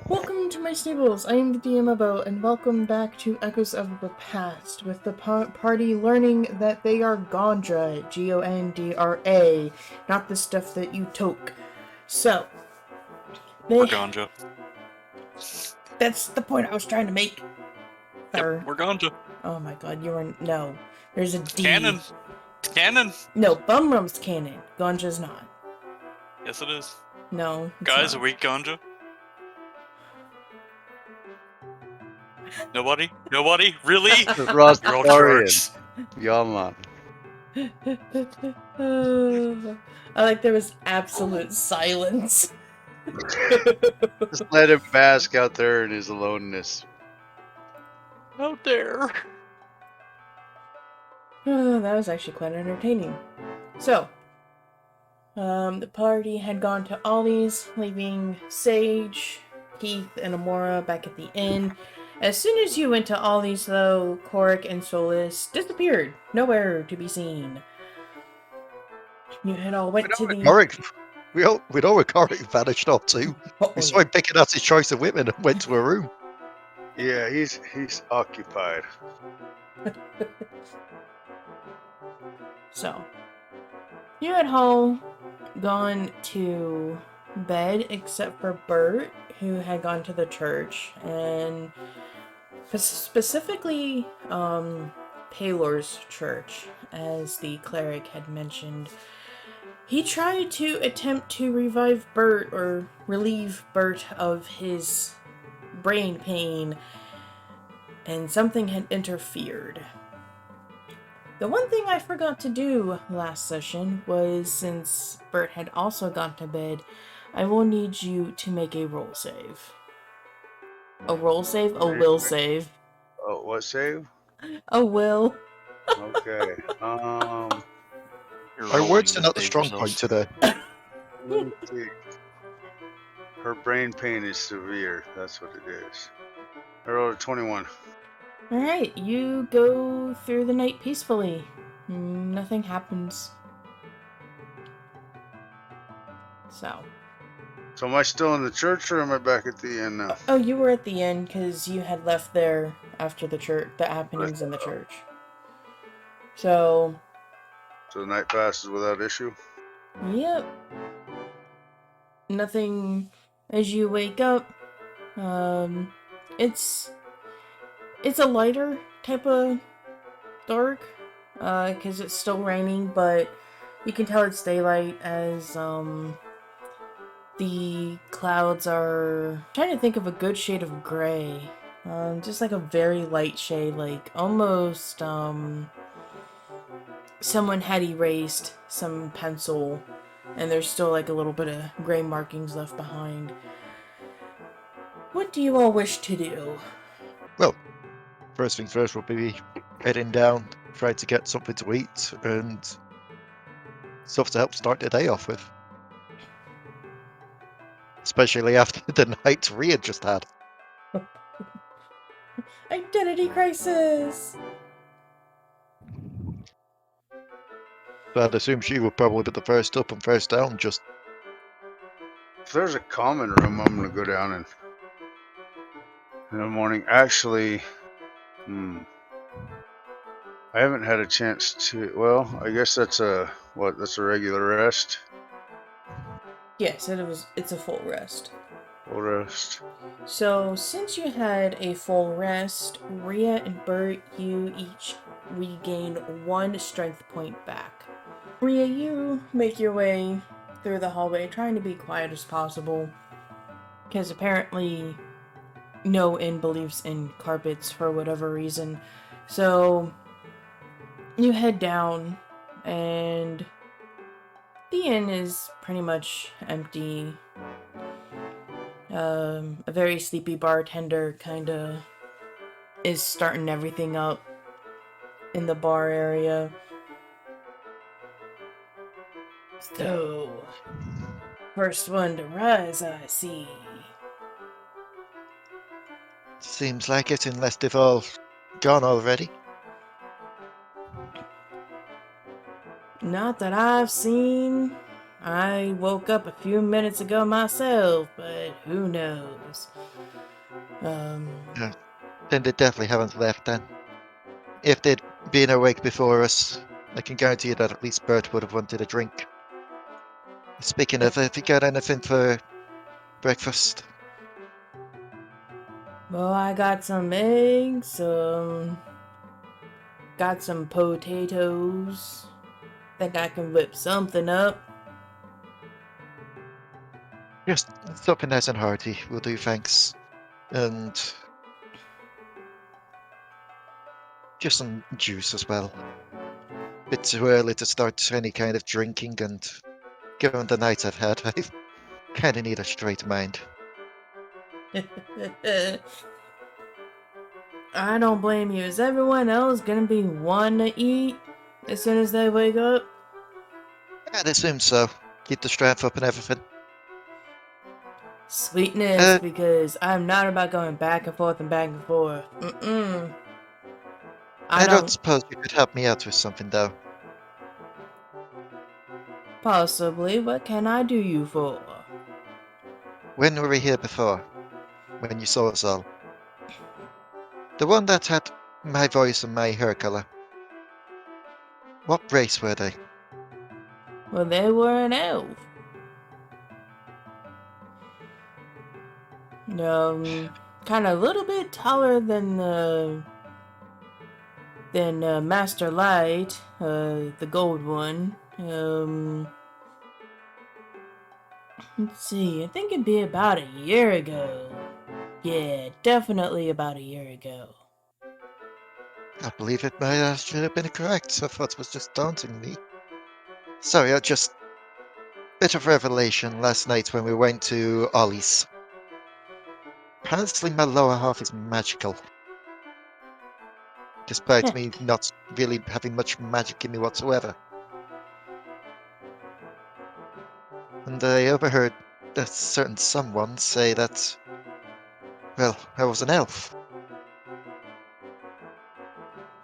Welcome to my stables. I am the DMobo, and welcome back to Echoes of the Past, with the party learning that they are Gondra, Gondra, not the stuff that you toke. So, We're ganja. that's the point I was trying to make. Yep, we're ganja. Oh my god, you were no. There's a D. Cannon. Cannon. No, Bumrum's canon. Ganja's not. Yes, it is. No, it's Guys, not. are we ganja? Nobody? Nobody? Really? You're all sharks. Yeah, man. I like there was absolute silence. Just let him bask out there in his aloneness. Out there. Oh, that was actually quite entertaining. So, the party had gone to Ollie's, leaving Sage, Keith, and Amora back at the inn. As soon as you went to Ollie's, though, Korik and Solus disappeared, nowhere to be seen. You had all went to the... Korik, we know where Korik vanished off to. We saw him picking out his choice of women and went to a room. Yeah, he's occupied. So, you had all gone to bed except for Bert, who had gone to the church, and specifically Paylor's church, as the cleric had mentioned. He tried to attempt to revive Bert, or relieve Bert of his brain pain, and something had interfered. The one thing I forgot to do last session was, since Bert had also gone to bed, I will need you to make a roll save. A roll save? A will save. Oh, what save? A will. Okay. Our words are not the strong point today. Let me see. Her brain pain is severe. That's what it is. I rolled a 21. Alright, you go through the night peacefully. Nothing happens. So am I still in the church, or am I back at the inn now? Oh, you were at the inn because you had left there after the happenings in the church. So the night passes without issue? Yep. Nothing as you wake up. It's a lighter type of dark, because it's still raining, but you can tell it's daylight as, the clouds are... I'm trying to think of a good shade of gray. Just like a very light shade, like almost, someone had erased some pencil, and there's still like a little bit of gray markings left behind. What do you all wish to do? Well, first thing first, we'll be heading down, trying to get something to eat and stuff to help start the day off with. Especially after the night Rhea just had. Identity crisis! So I'd assume she would probably be the first up and first down, just... If there's a common room, I'm going to go down in the morning. Actually, I haven't had a chance to... Well, I guess that's a regular rest? Yes, it's a full rest. Full rest. So, since you had a full rest, Rhea and Bert, you each regain 1 strength point back. Rhea, you make your way through the hallway, trying to be quiet as possible, because apparently no inn believes in carpets for whatever reason. So, you head down, and the inn is pretty much empty. A very sleepy bartender kinda is starting everything up in the bar area. So, first one to rise, I see. Seems like it, unless they've all gone already. Not that I've seen. I woke up a few minutes ago myself, but who knows? Yeah. Then they definitely haven't left then. If they'd been awake before us, I can guarantee you that at least Bert would have wanted a drink. Speaking of, have you got anything for breakfast? Well, I got some eggs, got some potatoes. Think I can whip something up. Just something nice and hearty will do, thanks. And just some juice as well. Bit too early to start any kind of drinking, and given the night I've had, I kind of need a straight mind. I don't blame you. Is everyone else gonna be one to eat as soon as they wake up? I'd assume so. Keep the strength up and everything. Sweetness, because I'm not about going back and forth and back and forth. I I don't don't. suppose you could help me out with something, though. Possibly. What can I do you for? When were we here before? When you saw us all? The one that had my voice and my hair color. What race were they? Well, they were an elf. Kind of a little bit taller than Master Light, the gold one. Let's see. I think it'd be about a year ago. Yeah, definitely about a year ago. I believe it may should have been correct. I thought it was just daunting me. Sorry, I just... Bit of revelation last night when we went to Ollie's. Apparently my lower half is magical. Despite me not really having much magic in me whatsoever. And I overheard a certain someone say that... Well, I was an elf.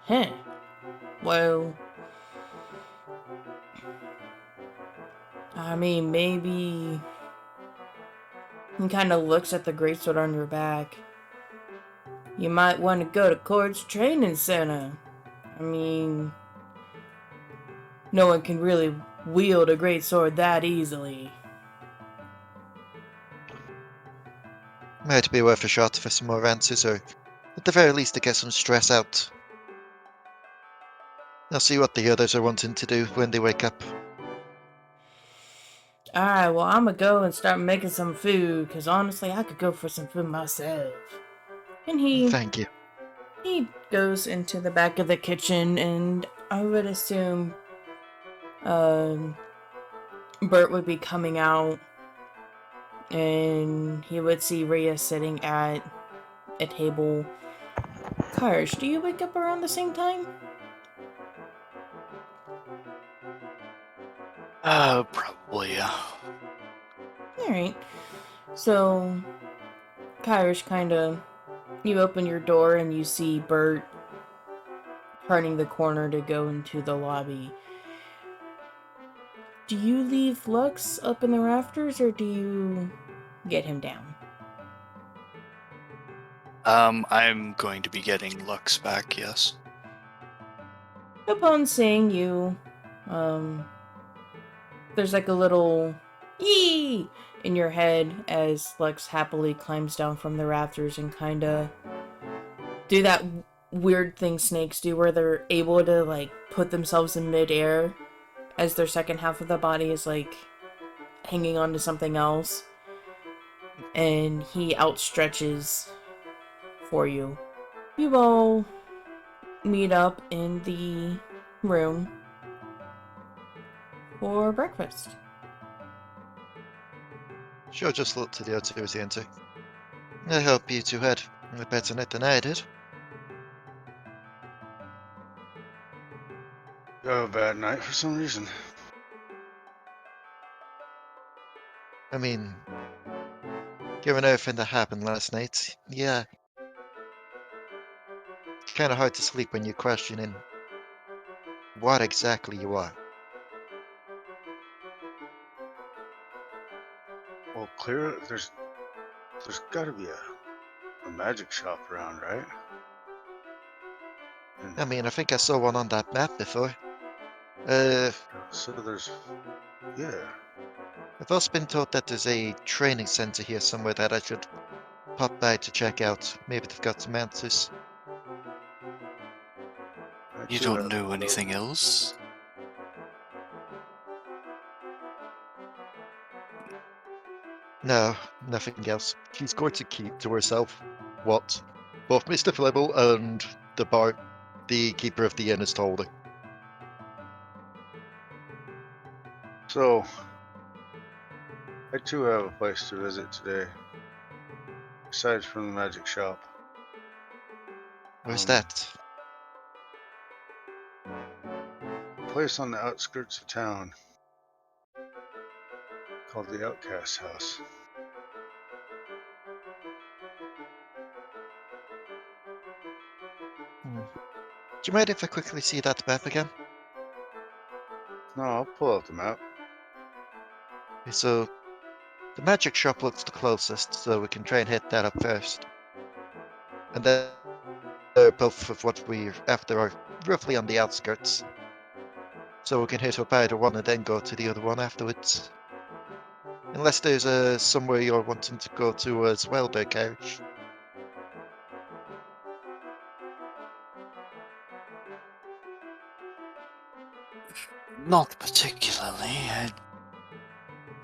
Huh. Well, I mean, maybe... He kind of looks at the greatsword on your back. You might want to go to Cord's training center. I mean, no one can really wield a greatsword that easily. Might be worth a shot for some more answers, or at the very least to get some stress out. I'll see what the others are wanting to do when they wake up. Alright, well, I'm gonna go and start making some food, because honestly, I could go for some food myself. And Thank you. he goes into the back of the kitchen, and I would assume Bert would be coming out, and he would see Rhea sitting at a table. Kyrish, do you wake up around the same time? Probably, yeah. Alright. So, Kyrish you open your door and you see Bert turning the corner to go into the lobby. Do you leave Lux up in the rafters, or do you get him down? I'm going to be getting Lux back, yes. Upon seeing you, there's like a little yee in your head as Lux happily climbs down from the rafters and kinda do that weird thing snakes do where they're able to like put themselves in midair as their second half of the body is like hanging on to something else, and he outstretches for you. You all meet up in the room for breakfast. Sure, just look to the O2 as you enter. I hope you two had a better night than I did. Oh, bad night for some reason. I mean, given everything that happened last night, yeah. It's kind of hard to sleep when you're questioning what exactly you are. Well, clear. There's There's got to be a magic shop around, right? And I mean, I think I saw one on that map before. so there's, yeah. I've also been told that there's a training center here somewhere that I should pop by to check out. Maybe they've got some answers. I You too don't have know to go. anything else? No, nothing else. She's going to keep to herself what both Mr. Flibble and the keeper of the inn, has told her. So, I too have a place to visit today, aside from the magic shop. Where's that? A place on the outskirts of town called the Outcast House. Do you mind if I quickly see that map again? No, I'll pull out the map. Okay, so the magic shop looks the closest, so we can try and hit that up first. And then both of what we're after are roughly on the outskirts. So we can hit up either one and then go to the other one afterwards. Unless there's somewhere you're wanting to go to as well there, Kyrish. Not particularly. I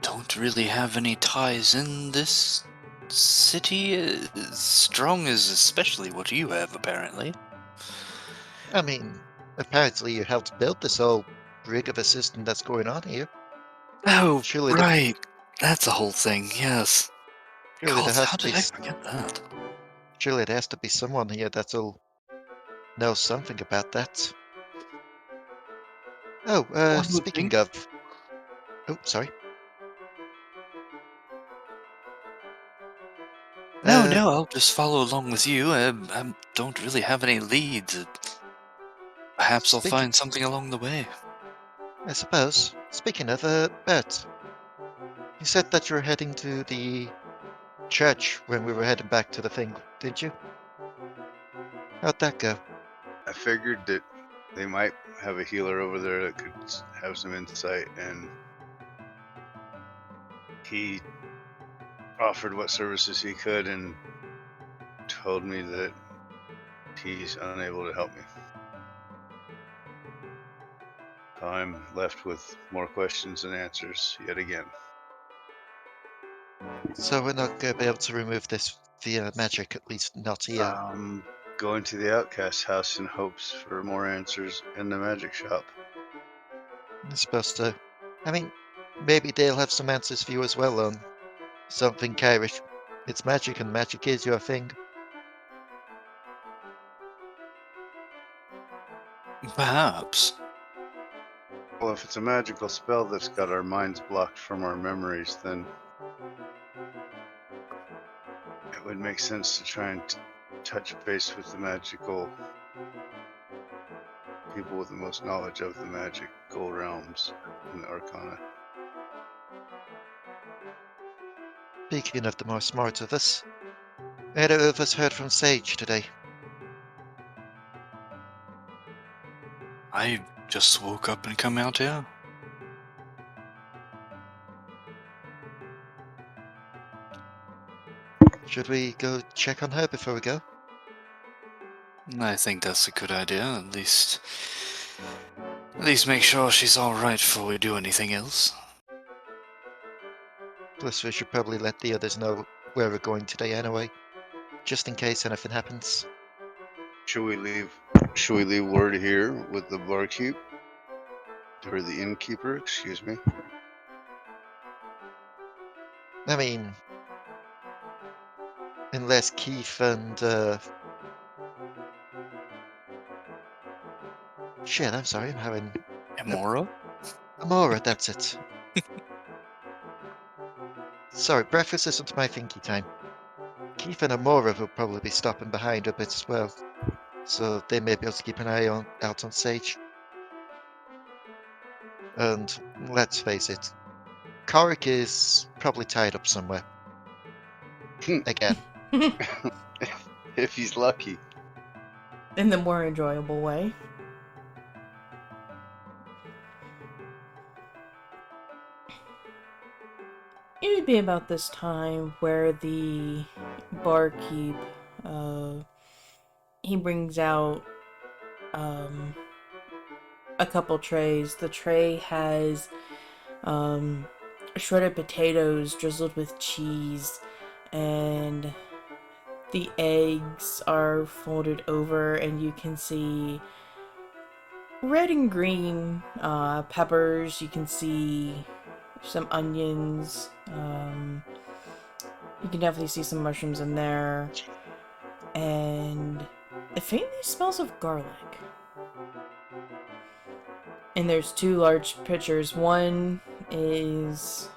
don't really have any ties in this city as strong as especially what you have, apparently. I mean, apparently you helped build this whole rig of a system that's going on here. Oh, Surely there, right. That's a whole thing, yes. surely God, there has how to be did I forget that? surely there has to be someone here that'll know something about that. Oh, One would speaking think. of, oh, sorry. No, Uh, no, I'll just follow along with you. I don't really have any leads. Perhaps I'll speaking, find something along the way. I suppose. Speaking of, Bert, you said that you were heading to the church when we were heading back to the thing, didn't you? How'd that go? I figured that they might have a healer over there that could have some insight, and he offered what services he could and told me that he's unable to help me. So I'm left with more questions than answers yet again. So we're not going to be able to remove this via magic, at least not here. Going to the Outcast House in hopes for more answers in the magic shop. I suppose so. I mean, maybe they'll have some answers for you as well on something, Kyrish. It's magic, and magic is your thing. Perhaps. Well, if it's a magical spell that's got our minds blocked from our memories, then it would make sense to try and touch base with the magical people with the most knowledge of the magical realms and the arcana. Speaking of the more smart of us, either of us heard from Sage today? I just woke up and come out here. Should we go check on her before we go? I think that's a good idea. At least make sure she's all right before we do anything else. Plus, we should probably let the others know where we're going today anyway, just in case anything happens. Should we leave word here with the barkeep? Or the innkeeper, excuse me. I mean, unless Keith and, shit, I'm sorry, I'm having Amora? Amora, that's it. Sorry, breakfast isn't my thinky time. Keith and Amora will probably be stopping behind a bit as well, so they may be able to keep an eye out on Sage. And let's face it, Korik is probably tied up somewhere. Again. If he's lucky. In the more enjoyable way. It would be about this time where the barkeep, he brings out, a couple trays. The tray has, shredded potatoes drizzled with cheese, and the eggs are folded over, and you can see red and green peppers. You can see some onions. You can definitely see some mushrooms in there. And it faintly smells of garlic. And there's 2 large pitchers. One is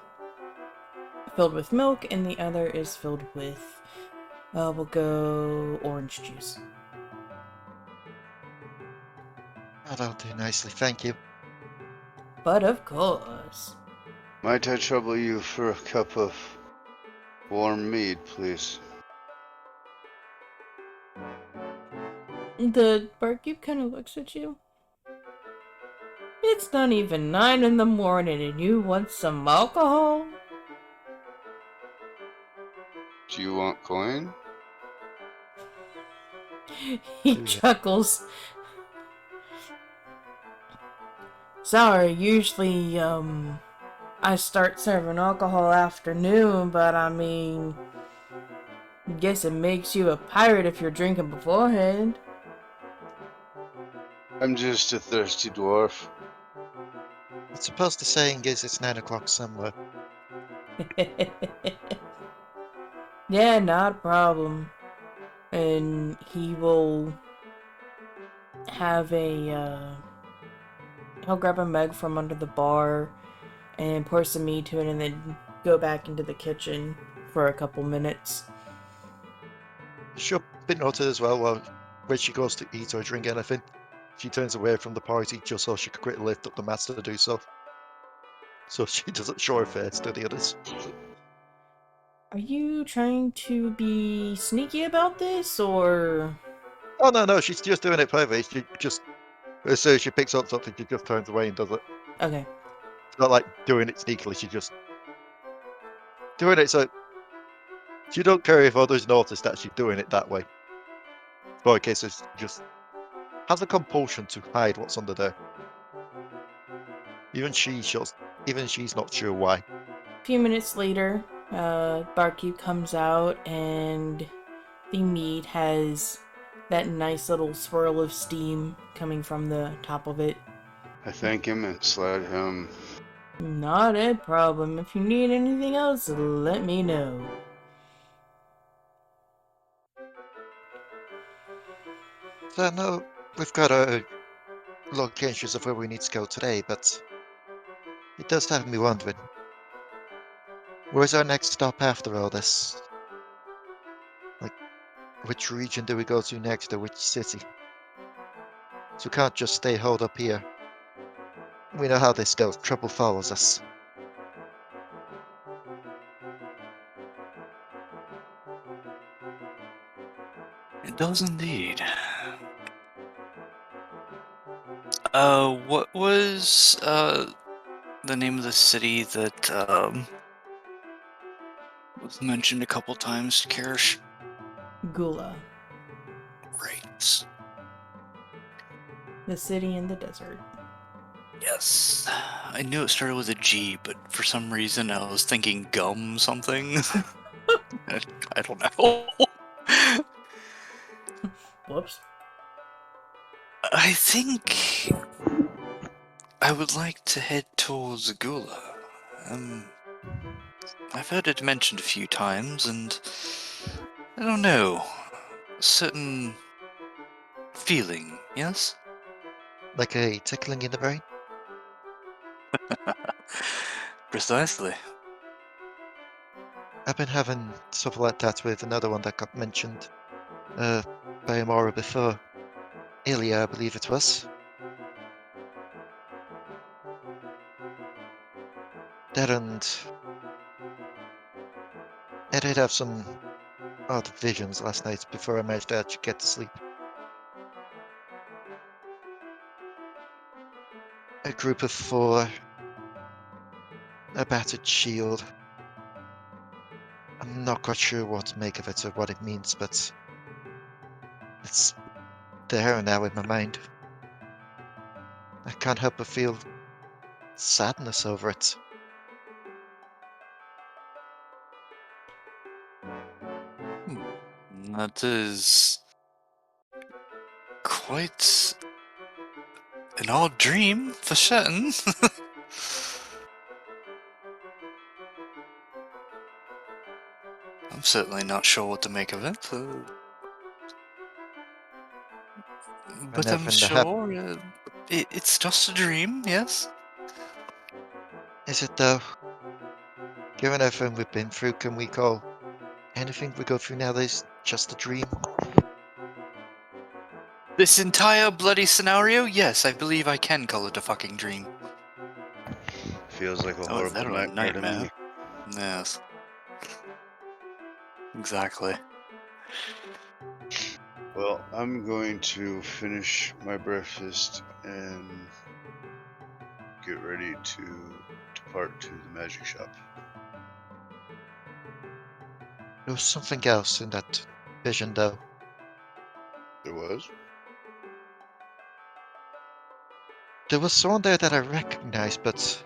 filled with milk, and the other is filled with, we'll go orange juice. That'll do nicely, thank you. But of course. Might I trouble you for a cup of warm mead, please? The barkeep kind of looks at you. It's not even 9 in the morning and you want some alcohol? Do you want coin? He Yeah. chuckles. Sorry, usually, I start serving alcohol afternoon, but I mean, guess it makes you a pirate if you're drinking beforehand. I'm just a thirsty dwarf. I suppose the saying is it's 9 o'clock somewhere. Yeah, not a problem. And he will have he'll grab a mug from under the bar and pour some mead to it and then go back into the kitchen for a couple minutes. She'll be noted as well while when she goes to eat or drink anything. She turns away from the party just so she can quickly lift up the master to do so. So she doesn't show her face to the others. Are you trying to be sneaky about this, or...? Oh no, she's just doing it privately. She just, as soon as she picks up something, she just turns away and does it. Okay. It's not like doing it sneakily, she's just doing it so she don't care if others notice that she's doing it that way. But in case she just has a compulsion to hide what's under there. Even she's not sure why. A few minutes later, barkeep comes out and the mead has that nice little swirl of steam coming from the top of it. I thank him and slide him. Not a problem. If you need anything else, let me know. So I know we've got our locations of where we need to go today, but it does have me wondering. Where's our next stop after all this? Like, which region do we go to next, or which city? So we can't just stay holed up here. We know how this goes. Trouble follows us. It does indeed. What was the name of the city that was mentioned a couple times, Kyrish? Gula, Right. the city in the desert. Yes. I knew it started with a G, but for some reason I was thinking gum something. I don't know. Whoops. I think I would like to head towards Gula. I've heard it mentioned a few times, and I don't know, a certain feeling, yes? Like a tickling in the brain? Precisely. I've been having stuff like that with another one that got mentioned by Amora before. Ilya, I believe it was. That and it did have some odd visions last night before I managed to actually get to sleep. A group of 4, a battered shield. I'm not quite sure what to make of it or what it means, but it's there now in my mind. I can't help but feel sadness over it. That is quite an odd dream, for certain. I'm certainly not sure what to make of it. But I'm Whenever sure it's just a dream, yes? Is it though? Given everything we've been through, can we call anything we go through nowadays just a dream? This entire bloody scenario? Yes, I believe I can call it a fucking dream. Feels like a Oh, is horrible that a nightmare to nightmare? me. Yes. Exactly. Well, I'm going to finish my breakfast and get ready to depart to the magic shop. There was something else in that vision though. There was? There was someone there that I recognized, but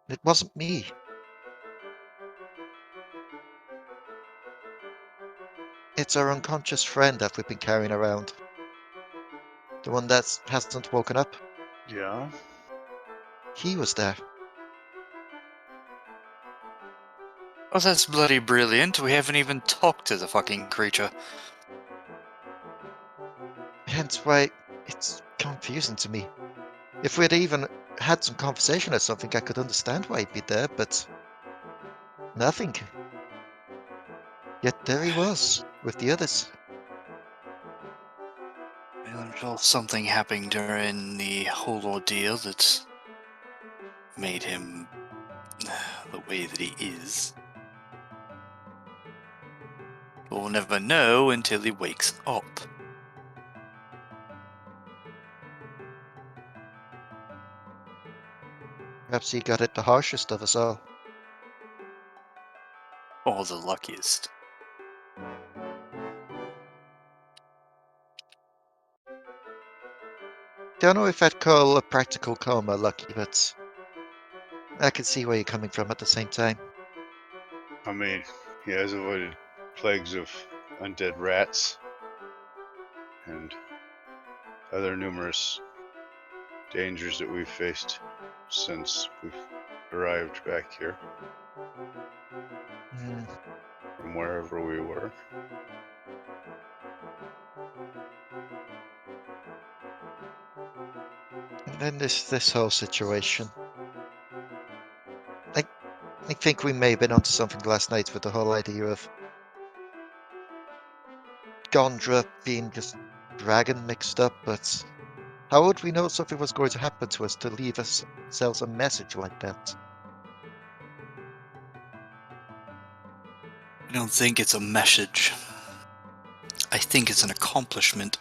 it wasn't me. It's our unconscious friend that we've been carrying around. The one that hasn't woken up. Yeah. He was there. Oh, that's bloody brilliant. We haven't even talked to the fucking creature. Hence why it's confusing to me. If we'd even had some conversation or something, I could understand why he'd be there, but nothing. Yet there he was, with the others. There's all something happening during the whole ordeal that's made him the way that he is. We'll never know until he wakes up. Perhaps he got it the harshest of us all. Or the luckiest. Don't know if I'd call a practical coma lucky, but I can see where you're coming from at the same time. I mean, he has avoided plagues of undead rats and other numerous dangers that we've faced since we've arrived back here Hmm. from wherever we were. And then this whole situation. I think we may have been onto something last night with the whole idea of Gondra being just dragon mixed up, but how would we know something was going to happen to us to leave ourselves a message like that? I don't think it's a message. I think it's an accomplishment.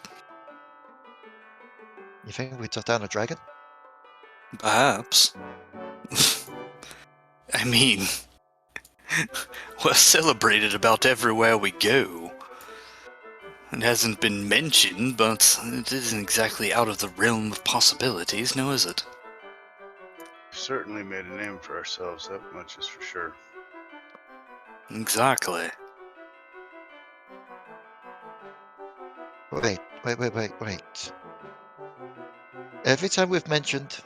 You think we took down a dragon? Perhaps. I mean, we're celebrated about everywhere we go. It hasn't been mentioned, but it isn't exactly out of the realm of possibilities, no is it? We've certainly made a name for ourselves, that much is for sure. Exactly. Wait. Every time we've mentioned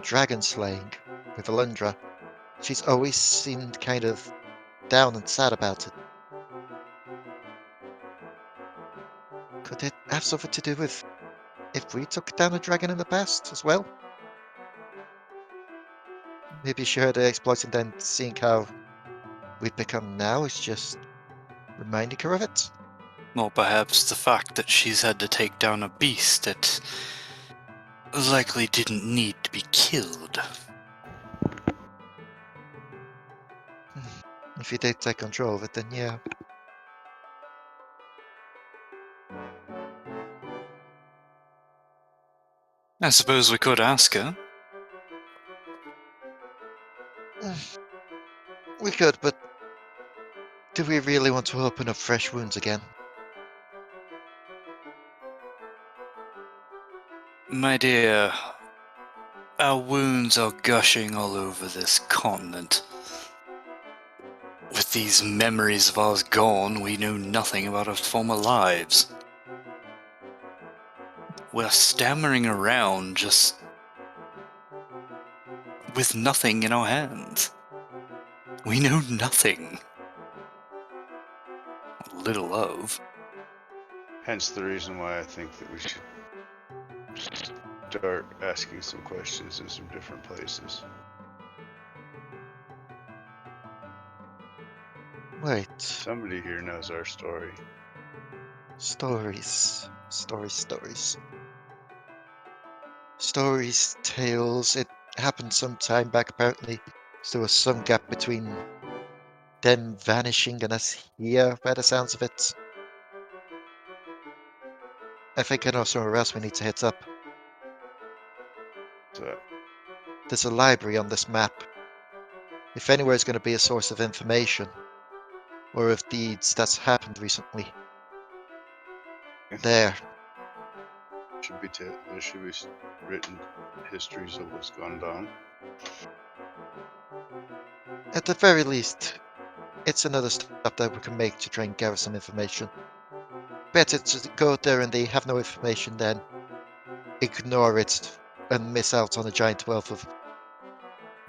dragon slaying with Alundra, she's always seemed kind of down and sad about it. Could it have something to do with if we took down a dragon in the past as well? Maybe she heard the exploit and then seeing how we've become now is just reminding her of it? Or perhaps the fact that she's had to take down a beast that likely didn't need to be killed. If you did take control of it, then yeah. I suppose we could ask her. We could, but do we really want to open up fresh wounds again? My dear, our wounds are gushing all over this continent. With these memories of ours gone, we know nothing about our former lives. We're stammering around just with nothing in our hands. We know nothing. Little of. Hence the reason why I think that we should start asking some questions in some different places. Wait. Somebody here knows our story. Stories. Stories. Stories, tales. It happened some time back, apparently. So there was some gap between them vanishing and us here, by the sounds of it. I think I know somewhere else we need to hit up. So, There's a library on this map. If anywhere is going to be a source of information, or of deeds that's happened recently, there. there should be written histories of what's gone down. At the very least, it's another stop that we can make to try and gather some information. Better to go there and they have no information than ignore it and miss out on a giant wealth of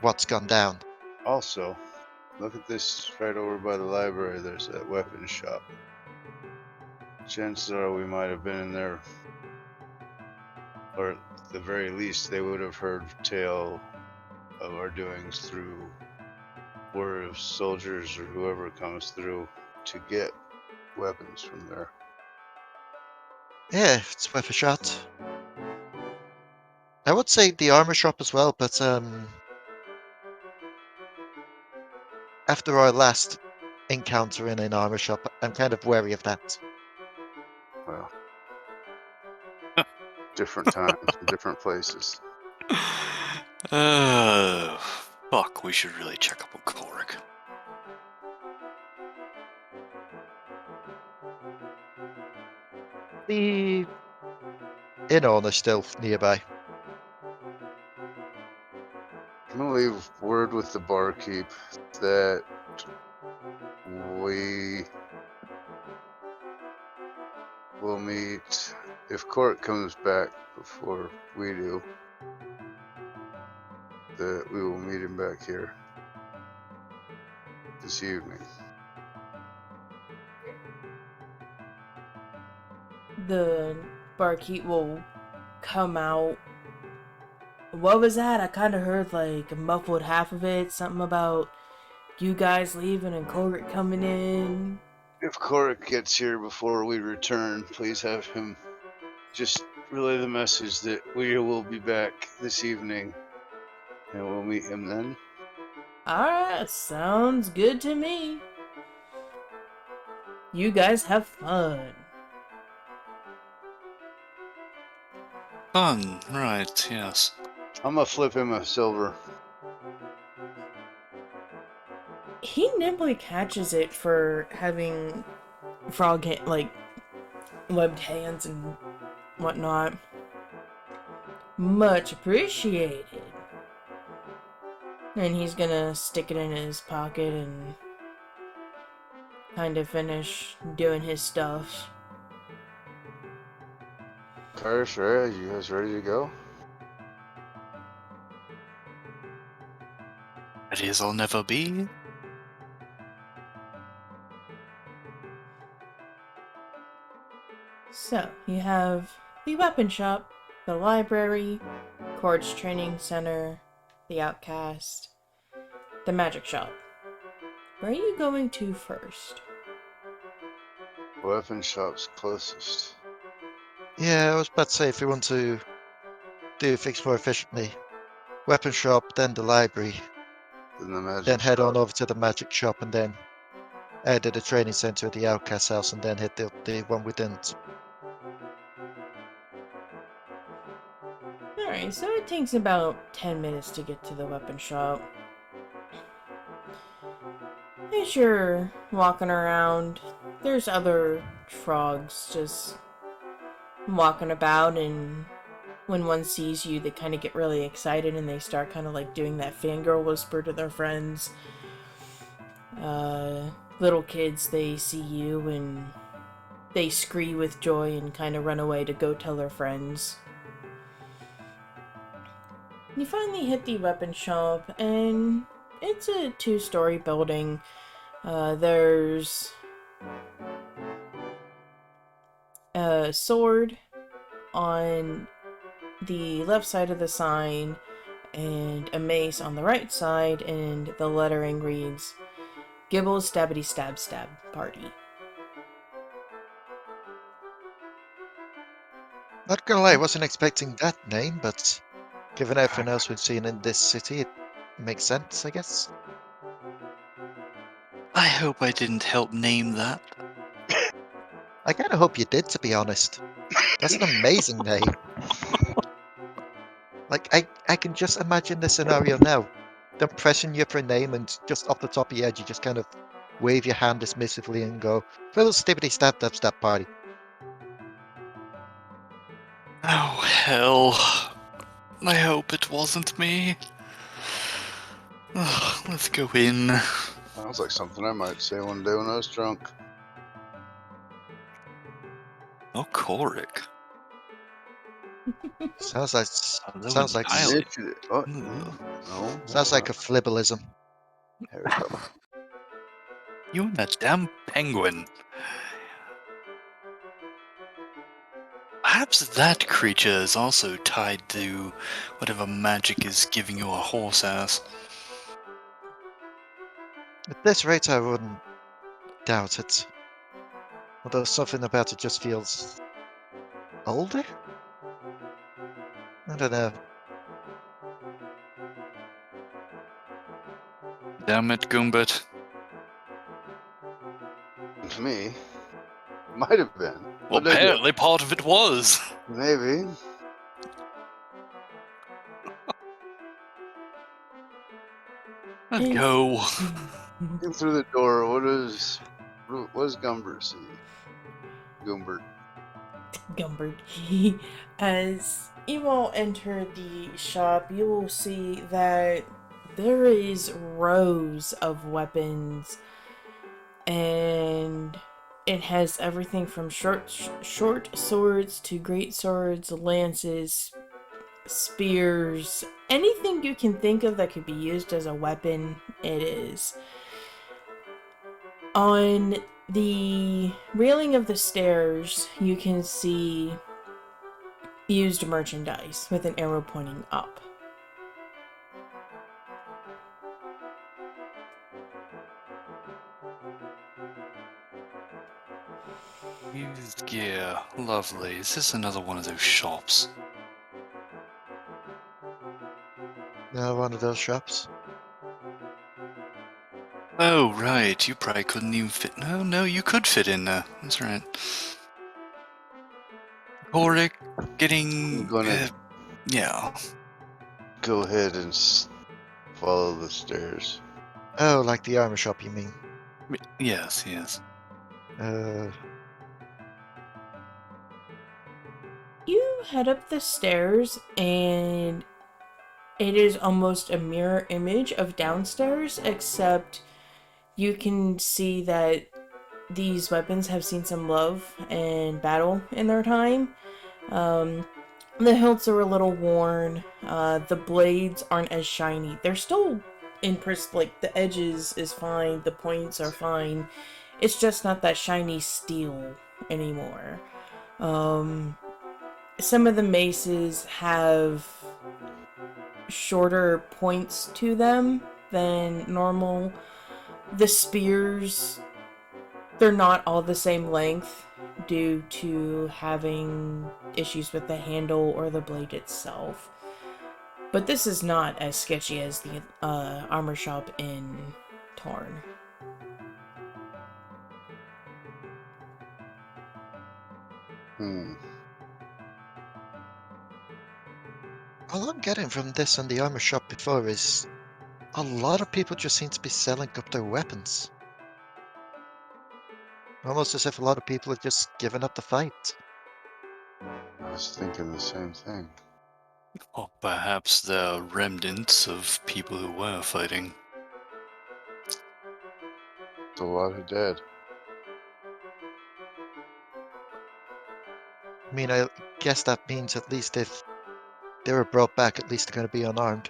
what's gone down. Also, look at this right over by the library. There's that weapons shop. Chances are we might have been in there, or at the very least, they would have heard tale of our doings through word of soldiers or whoever comes through to get weapons from there. Yeah, it's worth a shot. I would say the armor shop as well, but after our last encounter in an armor shop, I'm kind of wary of that. Well, different times and different places. Oh, fuck, we should really check up on Korik. The inn owner's still nearby. I'm gonna leave word with the barkeep that we will meet if Court comes back before we do. That we will meet him back here this evening. The barkeep will come out. What was that? I kind of heard like a muffled half of it. Something about you guys leaving and Colgate coming in. If Korik gets here before we return, please have him just relay the message that we will be back this evening and we'll meet him then. Alright, sounds good to me. You guys have fun. Fun, right, yes. I'm gonna flip him a silver. He nimbly catches it for having like webbed hands and whatnot. Much appreciated. And he's gonna stick it in his pocket and kind of finish doing his stuff. Kyrish, Rhea, you guys ready to go? Ready as I'll never be. So, you have the weapon shop, the library, Cord's training center, the outcast, the magic shop. Where are you going to first? Weapon shop's closest. Yeah, I was about to say if we want to do things more efficiently, weapon shop, then the library, Then the magic then head shop. on over to the magic shop, and then head to the training center at the outcast house, and then hit the one we didn't. Alright, so it takes about 10 minutes to get to the weapon shop. As you're walking around, there's other frogs just walking about, and when one sees you, they kind of get really excited and they start kind of like doing that fangirl whisper to their friends. Little kids, they see you and they scream with joy and kind of run away to go tell their friends. You finally hit the weapon shop, and it's a 2-story building. There's a sword on the left side of the sign and a mace on the right side, and the lettering reads Gibble's Stabbity Stab Stab Party. Not gonna lie, I wasn't expecting that name, but given everything else we've seen in this city, it makes sense, I guess. I hope I didn't help name that. I kind of hope you did, to be honest. That's an amazing name. Like, I can just imagine the scenario now. Them pressing you for a name, and just off the top of your head, you just kind of wave your hand dismissively and go, "Little stibbity stab stab stab party." Oh, hell. I hope it wasn't me. Ugh, let's go in. Sounds like something I might say one day when I was drunk. Oh, Korik. Sounds like Although sounds like entirely. Oh, Ugh. no. sounds like a flibbelism. There we go. You and that damn penguin. Perhaps that creature is also tied to whatever magic is giving you a horse ass. At this rate, I wouldn't doubt it. Although something about it just feels older? I don't know. Damn it, Goombert. To me, might have been. Well, What did I do? apparently part of it was. Maybe. Let's go. Came through the door. What does Goombert see? Goombert. Goombert. As you all enter the shop, you will see that there is rows of weapons, and it has everything from short swords to great swords, lances, spears, anything you can think of that could be used as a weapon, it is. On the railing of the stairs, you can see used merchandise with an arrow pointing up. Used gear. Lovely. Is this another one of those shops? Now one of those shops. Oh, right. You probably couldn't even fit. No, you could fit in there. That's right. Korik getting. I'm gonna Yeah. go ahead and follow the stairs. Oh, like the armor shop, you mean? Yes. You head up the stairs, and it is almost a mirror image of downstairs, except you can see that these weapons have seen some love and battle in their time. The hilts are a little worn. The blades aren't as shiny. They're still like the edges is fine, the points are fine. It's just not that shiny steel anymore. Some of the maces have shorter points to them than normal. The spears, they're not all the same length due to having issues with the handle or the blade itself. But this is not as sketchy as the armor shop in Torn. All I'm getting from this and the armor shop before is a lot of people just seem to be selling up their weapons. Almost as if a lot of people are just giving up the fight. I was thinking the same thing. Or perhaps they're remnants of people who were fighting. There's a lot of dead. I mean, I guess that means at least if they were brought back, at least they're going to be unarmed.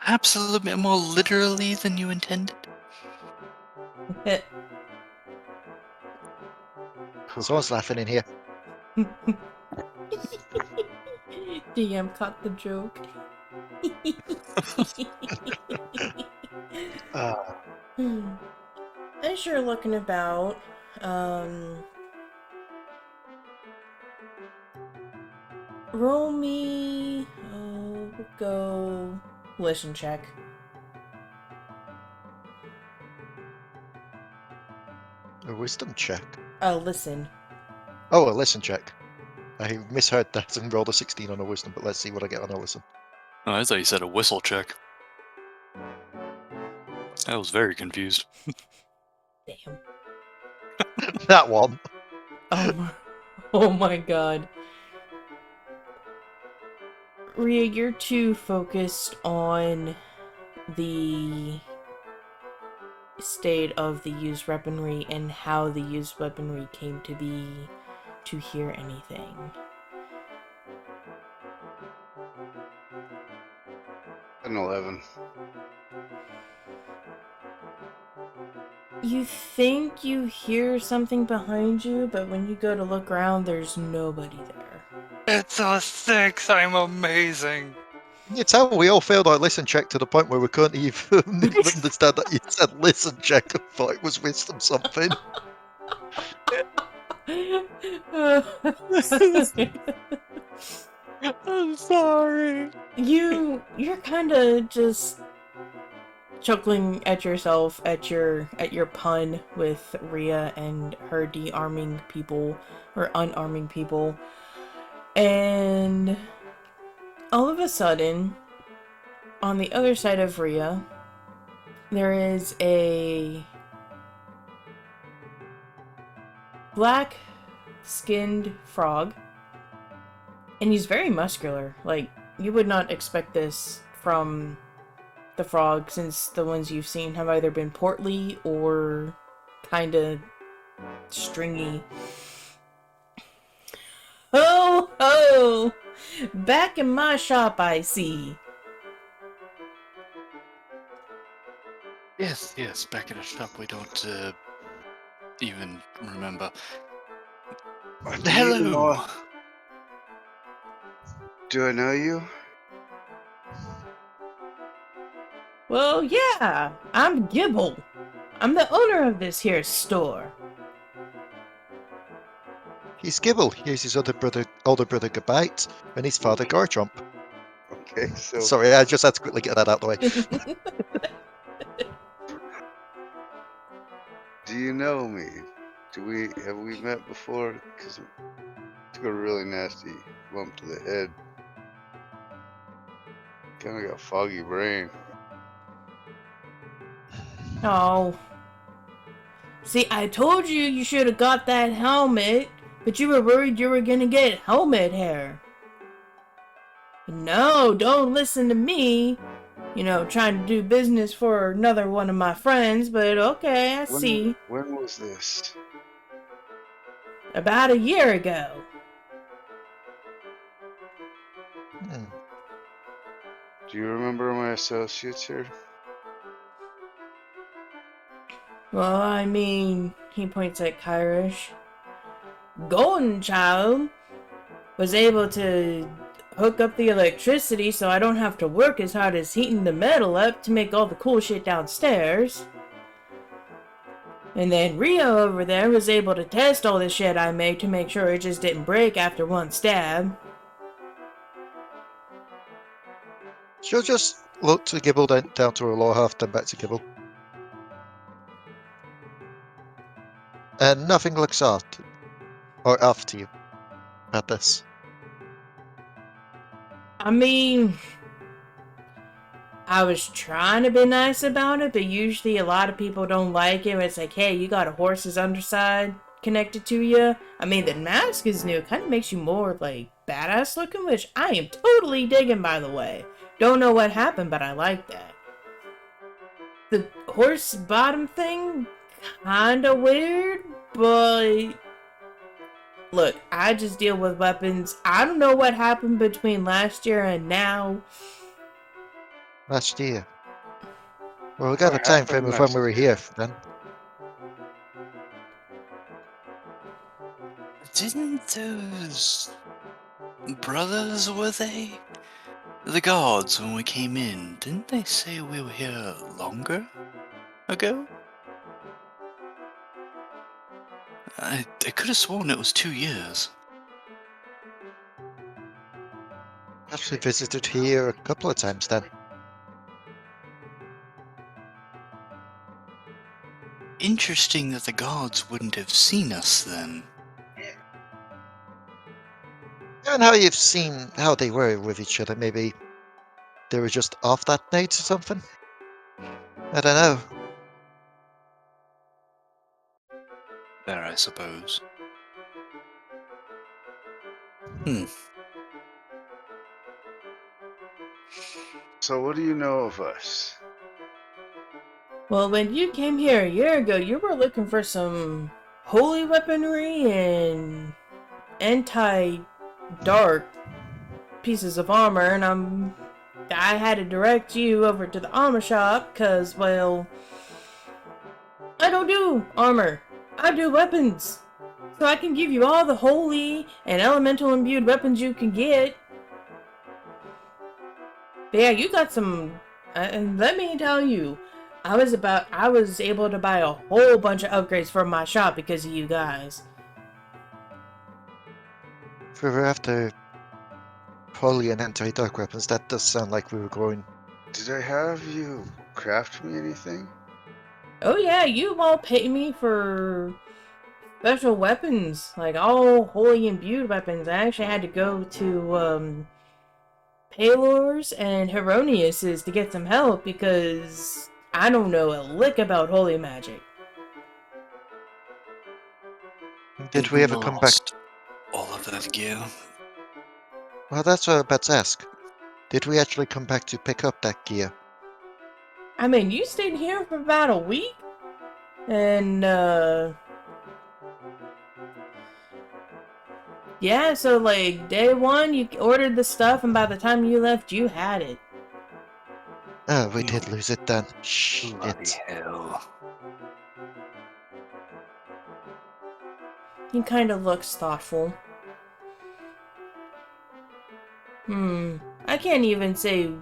Perhaps a little bit more literally than you intended. Someone's laughing in here. DM caught the joke. As you're looking about, roll me, go listen check. A wisdom check. Listen. Oh, a listen check. I misheard that and rolled a 16 on a wisdom, but let's see what I get on a listen. Oh, I thought you said a whistle check. I was very confused. Damn. That one. Oh my god. Rhea, you're too focused on the state of the used weaponry and how the used weaponry came to be to hear anything. An 11. You think you hear something behind you, but when you go to look around, there's nobody there. It's a 6! I'm amazing! You tell we all failed our listen check to the point where we couldn't even understand that you said listen check and thought it was wisdom something. I'm sorry. You're kind of just chuckling at yourself at your pun with Rhea and her de-arming people or unarming people, and all of a sudden, on the other side of Rhea, there is a black-skinned frog, and he's very muscular. Like, you would not expect this from the frog, since the ones you've seen have either been portly or kind of stringy. Ho ho! Back in my shop, I see. Yes, back in the shop we don't even remember. Hello! Do I know you? Well, yeah, I'm Gibble. I'm the owner of this here store. He's Gibble. Here's his older brother Gabite, and his father Garchomp. Okay, so Sorry, I just had to quickly get that out of the way. do you know me? Have we met before? Because I took a really nasty bump to the head. Kind of got foggy brain. Oh. See, I told you you should have got that helmet, but you were worried you were gonna get helmet hair. No, don't listen to me. You know, trying to do business for another one of my friends, but okay, I see. When was this? About a year ago. Do you remember my associates here? Well, I mean, he points at Kyrish. Golden Child was able to hook up the electricity so I don't have to work as hard as heating the metal up to make all the cool shit downstairs. And then Rhea over there was able to test all the shit I made to make sure it just didn't break after one stab. She'll just look to Gibble, down to her lower half, then back to Gibble. And nothing looks off to you at this. I mean, I was trying to be nice about it, but usually a lot of people don't like it when it's like, hey, you got a horse's underside connected to you. I mean, the mask is new. It kind of makes you more, like, badass looking, which I am totally digging, by the way. Don't know what happened, but I like that. The horse bottom thing, kinda weird, but... Look, I just deal with weapons. I don't know what happened between last year and now. Last year. Well, we got a What time frame happened of when last we were year? here then. Didn't those brothers, were they? The guards, when we came in, didn't they say we were here longer ago? I could have sworn it was 2 years. Actually visited here a couple of times then. Interesting that the guards wouldn't have seen us then. And how you've seen how they were with each other, maybe they were just off that night or something? I don't know. There, I suppose. So what do you know of us? Well, when you came here a year ago, you were looking for some holy weaponry and anti-dark pieces of armor, and I had to direct you over to the armor shop, cause, well, I don't do armor. I do weapons. So I can give you all the holy and elemental imbued weapons you can get. But yeah, you got some, and let me tell you, I was able to buy a whole bunch of upgrades from my shop because of you guys. If we were after holy and anti-dark weapons, that does sound like we were going. Did I have you craft me anything? Oh yeah, you all pay me for special weapons, like all holy imbued weapons. I actually had to go to Palor's and Heronius's to get some help because I don't know a lick about holy magic. Did we ever come back? Lost all of that gear. Well, that's what I was about to ask. Did we actually come back to pick up that gear? I mean, you stayed here for about a week, and yeah, so like day one you ordered the stuff and by the time you left you had it. Oh, we did lose it then. Bloody Shit. hell. He kind of looks thoughtful. I can't even say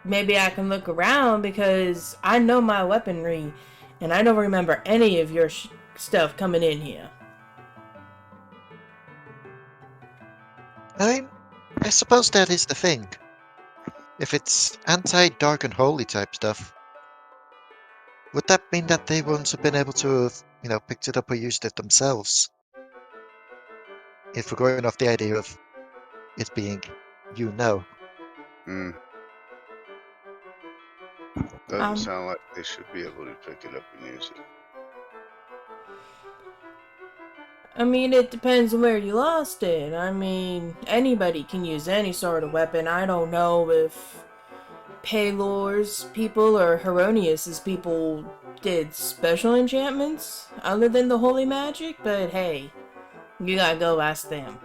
maybe I can look around because I know my weaponry and I don't remember any of your stuff coming in here. I suppose that is the thing. If it's anti-dark and holy type stuff, would that mean that they wouldn't have been able to have, picked it up or used it themselves? If we're going off the idea of it being, Hmm. Doesn't sound like they should be able to pick it up and use it. I mean, it depends on where you lost it. I mean, anybody can use any sort of weapon. I don't know if Palor's people or Heronius's people did special enchantments other than the holy magic, but hey, you gotta go ask them.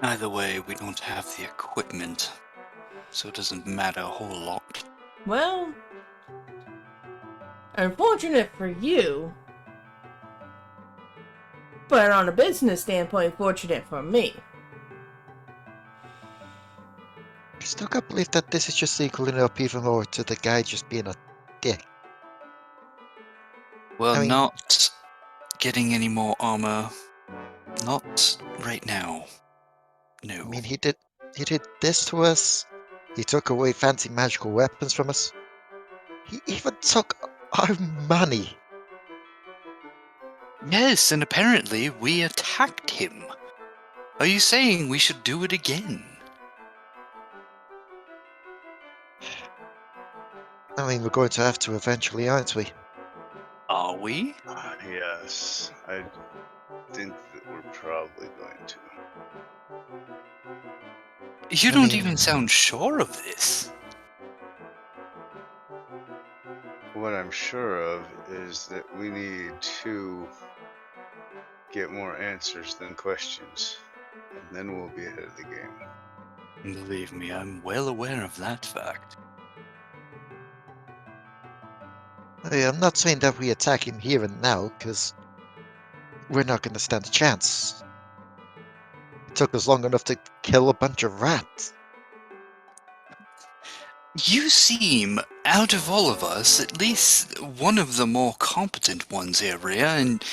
Either way, we don't have the equipment, so it doesn't matter a whole lot. Well, unfortunate for you, but on a business standpoint, fortunate for me. I still can't believe that this is just equaling up even more to the guy just being a dick. Well, I mean- not getting any more armor. Not right now. No. I mean, he did this to us. He took away fancy magical weapons from us. He even took our money. Yes, and apparently we attacked him. Are you saying we should do it again? I mean, we're going to have to eventually, aren't we? Are we? Yes, I think that we're probably going to. You I don't mean- even sound sure of this. What I'm sure of is that we need to get more answers than questions, and then we'll be ahead of the game. Believe me, I'm well aware of that fact. I'm not saying that we attack him here and now, because we're not going to stand a chance. It took us long enough to kill a bunch of rats. You seem, out of all of us, at least one of the more competent ones here, Rhea, and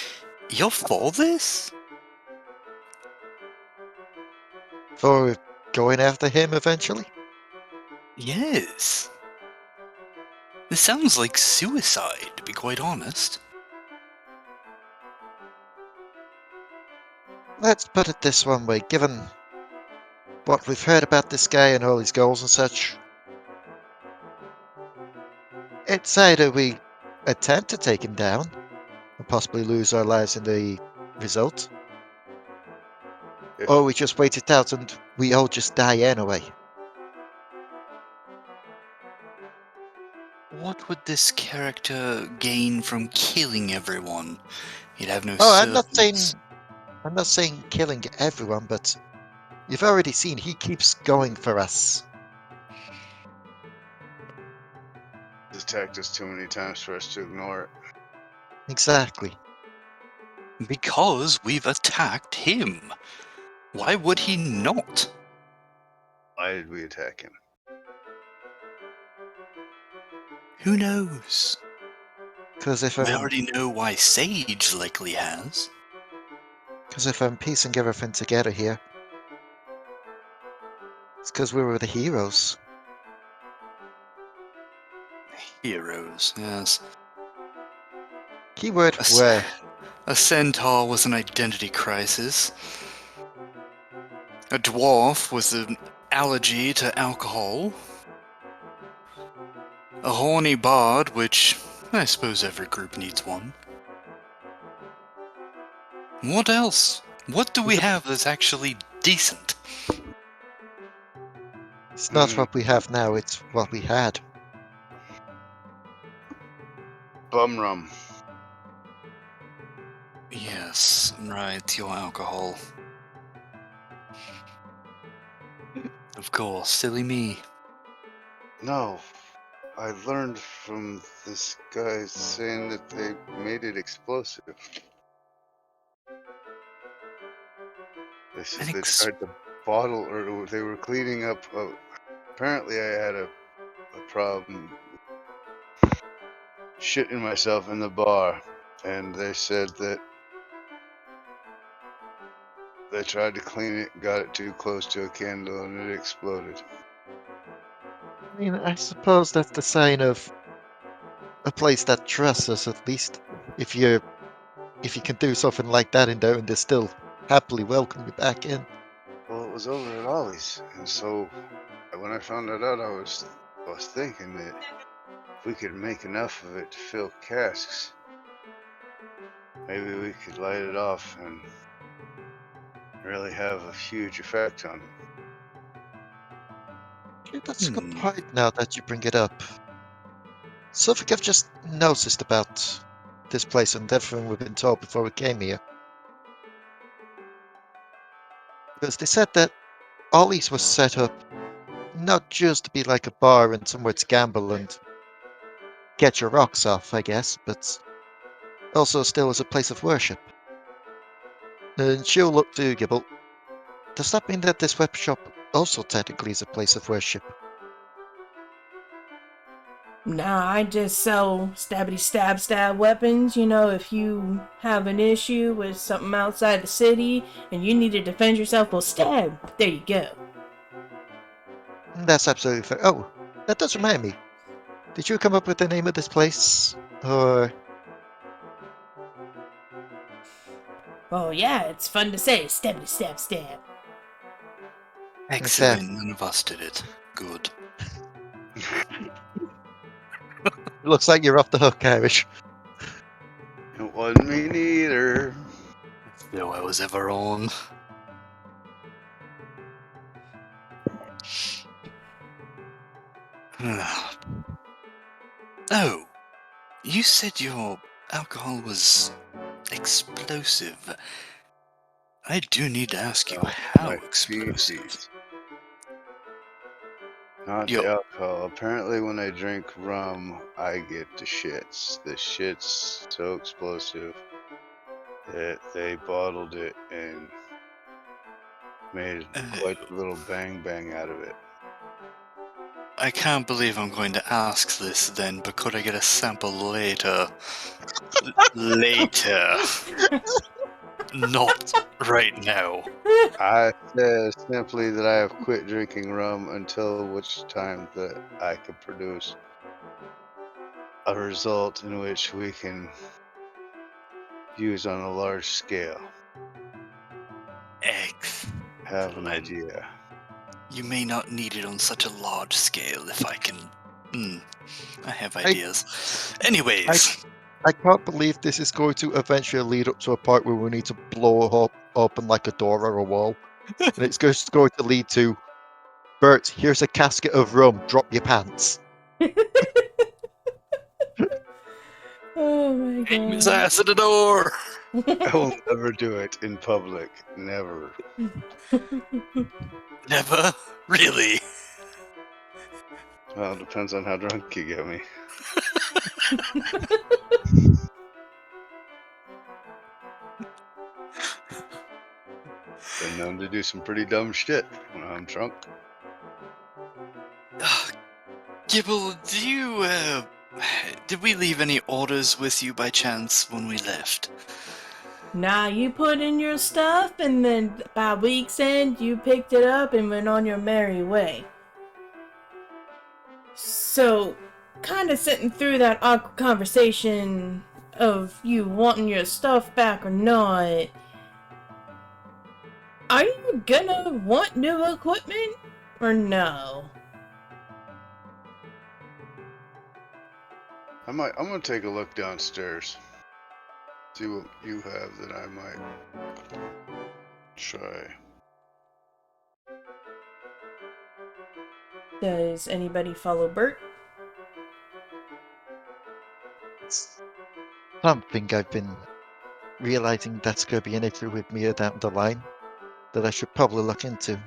you're for this? For going after him eventually? Yes. This sounds like suicide, to be quite honest. Let's put it this one way, given what we've heard about this guy and all his goals and such, it's either we attempt to take him down and possibly lose our lives in the result, If- or we just wait it out and we all just die anyway. What would this character gain from killing everyone? He'd have no Oh, servants. I'm not saying killing everyone, but you've already seen he keeps going for us. He's attacked us too many times for us to ignore it. Exactly. Because we've attacked him. Why would he not? Why did we attack him? Who knows? Because if We I'm, already know why Sage likely has. piecing everything together here, it's because we were the heroes. Heroes, yes. Keyword A, were. a centaur was an identity crisis. A dwarf was an allergy to alcohol. A horny bard, which I suppose every group needs one. What else? What do we have that's actually decent? It's not what we have now, it's what we had. Bum rum. Yes, right, your alcohol. Of course, silly me. No, I learned from this guy saying that they made it explosive. They said they tried to bottle, or they were cleaning up. Apparently, I had a problem shitting myself in the bar, and they said that they tried to clean it, got it too close to a candle, and it exploded. I mean, I suppose that's the sign of a place that trusts us, at least. If you can do something like that in there and they still happily welcome you back in. Well, it was over at Ollie's, and so when I found that out, I was thinking that if we could make enough of it to fill casks, maybe we could light it off and really have a huge effect on it. Yeah, that's a good point now that you bring it up. Something I've just noticed about this place and everything we've been told before we came here. Because they said that Ollie's was set up not just to be like a bar and somewhere to gamble and get your rocks off, I guess, but also still as a place of worship. And she'll look to Gibble. Does that mean that this web shop also technically is a place of worship? Nah, I just sell stabbity stab weapons. You know, if you have an issue with something outside the city and you need to defend yourself, well, stab. There you go. That's absolutely fair. Oh, that does remind me. Did you come up with the name of this place? Or Oh yeah, it's fun to say. Stabby stab stab. Excellent. None of us did it. Good. It looks like you're off the hook, Kyrish. It wasn't me neither. No, I was ever on. Oh, you said your alcohol was explosive. I do need to ask you, how Like explosive? feces. Not Yo. the alcohol. Apparently, when I drink rum, I get the shits. The shit's so explosive that they bottled it and made quite a little bang bang out of it. I can't believe I'm going to ask this then, but could I get a sample later? Later. Not right now. I said simply that I have quit drinking rum until which time that I can produce a result in which we can use on a large scale. Have an idea. You may not need it on such a large scale if I can... I have ideas. Anyways. I can't believe this is going to eventually lead up to a point where we need to blow open like a door or a wall. And it's just going to lead to, Bert, here's a casket of rum, drop your pants. Oh my Aim his god. ass at the door! I will never do it in public. Never. Never? Really? Well, it depends on how drunk you get me. Been known to do some pretty dumb shit when I'm drunk. Gibble, did we leave any orders with you by chance when we left? Nah, you put in your stuff, and then by week's end, you picked it up and went on your merry way. So, kind of sitting through that awkward conversation of you wanting your stuff back or not, are you gonna want new equipment or no? I'm gonna take a look downstairs. See what you have that I might try. Does anybody follow Bert? Something I've been realizing that's going to be an issue with me down the line that I should probably look into.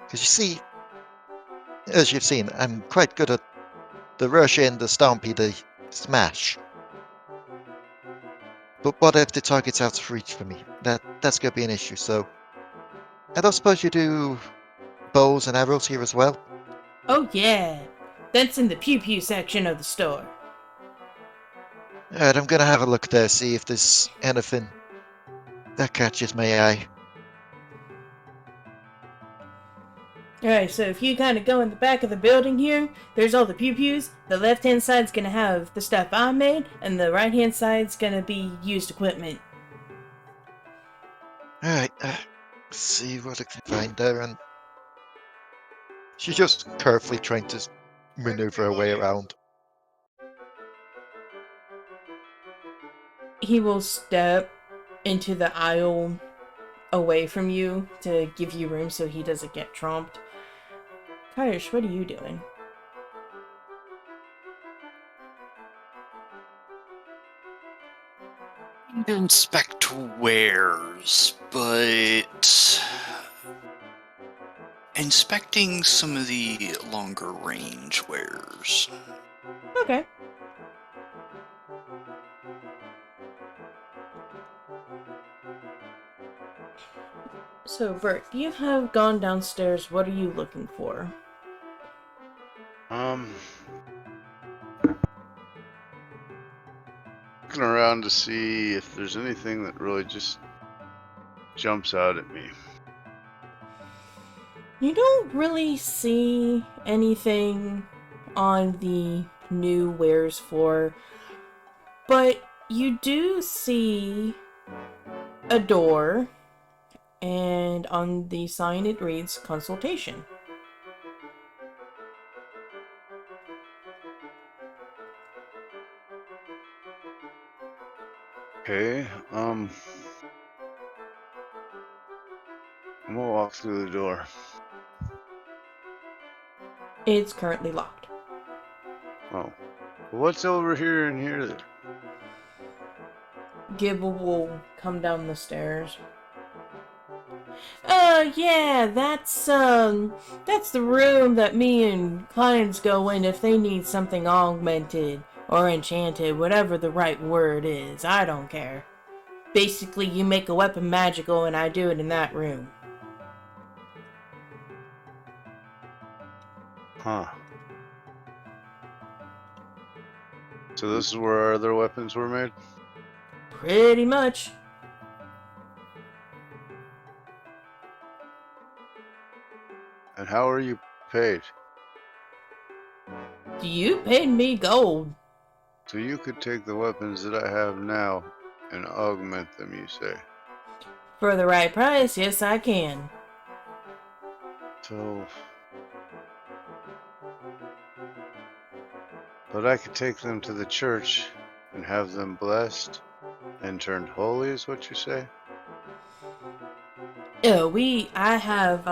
Because you see, as you've seen, I'm quite good at the rush in, the stompy, the smash. But what if the target's out of reach for me? That's going to be an issue, so... I don't suppose you do bows and arrows here as well? Oh yeah, that's in the pew-pew section of the store. Alright, I'm going to have a look there, see if there's anything that catches my eye. Alright, so if you kind of go in the back of the building here, there's all the pew-pews. The left-hand side's gonna have the stuff I made, and the right-hand side's gonna be used equipment. Alright, see what I can find there, and she's just carefully trying to maneuver her way around. He will step into the aisle away from you to give you room so he doesn't get trumped. Kyrish, what are you doing? Inspect wares, but... inspecting some of the longer range wares. Okay. So, Bert, you have gone downstairs. What are you looking for? Looking around to see if there's anything that really just jumps out at me. You don't really see anything on the new wares floor, but You do see a door, and on the sign it reads consultation. Okay, I'm gonna walk through the door. It's currently locked. Oh. What's over here and here then? Gibble will come down the stairs. Yeah, that's the room that me and clients go in if they need something augmented or enchanted, whatever the right word is. I don't care. Basically, you make a weapon magical and I do it in that room. Huh. So this is where our other weapons were made? Pretty much. And how are you paid? You paid me gold. So you could take the weapons that I have now and augment them, you say? For the right price, yes I can. So... But I could take them to the church and have them blessed and turned holy, is what you say? Yeah, I have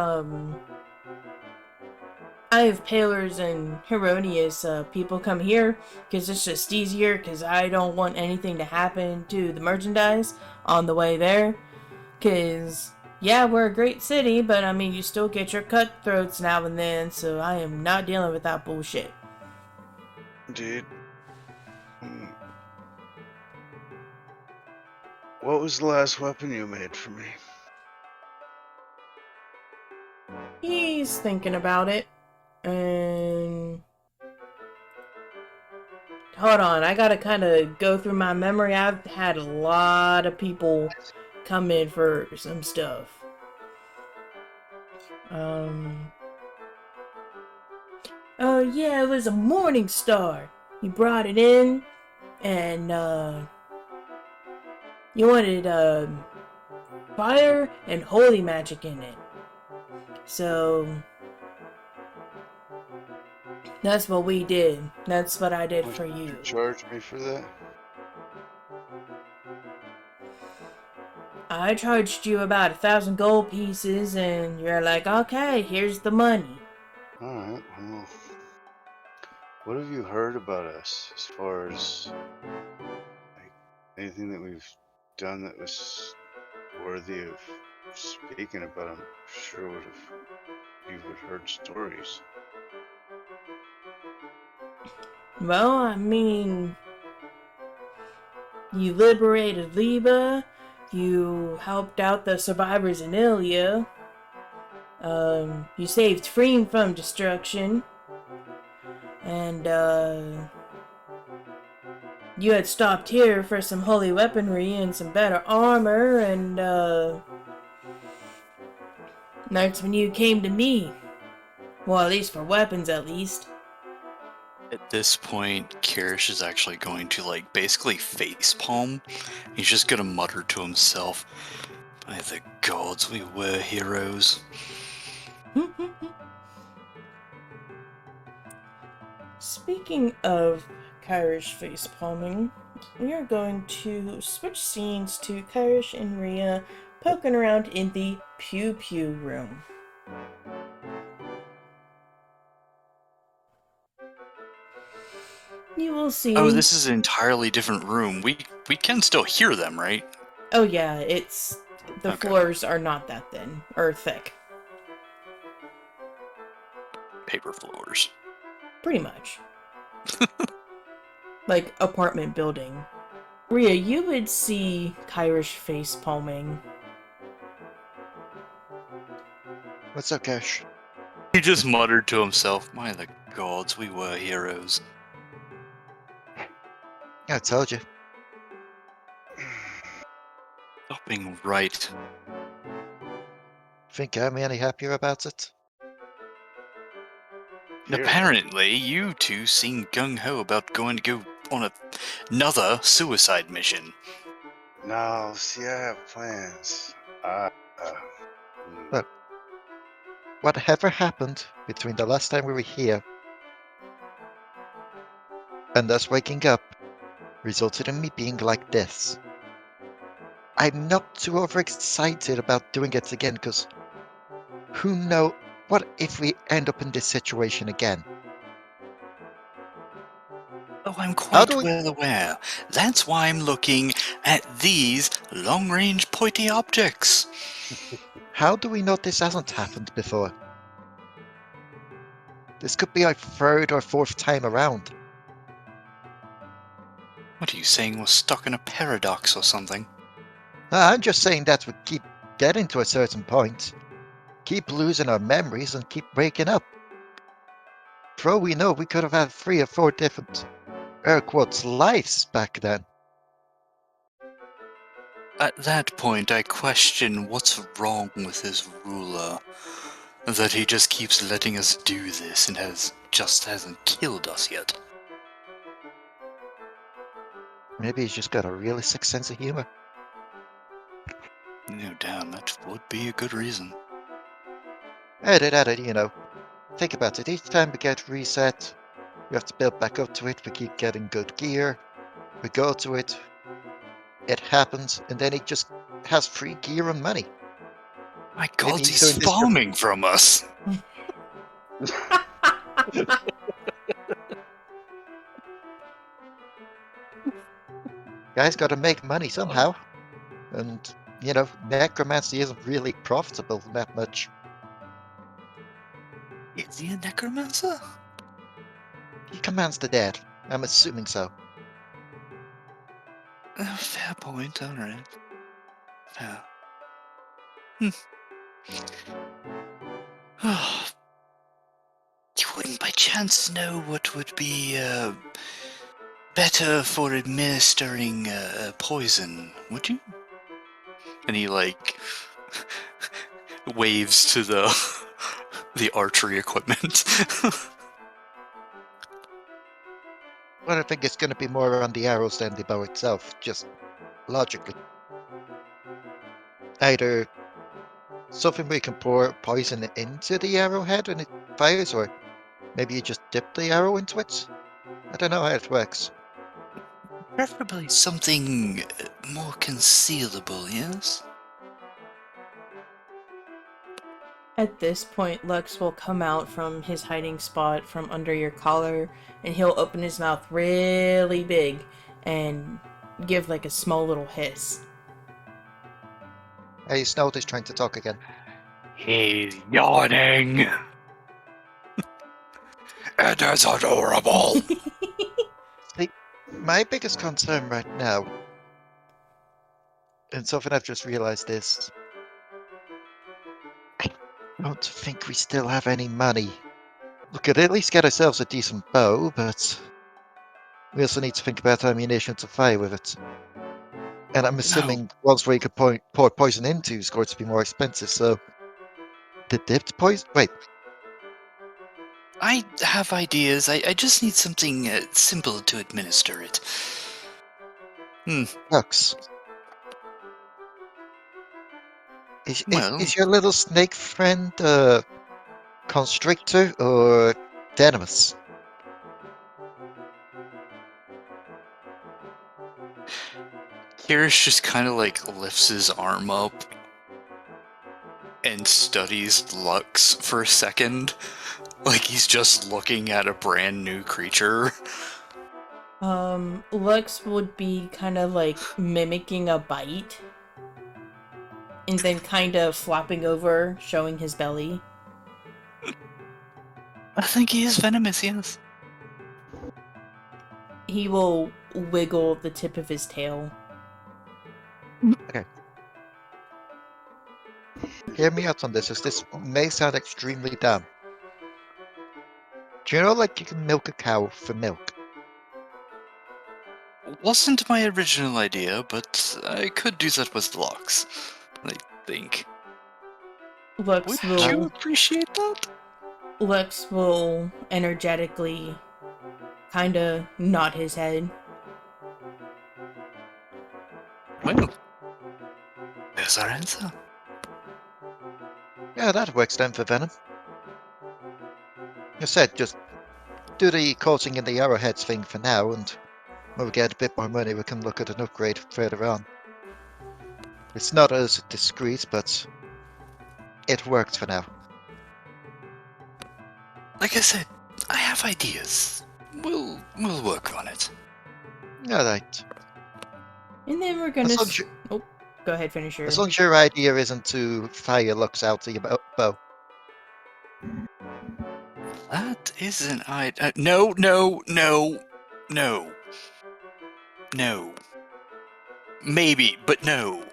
Palers and Herodias people come here because it's just easier because I don't want anything to happen to the merchandise on the way there. Because, yeah, we're a great city, but I mean, you still get your cutthroats now and then, so I am not dealing with that bullshit. Indeed. What was the last weapon you made for me? He's thinking about it. And hold on, I gotta kind of go through my memory. I've had a lot of people come in for some stuff. Oh yeah, it was a morning star. You brought it in, and you wanted fire and holy magic in it. So that's what we did. That's what I did for you. Did you charge me for that? I charged you about 1,000 gold pieces, and you're like, okay, here's the money. Alright, well... What have you heard about us as far as... like, anything that we've done that was worthy of speaking about? I'm sure you would have heard stories. Well, I mean, you liberated Leigh, you helped out the survivors in Ilia, you saved Freem from destruction, and you had stopped here for some holy weaponry and some better armor, and that's when you came to me. Well, at least for weapons, at least. At this point, Kyrish is actually going to, like, basically facepalm. He's just gonna mutter to himself, "By the gods, we were heroes." Speaking of Kyrish facepalming, we are going to switch scenes to Kyrish and Rhea poking around in the Pew Pew room. You will see. Oh, this is an entirely different room. We can still hear them, right? Oh yeah, it's the Okay. floors are not that thin or thick. Paper floors. Pretty much. Like apartment building. Rhea, you would see Kyrish facepalming. What's up, Cash? He just muttered to himself, "By the gods, we were heroes." I told you. Stop being right. Think I'm any happier about it? Here. Apparently, you two seem gung-ho about going to go on another suicide mission. No, see, I have plans. Uh, Look, whatever happened between the last time we were here and us waking up resulted in me being like this. I'm not too overexcited about doing it again, because who knows? What if we end up in this situation again? Oh, I'm How quite do we? well aware. That's why I'm looking at these long-range pointy objects. How do we know this hasn't happened before? This could be our third or fourth time around. What are you saying? We're stuck in a paradox or something? I'm just saying that we keep getting to a certain point, keep losing our memories, and keep waking up. For all we know, we could have had 3 or 4 different air quotes lives back then. At that point, I question what's wrong with his ruler. That he just keeps letting us do this and hasn't killed us yet. Maybe he's just got a really sick sense of humor. No, damn, that would be a good reason. Edit, think about it. Each time we get reset, we have to build back up to it. We keep getting good gear. We go to it. It happens, and then he just has free gear and money. My Maybe god, he's he's doing this for- farming from us! Guy's got to make money somehow. And, necromancy isn't really profitable that much. Is he a necromancer? He commands the dead. I'm assuming so. Fair point, alright. Fair. You wouldn't by chance know what would be better for administering poison, would you? And he waves to the archery equipment. Well, I think it's going to be more on the arrows than the bow itself, just logically. Either something we can pour poison into the arrowhead and it fires, or maybe you just dip the arrow into it. I don't know how it works. Preferably something more concealable, yes? At this point, Lux will come out from his hiding spot from under your collar, and he'll open his mouth really big and give like a small little hiss. Hey, Snout is trying to talk again. He's yawning! It is adorable! See, my biggest concern right now, and something I've just realized is, I don't think we still have any money. We could at least get ourselves a decent bow, but we also need to think about ammunition to fire with it. And I'm assuming ones where you could pour poison into is going to be more expensive, so the dipped poison? Wait, I have ideas. I just need something simple to administer it. Lux. Well- Is your little snake friend Constrictor or Venomous? Kyrish just kind of lifts his arm up and studies Lux for a second. Like he's just looking at a brand new creature. Lux would be kind of like mimicking a bite, and then kind of flopping over, showing his belly. I think he is venomous, yes. He will wiggle the tip of his tail. Hear me out on this, as this may sound extremely dumb. Do you know, like, you can milk a cow for milk? Wasn't my original idea, but I could do that with Lux, I think. Lux Would you will appreciate that? Lux will energetically kind of nod his head. Well, there's our answer. Yeah, that works then for Venom. I said, just do the coating in the arrowheads thing for now, and when we get a bit more money, we can look at an upgrade further on. It's not as discreet, but it works for now. Like I said, I have ideas. We'll work on it. Alright. And then we're gonna. As long as, you, Oh, go ahead, finish your. as long as your idea isn't to fire looks out of your bow. That isn't no. Maybe, but no.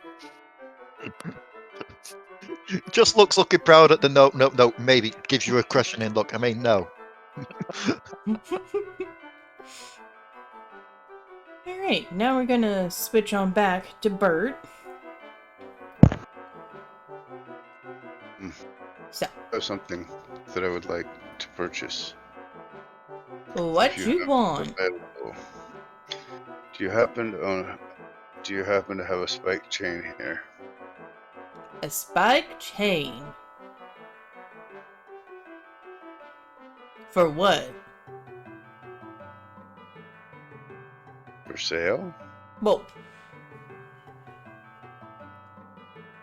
Just looking proud at the no, maybe. Gives you a questioning look. I mean, no. Alright, now we're gonna switch on back to Bert. So, I have something that I would like to purchase. what If you have want? available. Do you happen to have a spike chain here? A spike chain. For what? For sale? Well,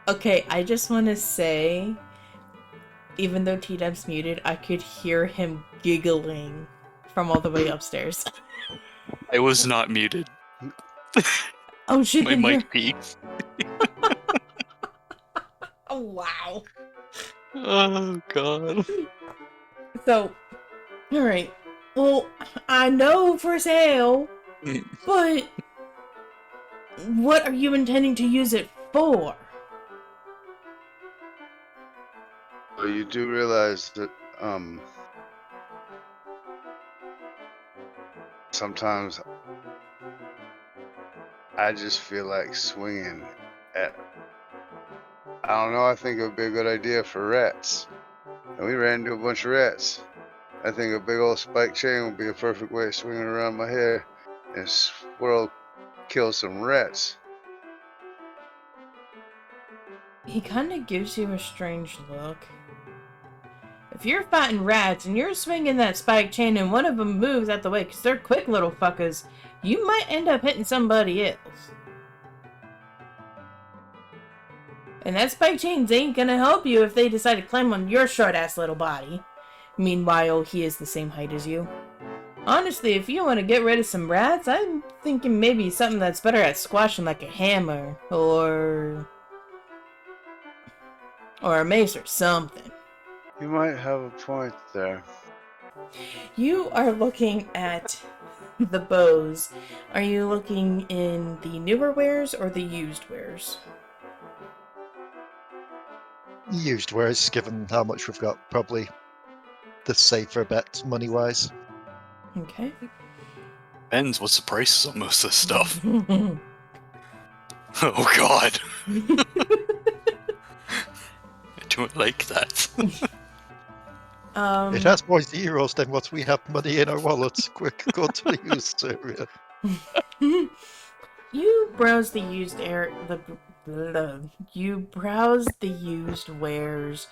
okay, I just want to say, even though TDAB's muted, I could hear him giggling from all the way upstairs. I was not muted. Oh shit, My then you're... mic peaked. Oh wow. Oh god. So, alright. Well, I know for sale, but what are you intending to use it for? Well, you do realize that sometimes I just feel like swinging at. I don't know. I think it would be a good idea for rats. And we ran into a bunch of rats. I think a big old spike chain would be a perfect way of swinging around my hair and swirl, kill some rats. He kind of gives you a strange look. If you're fighting rats and you're swinging that spike chain and one of them moves out the way because they're quick little fuckers, you might end up hitting somebody else. And that spike chains ain't gonna help you if they decide to climb on your short-ass little body. Meanwhile, he is the same height as you. Honestly, if you want to get rid of some rats, I'm thinking maybe something that's better at squashing, like a hammer, or a mace or something. You might have a point there. You are looking at the bows. Are you looking in the newer wares or the used wares? Used wares, given how much we've got, probably the safer bet money-wise. Okay. Depends what's the prices on most of this stuff. Oh god. I don't like that. It has more zeros than what we have money in our wallets. Quick, go to the used area. You browse the used you browse the used wares,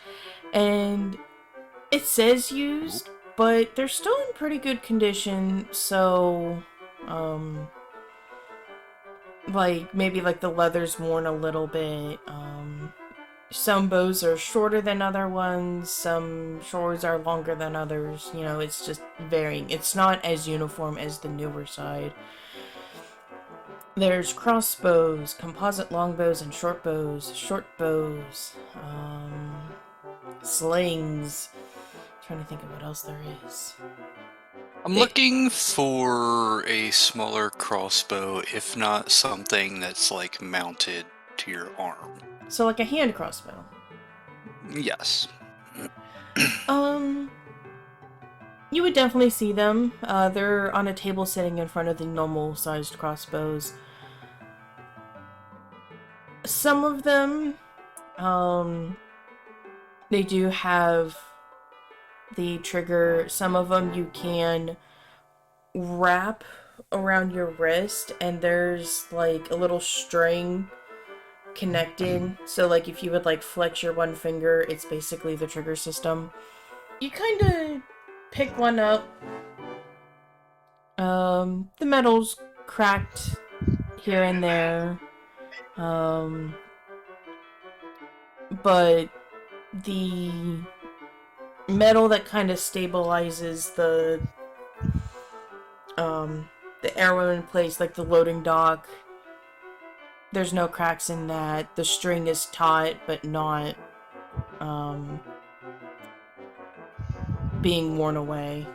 and it says used, but they're still in pretty good condition. So, like maybe like the leather's worn a little bit. Some bows are shorter than other ones. Some shores are longer than others. You know, it's just varying. It's not as uniform as the newer side. There's crossbows, composite longbows, and short bows. Short bows, slings. I'm trying to think of what else there is. I'm looking for a smaller crossbow, if not something that's like mounted to your arm. So like a hand crossbow. Yes. You would definitely see them. They're on a table sitting in front of the normal-sized crossbows. Some of them, they do have the trigger. Some of them you can wrap around your wrist, and there's like a little string connected. So like if you would like flex your one finger, it's basically the trigger system. You kind of pick one up. The metal's cracked here and there. But the metal that kind of stabilizes the arrow in place, like the loading dock, there's no cracks in that. The string is taut, but not, being worn away.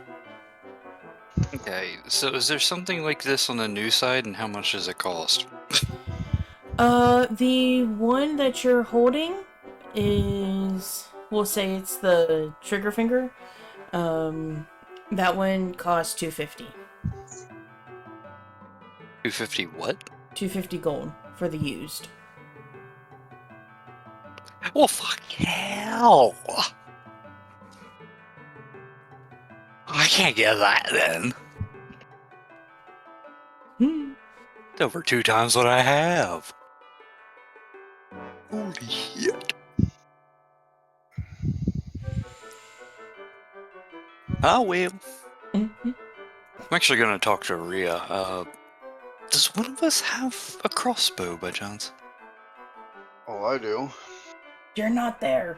Okay, so is there something like this on the new side, and how much does it cost? The one that you're holding is, we'll say it's the trigger finger. That one costs $250. 250 what? $250 gold for the used. Well, fuck hell! I can't get that then. It's over 2 times what I have. Holy shit. Oh well. Mhm. I'm actually gonna talk to Rhea. Does one of us have a crossbow by chance? Oh, I do. You're not there.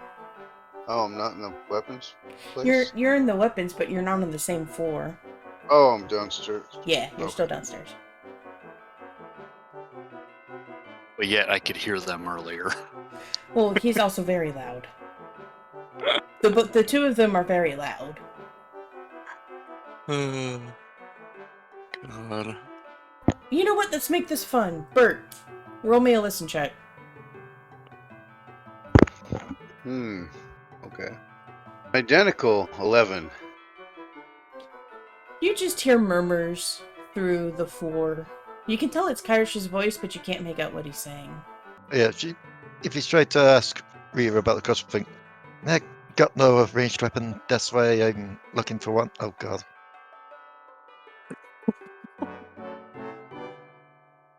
Oh, I'm not in the weapons place? You're in the weapons, but you're not on the same floor. Oh, I'm downstairs. Yeah, you're Okay. still downstairs. But yet I could hear them earlier. Well, he's also very loud. The two of them are very loud. God. You know what? Let's make this fun. Bert, roll me a listen check. Okay. Identical 11. You just hear murmurs through the floor. You can tell it's Kyrish's voice, but you can't make out what he's saying. Yeah, if he's trying to ask Rhea about the crossbow thing, I got no ranged weapon. That's why I'm looking for one. Oh god.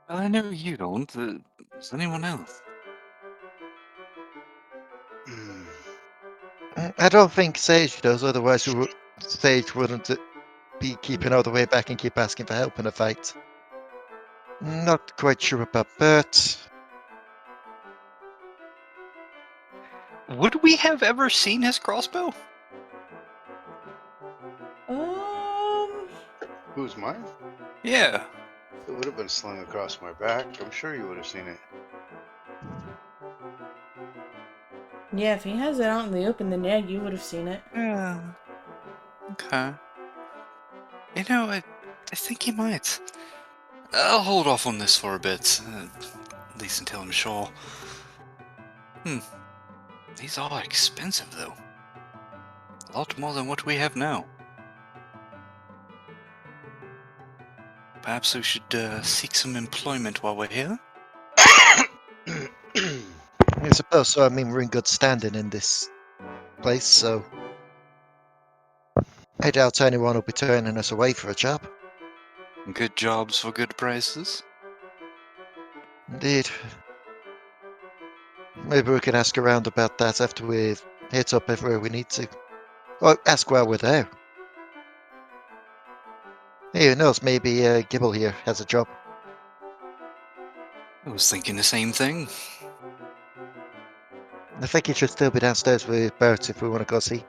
I know you don't. Does anyone else? Hmm. I don't think Sage does. Otherwise, Sage wouldn't be keeping all the way back and keep asking for help in a fight. Not quite sure about Bert. Would we have ever seen his crossbow? Who's mine? Yeah. It would have been slung across my back. I'm sure you would have seen it. Yeah, if he has it out in the open, then yeah, you would have seen it. Yeah. Okay. You know, I think he might. I'll hold off on this for a bit. At least until I'm sure. These are expensive, though. A lot more than what we have now. Perhaps we should seek some employment while we're here? I suppose so. I mean, we're in good standing in this place, so I doubt anyone will be turning us away for a job. Good jobs for good prices? Indeed. Maybe we can ask around about that after we've hit up everywhere we need to. Or ask while we're there. Hey, who knows? Maybe Gibble here has a job. I was thinking the same thing. I think he should still be downstairs with Bert if we want to go see.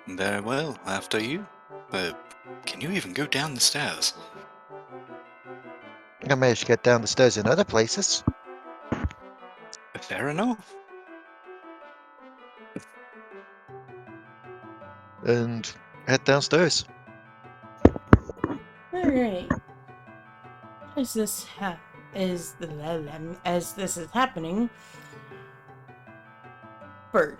Very well, after you. Can you even go down the stairs? I managed to get down the stairs in other places. Fair enough. And head downstairs. Alright. As this is happening, Bert,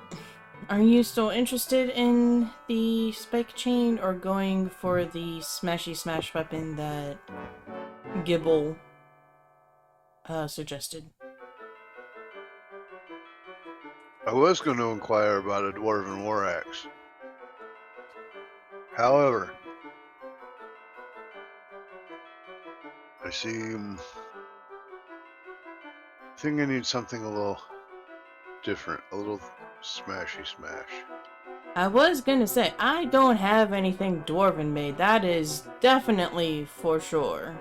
are you still interested in the spike chain or going for the smashy smash weapon that Gibble suggested? I was going to inquire about a dwarven war axe. However, see. I think I need something a little different, a little smashy smash. I was gonna say, I don't have anything dwarven made. That is definitely for sure.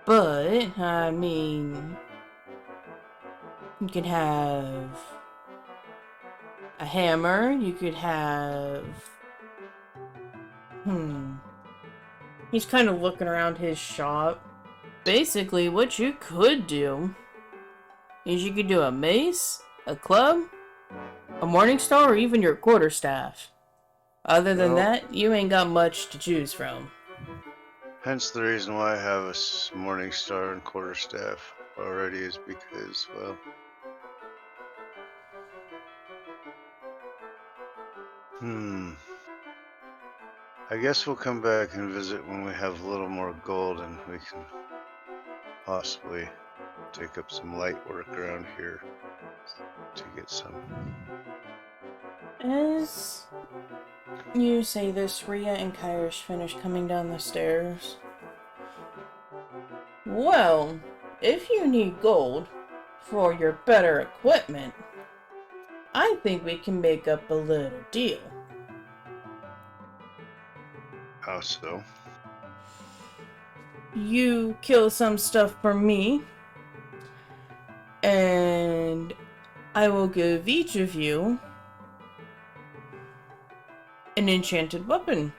But, I mean, you could have a hammer, you could have... He's kind of looking around his shop. Basically, what you could do is you could do a mace, a club, a morning star, or even your quarterstaff. Other than Well, that, you ain't got much to choose from. hence the reason why I have a morning star and quarterstaff already is because, well, I guess we'll come back and visit when we have a little more gold and we can possibly take up some light work around here to get some. As you say this, Rhea and Kyrish finish coming down the stairs. Well, if you need gold for your better equipment, I think we can make up a little deal. How so? You kill some stuff for me, and I will give each of you an enchanted weapon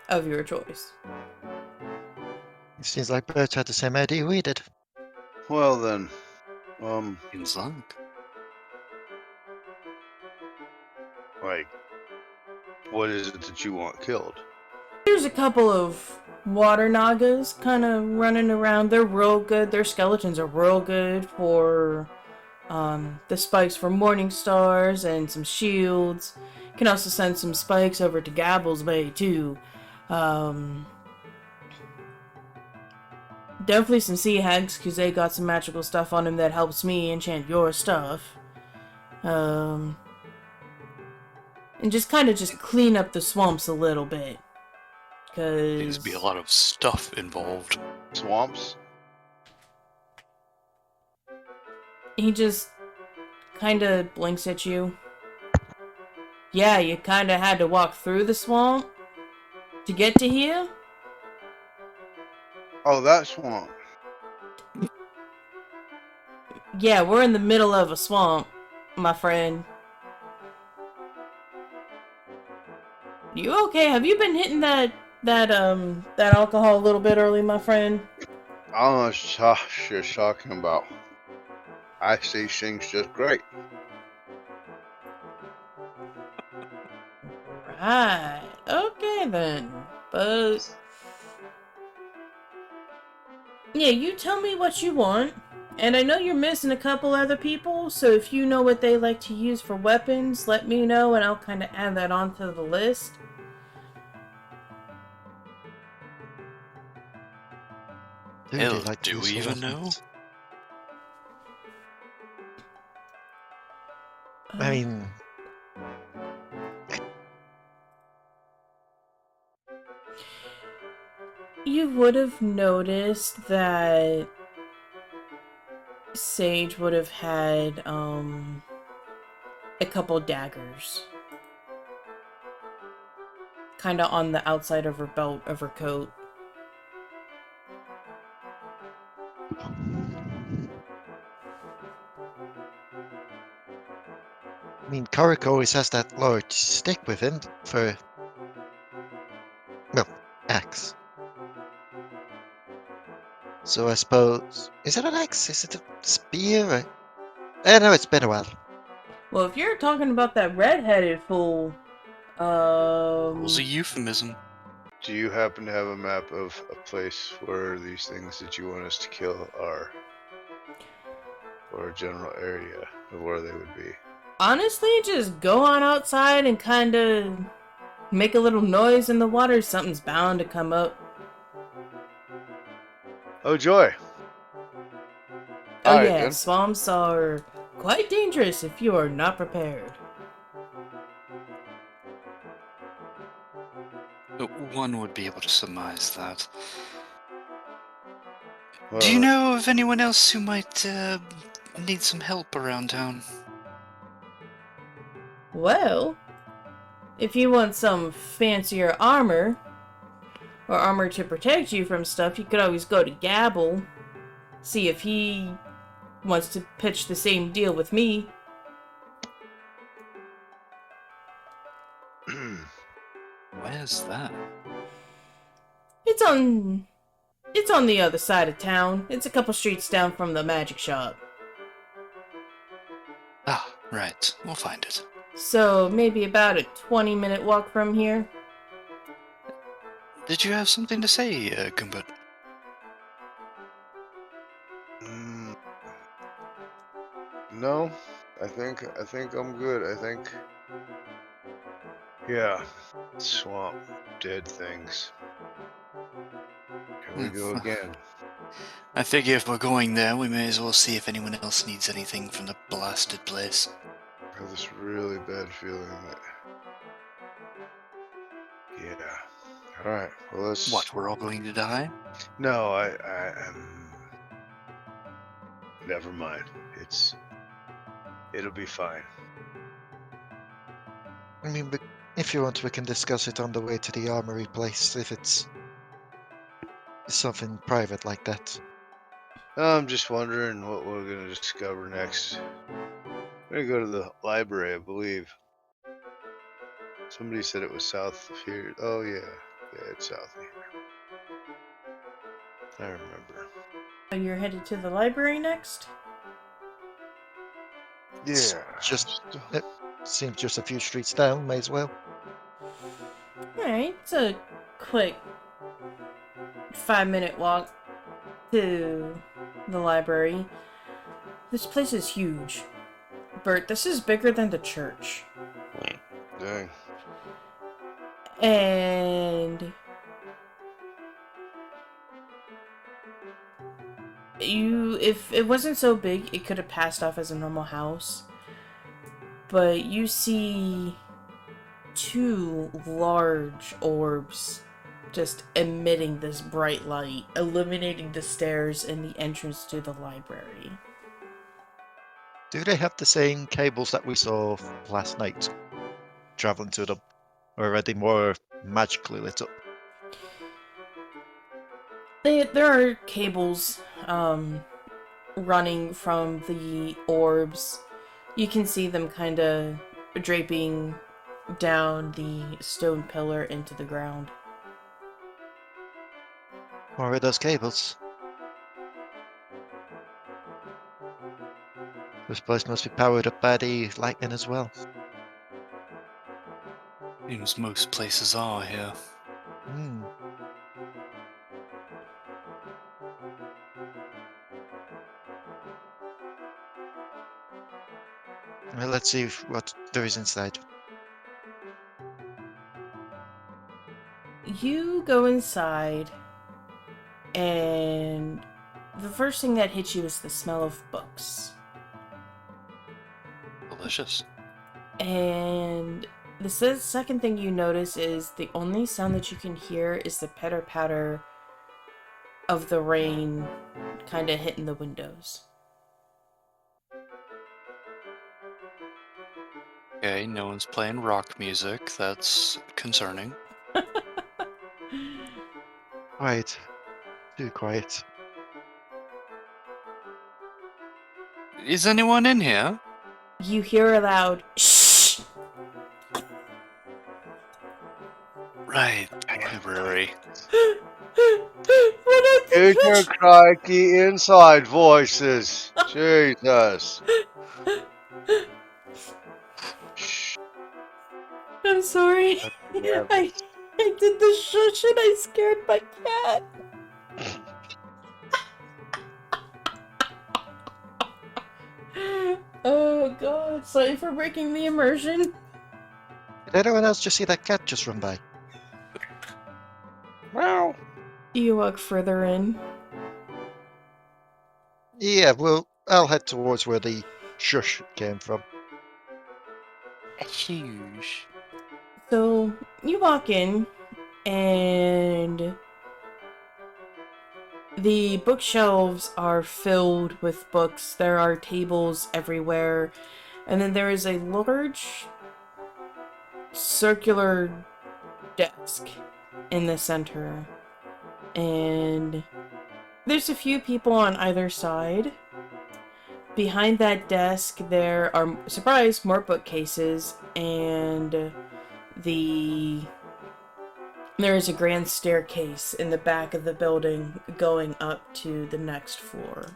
of your choice. It seems like Bert had the same idea we did. Well then, Seems like. like, what is it that you want killed? There's a couple of water nagas kind of running around. They're real good. Their skeletons are real good for the spikes for morning stars and some shields. You can also send some spikes over to Gabble's Bay too. Definitely some sea hags because they got some magical stuff on them that helps me enchant your stuff. And just kind of just clean up the swamps a little bit. Seems to be a lot of stuff involved. Swamps? He just kind of blinks at you. Yeah, you kind of had to walk through the swamp to get to here? Oh, that swamp. Yeah, we're in the middle of a swamp, my friend. You okay? Have you been hitting that alcohol a little bit early, my friend? I don't know what you're talking about. I see things just great. Right. Okay then. But yeah, you tell me what you want. And I know you're missing a couple other people, so if you know what they like to use for weapons, let me know and I'll kind of add that onto the list. Hell, do we even know? I mean, you would have noticed that Sage would have had a couple daggers kind of on the outside of her belt, of her coat. I mean, Korik always has that large stick with him for, well, axe. So I suppose, is it an axe? Is it a spear? I know it's been a while. Well, if you're talking about that red-headed fool, It was a euphemism. Do you happen to have a map of a place where these things that you want us to kill are? Or a general area of where they would be? honestly, just go on outside and kind of make a little noise in the water. Something's bound to come up. Oh, joy! Oh Alright, yeah, then. swamps are quite dangerous if you are not prepared. One would be able to surmise that. Well, Do you know of anyone else who might need some help around town? Well, if you want some fancier armor, or armor to protect you from stuff, you could always go to Gabble. See if he wants to pitch the same deal with me. Where's that? It's on the other side of town. It's a couple streets down from the magic shop. Ah, right. We'll find it. So maybe about a 20-minute walk from here. Did you have something to say, Goombert? no, I think I'm good. Yeah, swamp, dead things. Here we go again. I figure if we're going there, we may as well see if anyone else needs anything from the blasted place. I have this really bad feeling that. Yeah. All right. Well, let's. What, we're all going to die? No, I never mind. It'll be fine. I mean, if you want, we can discuss it on the way to the armory place, if it's something private like that. I'm just wondering what we're gonna discover next. We're gonna go to the library, I believe. Somebody said it was south of here. Oh yeah, it's south of here. I remember. So you're headed to the library next? Yeah. It seems just a few streets down, may as well. Alright, it's a quick 5-minute walk to the library. This place is huge. Bert, this is bigger than the church. Dang. And if it wasn't so big, it could have passed off as a normal house. But you see 2 large orbs just emitting this bright light, illuminating the stairs and the entrance to the library. Do they have the same cables that we saw last night traveling to them? Or are they more magically lit up? There are cables running from the orbs. You can see them kind of draping down the stone pillar into the ground. Or are those cables? This place must be powered up by the lightning as well. Seems most places are here. Hmm. Well, let's see what there is inside. You go inside, and the first thing that hits you is the smell of books. Delicious. And the second thing you notice is the only sound that you can hear is the pitter-patter of the rain kind of hitting the windows. Okay, no one's playing rock music. That's concerning. Quiet. Too quiet. Is anyone in here? You hear a loud shh. Right, library. Future crikey inside voices. Jesus. Shh. I'm sorry. Yeah. I did the shush and I scared my cat. Oh god, sorry for breaking the immersion. Did anyone else just see that cat just run by? Meow. You walk further in. Yeah, well, I'll head towards where the shush came from. Huge. So you walk in, and the bookshelves are filled with books. There are tables everywhere, and then there is a large circular desk in the center, and there's a few people on either side. Behind that desk there are, surprise, more bookcases, and there is a grand staircase in the back of the building going up to the next floor.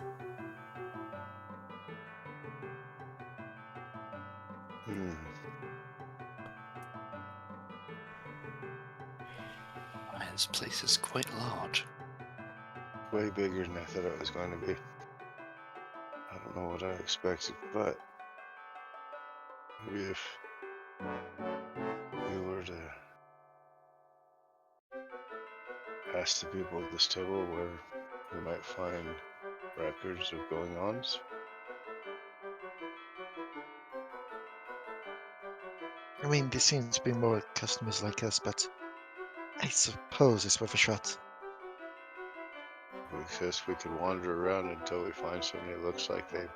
This place is quite large. Way bigger than I thought it was going to be. I don't know what I expected, but maybe if we were to ask the people at this table where we might find records of going-ons. I mean, there seems to be more customers like us, but I suppose it's worth a shot. We guess we could wander around until we find somebody that looks like they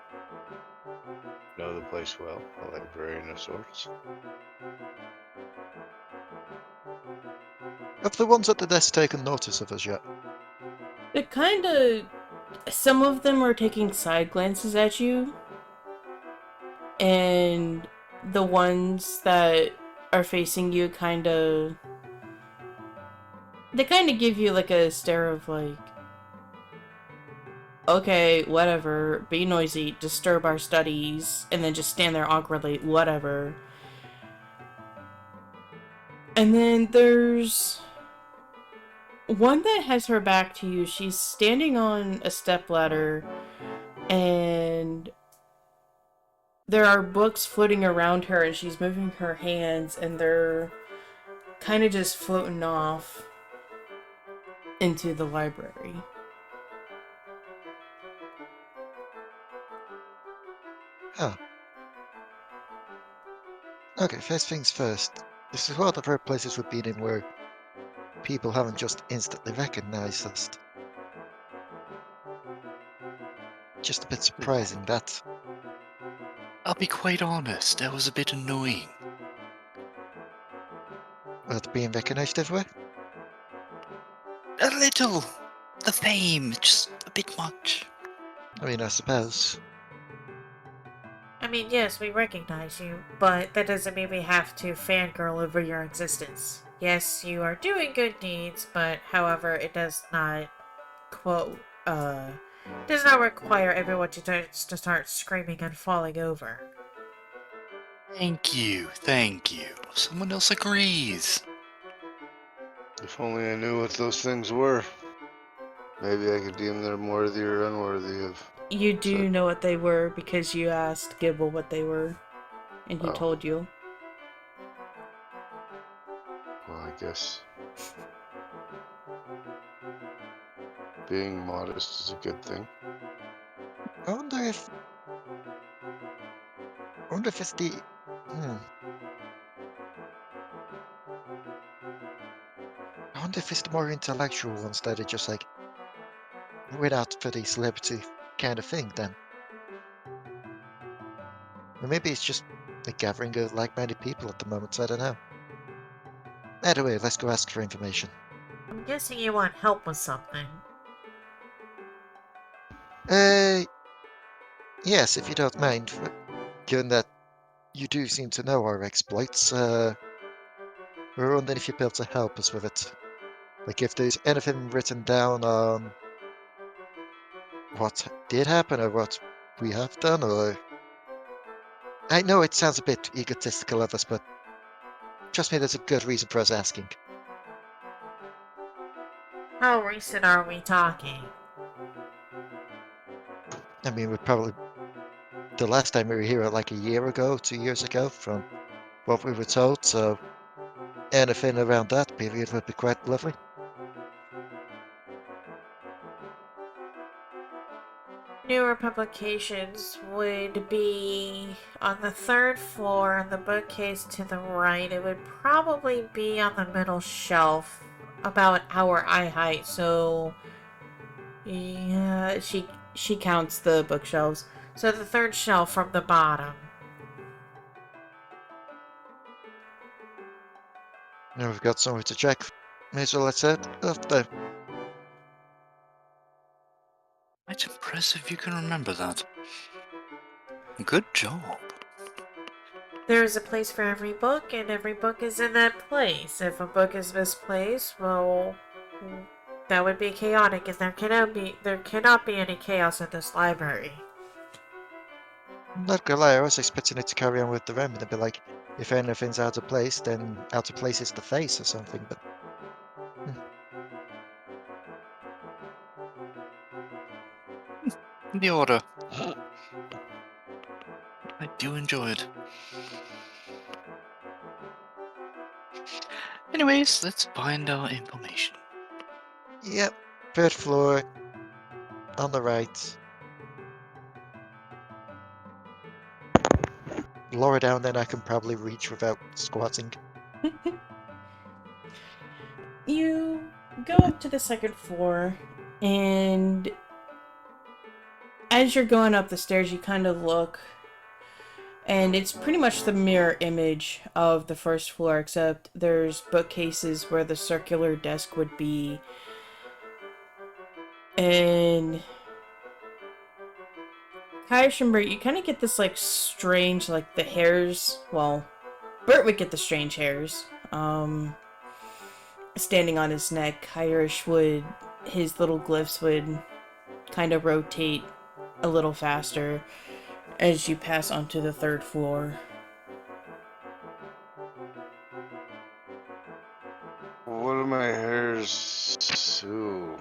know the place well, a librarian of sorts. Have the ones at the desk taken notice of us yet? Some of them are taking side glances at you, and the ones that are facing you they kind of give you like a stare of like, okay, whatever, be noisy, disturb our studies, and then just stand there awkwardly, whatever. And then there's one that has her back to you. She's standing on a stepladder, and there are books floating around her, and she's moving her hands, and they're kind of just floating off into the library. Oh. Okay, first things first. This is one of the rare places we've been in where people haven't just instantly recognized us. Just a bit surprising, that. I'll be quite honest, that was a bit annoying. Not being recognized everywhere? A little. The fame, just a bit much. I mean, I suppose. I mean, yes, we recognize you, but that doesn't mean we have to fangirl over your existence. Yes, you are doing good deeds, but however, it does not, does not require everyone to start screaming and falling over. Thank you. Someone else agrees. If only I knew what those things were. Maybe I could deem them worthy or unworthy of. You do know what they were because you asked Gibble what they were, and he Oh. told you. Well, I guess being modest is a good thing. I wonder if it's the... I wonder if it's the more intellectual ones that are just like, we're out for the celebrity kind of thing then. Or maybe it's just a gathering of like-minded people at the moment, I don't know. Anyway, let's go ask for information. I'm guessing you want help with something. Yes, if you don't mind. Given that you do seem to know our exploits, we're wondering if you'd be able to help us with it. Like if there's anything written down on what did happen or what we have done, or... I know it sounds a bit egotistical of us, but trust me, there's a good reason for us asking. How recent are we talking? I mean, we're probably... The last time we were here like a year ago, 2 years ago, from what we were told, so anything around that period would be quite lovely. Newer publications would be on the third floor, on the bookcase to the right. It would probably be on the middle shelf about our eye height, so yeah, she counts the bookshelves. So the third shelf from the bottom. Now we've got somewhere to check. May as well let's head up there. Quite impressive you can remember that. Good job. There is a place for every book, and every book is in that place. If a book is misplaced, well, that would be chaotic, and there cannot be any chaos in this library. I'm not gonna lie, I was expecting it to carry on with the room and it'd be like, if anything's out of place, then out of place is the face or something, but The order. I do enjoy it. Anyways, let's find our information. yep, third floor, on the right. Lower down, then I can probably reach without squatting. You go up to the second floor, and as you're going up the stairs, you kind of look, and it's pretty much the mirror image of the first floor, except there's bookcases where the circular desk would be, and Kyrish and Bert, you kind of get this, like, strange, like, the hairs, well, Bert would get the strange hairs, standing on his neck. Kyrish would, his little glyphs would kind of rotate a little faster as you pass onto the third floor. What are my hairs? Ooh.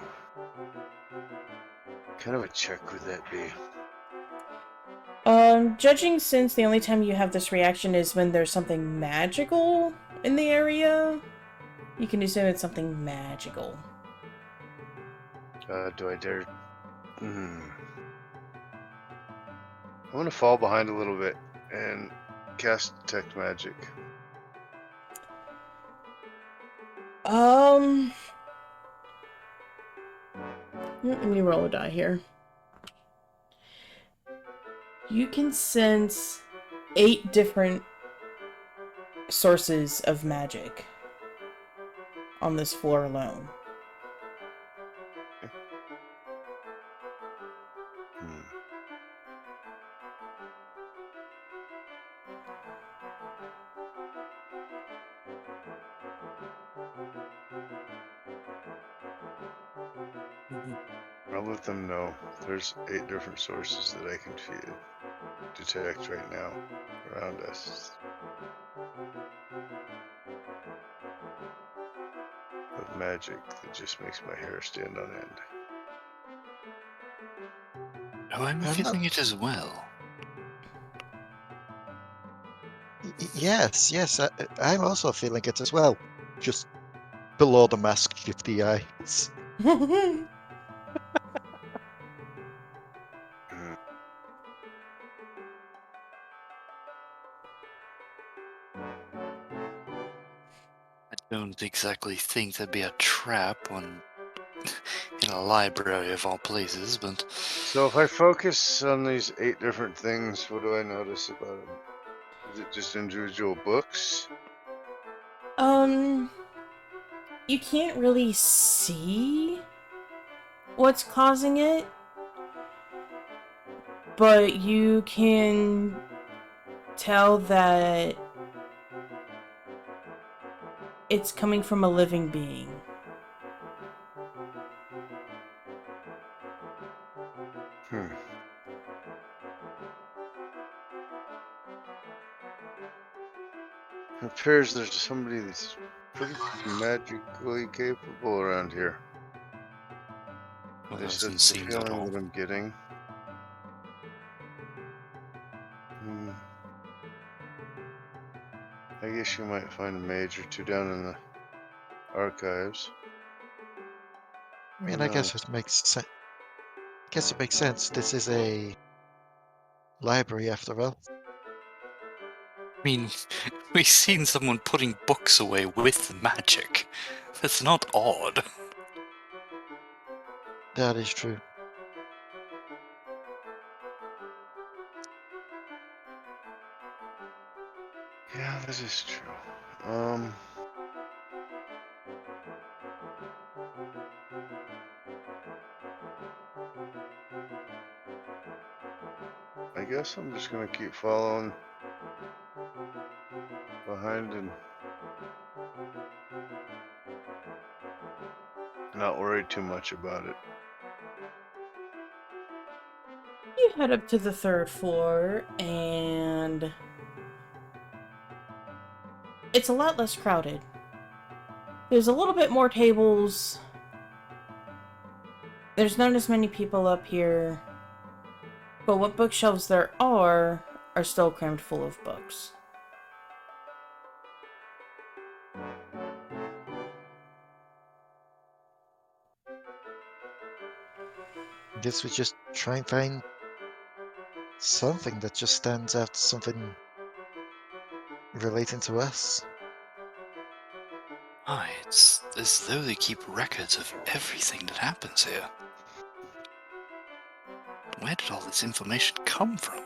What kind of a check would that be? Judging since the only time you have this reaction is when there's something magical in the area, you can assume it's something magical. Do I dare? I want to fall behind a little bit and cast Detect Magic. Let me roll a die here. You can sense 8 different sources of magic on this floor alone. I'll let them know there's 8 different sources that I can detect right now around us. Of magic that just makes my hair stand on end. Oh, I'm feeling it as well. Yes, I'm also feeling it as well. Just below the mask, shifty eyes. I don't exactly think there'd be a trap in a library of all places, but... So if I focus on these 8 different things, what do I notice about them? Is it just individual books? You can't really see what's causing it, but you can tell that it's coming from a living being. It appears there's somebody that's pretty magically capable around here. Well, At least that doesn't that's the seem at feeling all. that I'm getting. I guess you might find a mage or two down in the archives. I mean, I guess it makes sense. Guess it makes sense. This is a library, after all. I mean, we've seen someone putting books away with magic. It's not odd. That is true. Yeah, this is true. I guess I'm just gonna keep following behind and not worry too much about it. You head up to the 3rd floor, and it's a lot less crowded. There's a little bit more tables. There's not as many people up here. But what bookshelves there are still crammed full of books. Guess we just try and find something that just stands out, something relating to us. Ah, it's as though they keep records of everything that happens here. Where did all this information come from?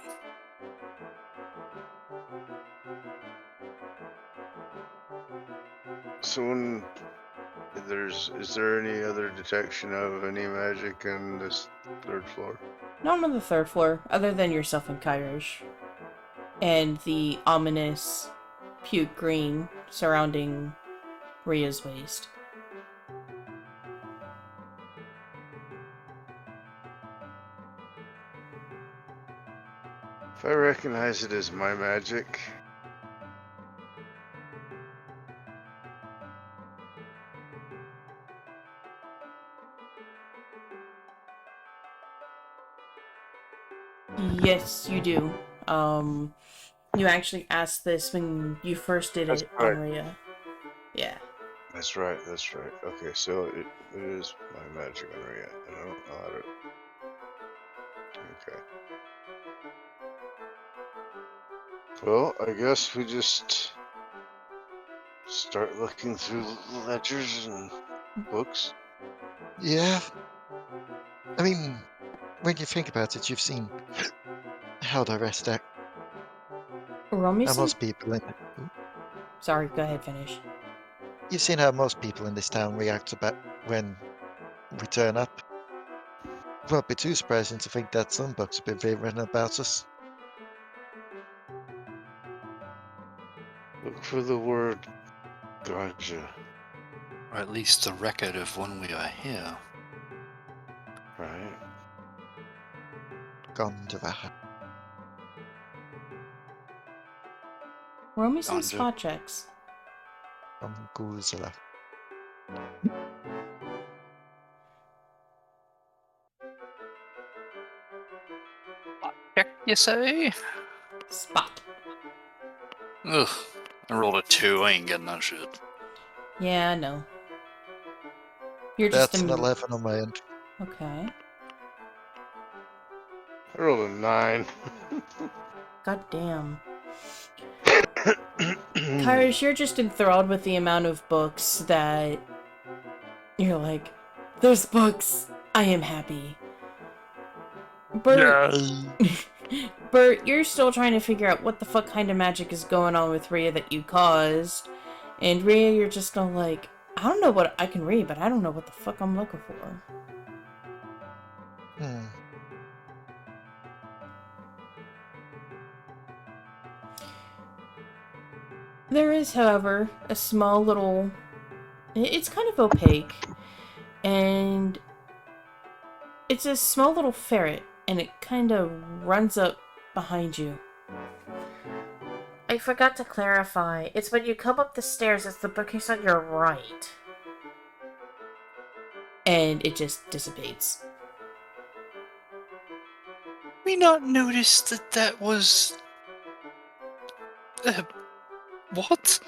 So is there any other detection of any magic in this 3rd floor? Not on the 3rd floor, other than yourself and Kyrish. And the ominous puke green surrounding Rhea's waist. If I recognize it as my magic, Yes, you do. You actually asked this when you first did That's it right. on Rhea. Yeah. That's right. Okay, so it is my magic on Rhea. I don't know how to. Okay. Well, I guess we just start looking through ledgers and books. Yeah. I mean, when you think about it, you've seen how the rest act. Roll me How some... most people in Sorry, go ahead, finish. You've seen how most people in this town react about when we turn up. It won't be too surprising to think that some books have been written about us. Look for the word ganja, Or at least the record of when we are here. right? Gondavaha. Roll me some Ganja. spot checks. From Guzela. Check, you say? Spot. Ugh, I rolled a 2. I ain't getting that shit. Yeah, no. You're just That's an 11 on my end. Okay. I rolled a 9. God damn. Kyrish, you're just enthralled with the amount of books that you're like, there's books. I am happy. Bert, Bert, you're still trying to figure out what the fuck kind of magic is going on with Rhea that you caused. And Rhea, you're just all like, I don't know what I can read, but I don't know what the fuck I'm looking for. Hmm. There is, however, a small little... It's kind of opaque. And it's a small little ferret, and it kind of runs up behind you. I forgot to clarify. It's when you come up the stairs, it's the bookcase on your right. And it just dissipates. We not noticed that was... what?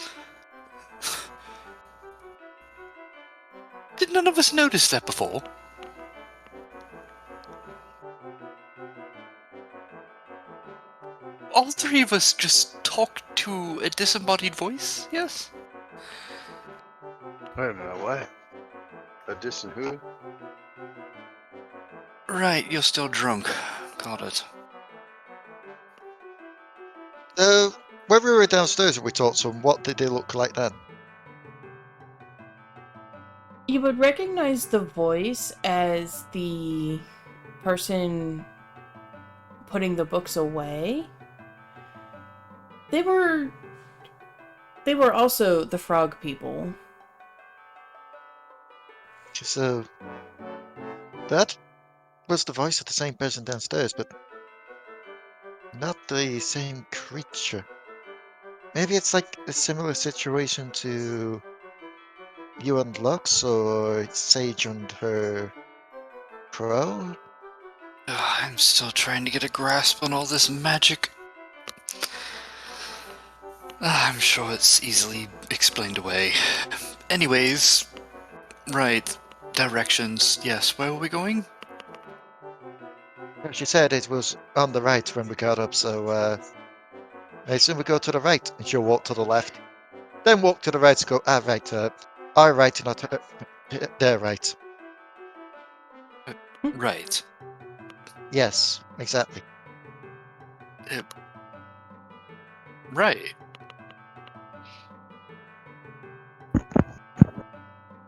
Did none of us notice that before? All 3 of us just talked to a disembodied voice, yes? Wait a minute, what? A distant who? Right, you're still drunk. Got it. When we were downstairs and we talked to them, what did they look like then? You would recognize the voice as the person putting the books away. They were also the frog people. So that was the voice of the same person downstairs, but not the same creature. Maybe it's like a similar situation to you and Lux, or Sage and her crow. I'm still trying to get a grasp on all this magic. I'm sure it's easily explained away. Anyways, right, directions. Yes, where were we going? She said it was on the right when we got up, so I assume we go to the right, and she'll walk to the left. Then walk to the right to go, right, our right, not their right. Right. Yes, exactly. Right.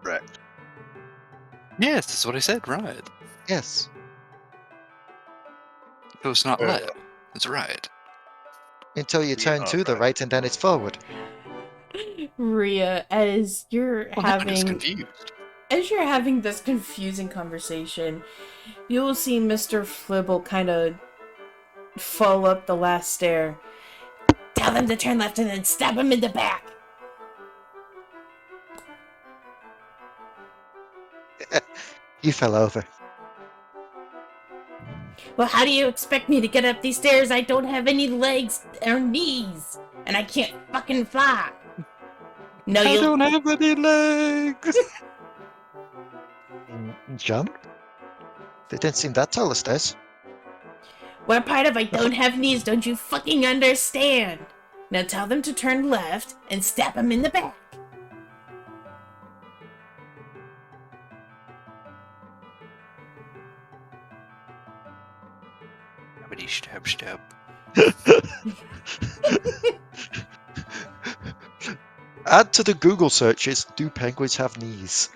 Right. Yes, that's what I said, right. Yes. So it's not Yeah. left, it's right. Until you turn to the right. right, and then it's forward. Rhea, as you're Well, now I'm just having confused. as you're having this confusing conversation, you will see Mr. Flibble kind of fall up the last stair. Tell them to turn left and then stab him in the back. You fell over. Well, how do you expect me to get up these stairs? I don't have any legs or knees, and I can't fucking fly. No, I you don't have any legs! Jump? They didn't seem that tall, the stairs. What part of I don't have knees don't you fucking understand? Now tell them to turn left and stab him in the back. Stab, stab. Add to the Google searches, do penguins have knees?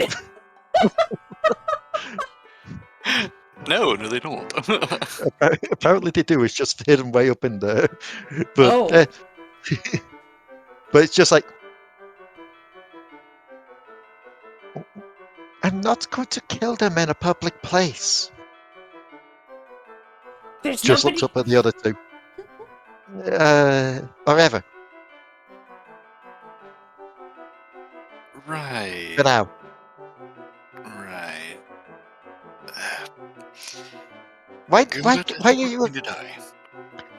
No, they don't. Apparently they do, it's just hidden way up in there. But, Oh. But it's just like, I'm not going to kill them in a public place. There's Just nobody. looks up at the other two. Or ever. Right. For now. Right. Why Goombert are is you going to die.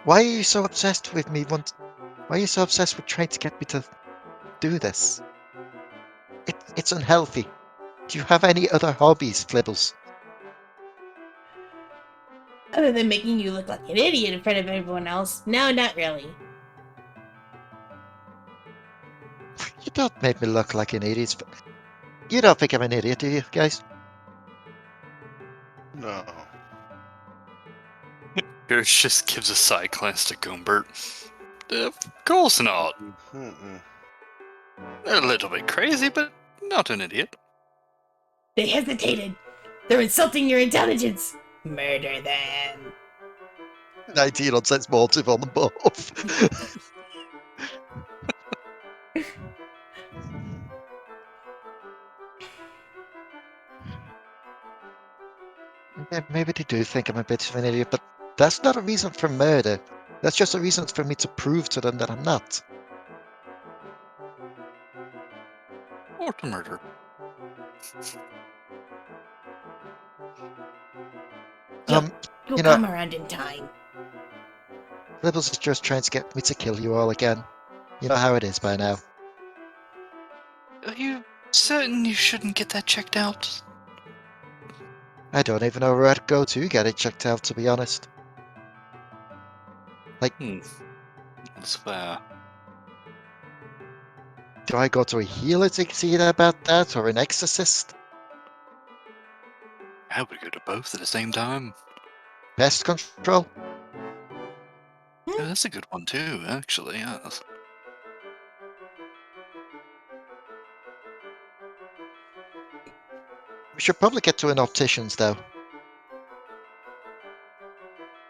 why are you so obsessed with me? Why are you so obsessed with trying to get me to do this? It's unhealthy. Do you have any other hobbies, Flibbles? Other than making you look like an idiot in front of everyone else, no, not really. You don't make me look like an idiot. You don't think I'm an idiot, do you, guys? No. Kyrish just gives a side glance to Goombert. Of course not. Mm-mm. A little bit crazy, but not an idiot. They hesitated. They're insulting your intelligence. Murder them. 19 on sense motive on the both. Yeah, maybe they do think I'm a bit of an idiot, but that's not a reason for murder. That's just a reason for me to prove to them that I'm not. Or to murder. You'll you know- come around in time. Libbles is just trying to get me to kill you all again. You know how it is by now. Are you certain you shouldn't get that checked out? I don't even know where I'd go to get it checked out, to be honest. That's fair. Do I go to a healer to see about that, or an exorcist? I would go to both at the same time. Pest control? Yeah, that's a good one too, actually. Yes. We should probably get to an optician's, though.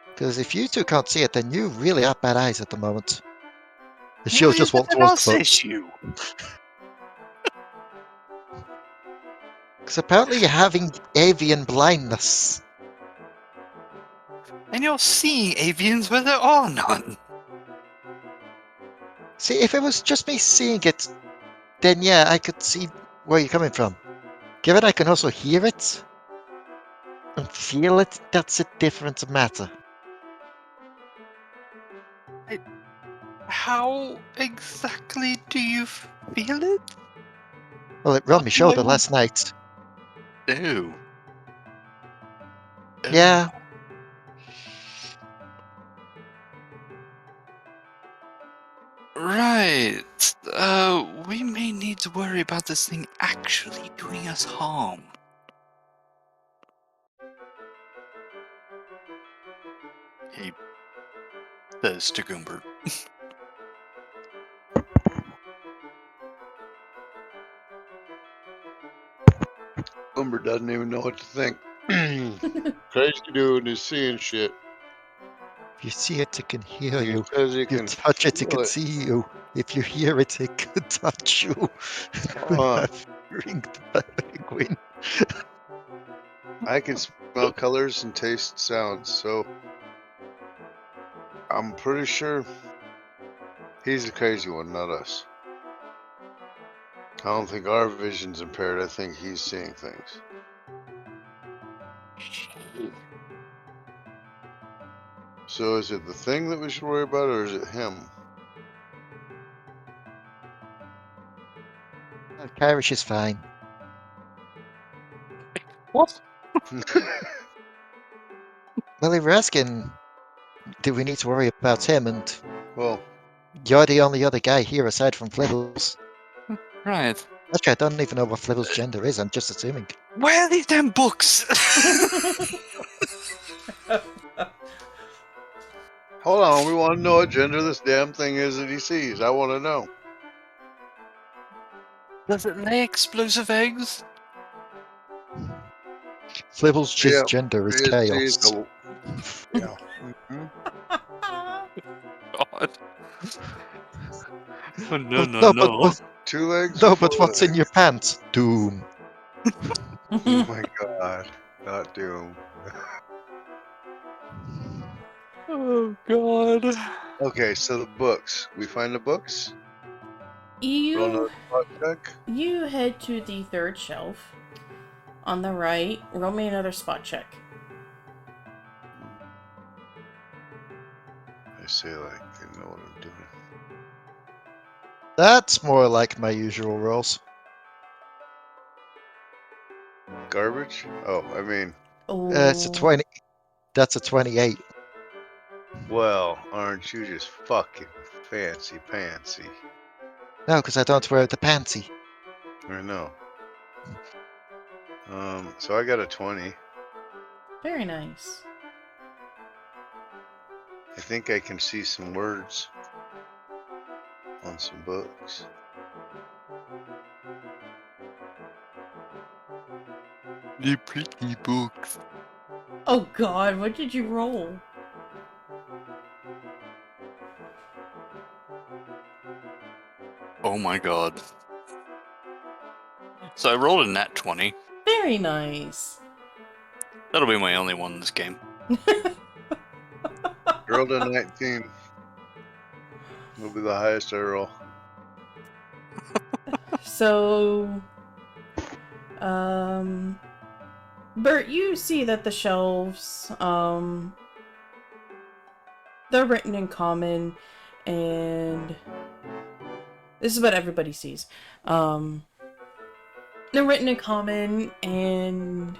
Because if you two can't see it, then you really have bad eyes at the moment. And she'll just walk towards the book. issue. Because apparently you're having avian blindness. And you're seeing avians where there are none. See, if it was just me seeing it, then yeah, I could see where you're coming from. Given I can also hear it and feel it, that's a different matter. How exactly do you feel it? Well, it rubbed my What shoulder do I last night. do? Yeah. Right. We may need to worry about this thing actually doing us harm. He says to Goombert. Goombert doesn't even know what to think. Crazy dude is seeing shit. If you see it, it can hear He you. says he If you can touch it, it feel can see you. If you hear it, it can touch you. Good Uh, enough. Ring the penguin. I can smell colors and taste sounds, so I'm pretty sure he's the crazy one, not us. I don't think our vision's impaired. I think he's seeing things. So is it the thing that we should worry about, or is it him? Kyrish is fine. What? Well, if you're asking, do we need to worry about him? And Well, you're the only other guy here aside from Flibbles. Right. Actually, I don't even know what Flibbles' gender is. I'm just assuming. Where are these damn books? hold on. We want to know what gender this damn thing is that he sees. I want to know. Does it lay explosive eggs? Flibbles' Yeah, gender is It sees chaos. yeah. Mhm. God. Oh, no, Well, no, no. But, 2 legs. no, or but 4 what's in legs? your pants? Doom. Oh my god, not Doom. Oh, God. Okay, so the books. We find the books. Roll another spot check. You head to the third shelf on the right. Roll me another spot check. I say like I know what I'm doing. That's more like my usual rolls. Garbage? Oh, I mean, Oh, It's a 20. That's a 28. well, aren't you just fucking fancy pantsy? No, because I don't wear the panty. I know. So I got a 20. very nice. I think I can see some words on some books. The pretty books. Oh god, what did you roll? Oh my god. So I rolled a nat 20. Very nice. That'll be my only one in this game. Rolled a 19. Will be the highest I roll. So, Bert, you see that the shelves, they're written in common, and this is what everybody sees. They're written in common, and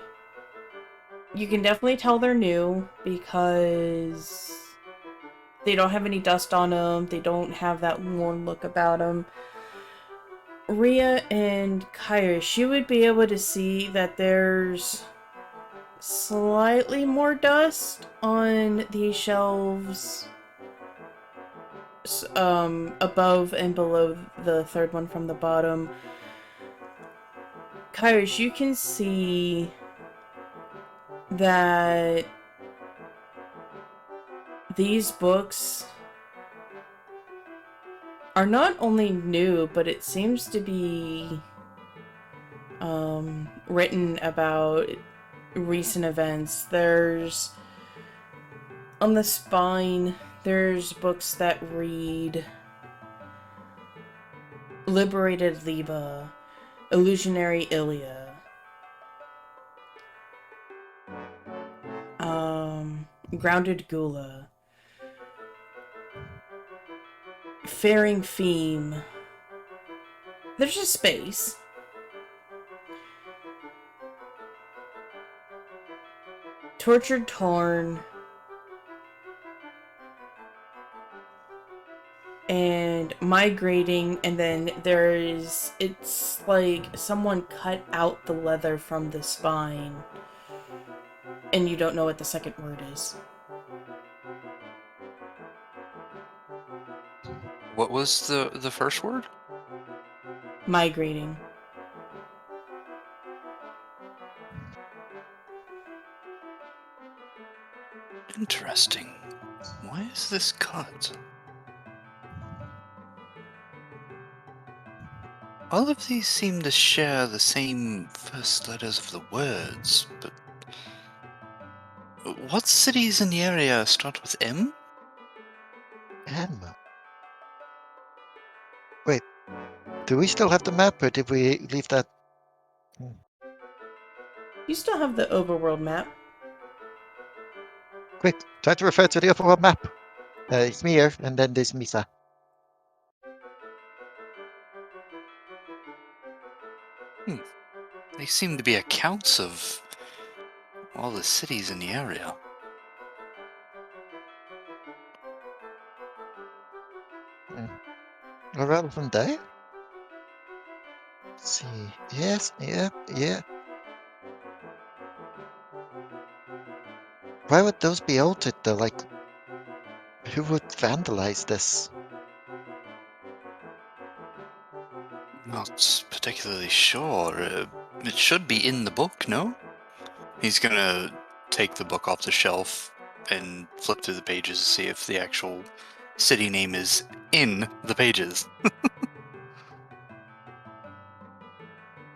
you can definitely tell they're new because they don't have any dust on them. They don't have that worn look about them. Rhea and Kyrish, you would be able to see that there's slightly more dust on the shelves above and below the third one from the bottom. Kyrish, you can see that these books are not only new, but it seems to be written about recent events. There's on the spine, there's books that read Liberated Liba, Illusionary Ilya, Grounded Gula, Faring Theme. There's just space. Tortured Torn, and Migrating, and then it's like someone cut out the leather from the spine, and you don't know what the second word is. What was the first word? Migrating. Interesting. Why is this cut? All of these seem to share the same first letters of the words, but what cities in the area start with M? M. Wait, do we still have the map, or did we leave that? You still have the overworld map. Quick, try to refer to the overworld map. It's me here, and then there's Misa. They seem to be accounts of all the cities in the area. A relevant day? Let's see. Yes, yeah. Why would those be altered though? Like, who would vandalize this? Not particularly sure. It should be in the book, no? He's gonna take the book off the shelf and flip through the pages to see if the actual city name is in the pages.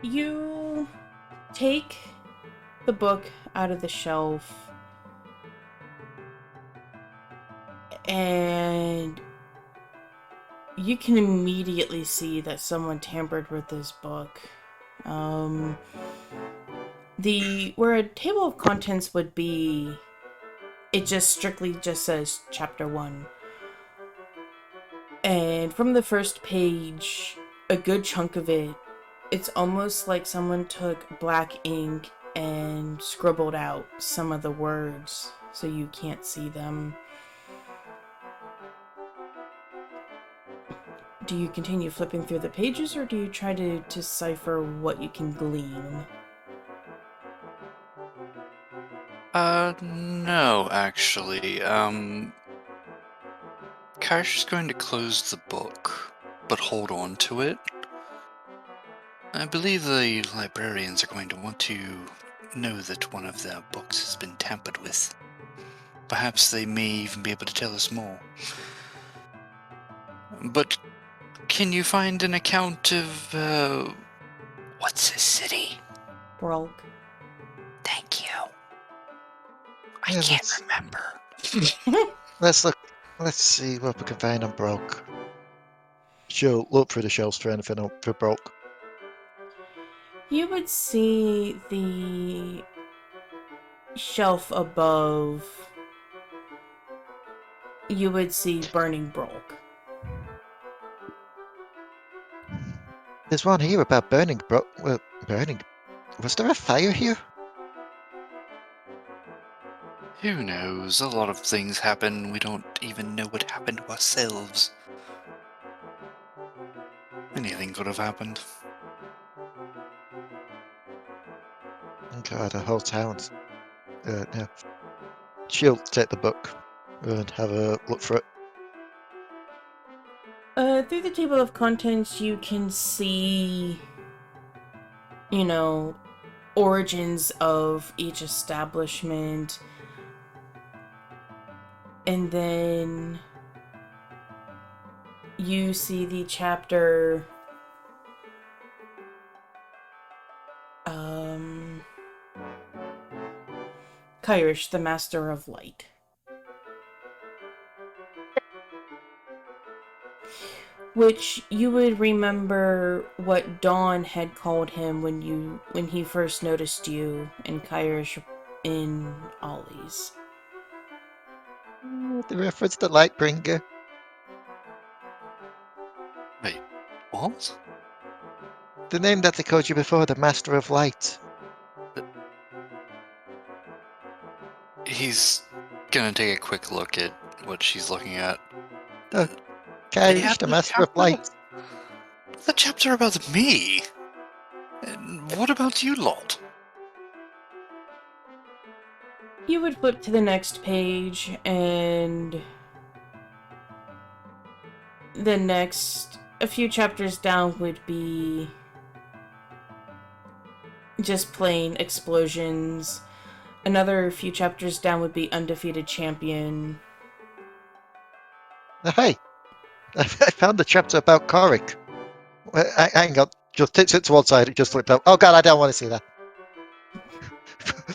You take the book out of the shelf, and you can immediately see that someone tampered with this book. Where a table of contents would be, it just strictly just says chapter 1. And from the first page, a good chunk of it, it's almost like someone took black ink and scribbled out some of the words so you can't see them. Do you continue flipping through the pages, or do you try to decipher what you can glean? No, actually. Kyrish is going to close the book, but hold on to it. I believe the librarians are going to want to know that one of their books has been tampered with. Perhaps they may even be able to tell us more. But can you find an account of, what's this city? Brolk. Thank you. I Yeah, can't let's- remember. Let's look. Let's see what we can find on Broke. Sure, look through the shelves for anything for Broke. You would see the shelf above. You would see Burning Brolk. There's one here about burning Broke. Well, burning. Was there a fire here? Who knows? A lot of things happen. We don't even know what happened to ourselves. Anything could have happened. God, a whole town's. No. She'll take the book and have a look for it. Through the table of contents, you can see, origins of each establishment. And then you see the chapter, Kyrish, the Master of Light. Which you would remember what Dawn had called him when he first noticed you and Kyrish in Ollie's. The reference to Lightbringer. Wait, what? The name that they called you before, the Master of Light. He's gonna take a quick look at what she's looking at. Oh, They Kyrish, have the the Master of chapter- Light. The chapter about me? And what about you lot? You would flip to the next page, and a few chapters down would be just plain explosions. Another few chapters down would be Undefeated Champion. Hey, I found the chapter about Korik. Hang on, just takes it to one side, it just flipped out. Oh god, I don't want to see that.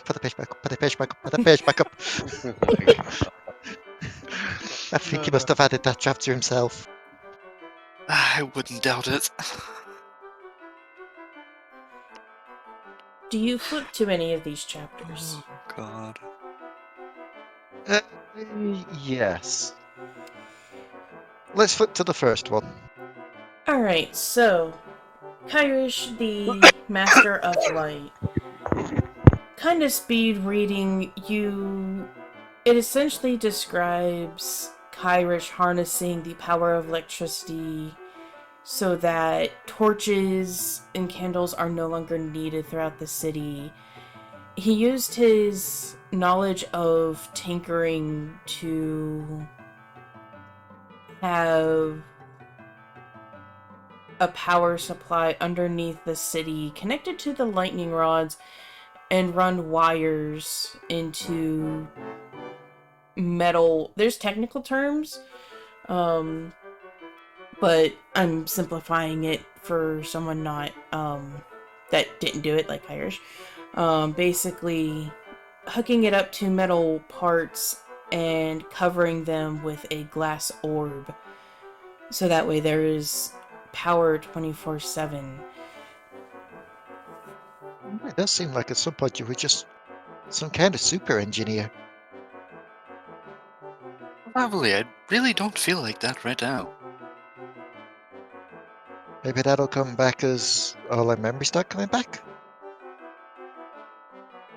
Put the page back up, put the page back up, put the page back up. I think he must have added that chapter himself. I wouldn't doubt it. Do you flip to any of these chapters? Oh, God. Uh, yes. Let's flip to the first one. Alright, so Kyrish, the Master of Light. Kind of speed reading, it essentially describes Kyrish harnessing the power of electricity so that torches and candles are no longer needed throughout the city. He used his knowledge of tinkering to have a power supply underneath the city connected to the lightning rods and run wires into metal. There's technical terms, but I'm simplifying it for someone not that didn't do it like Irish. Basically hooking it up to metal parts and covering them with a glass orb, so that way there is power 24/7. It does seem like at some point you were just some kind of super engineer. Lovely, I really don't feel like that right now. Maybe that'll come back as all our memories start coming back.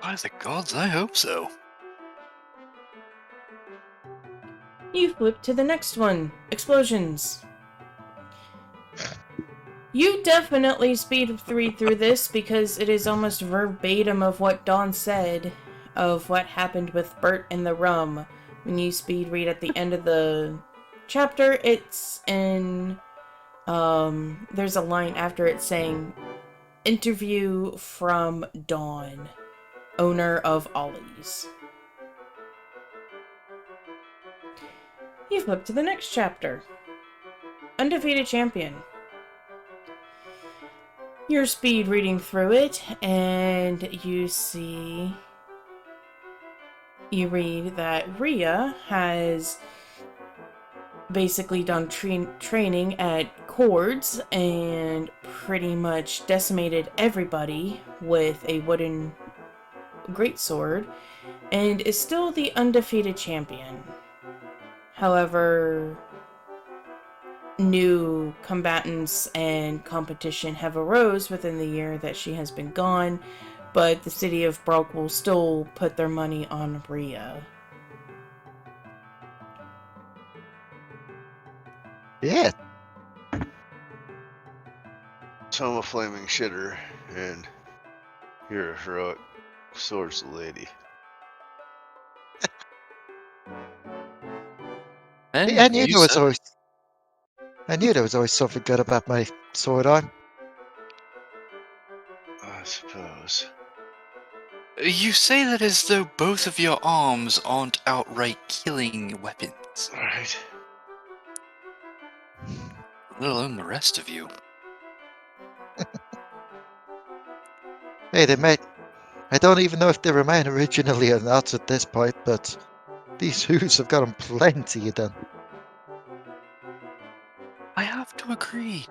By the gods, I hope so. You flip to the next one. Explosions. You definitely speed read through this because it is almost verbatim of what Dawn said of what happened with Bert and the rum. When you speed read at the end of the chapter, it's in there's a line after it saying interview from Dawn, owner of Ollie's. You flip to the next chapter. Undefeated Champion. You're speed reading through it, and you read that Rhea has basically done training at Chords and pretty much decimated everybody with a wooden greatsword, and is still the undefeated champion. However, new combatants and competition have arose within the year that she has been gone, but the city of Brock will still put their money on Rhea. Yeah. So I'm a flaming shitter, and you're a heroic swords lady. And I knew you there was said, always, I knew there was always something good about my sword arm. I suppose. you say that as though both of your arms aren't outright killing weapons, Right. let alone the rest of you. Hey, they may. I don't even know if they were mine originally or not at this point, but these hooves have gotten plenty done. I have to agree.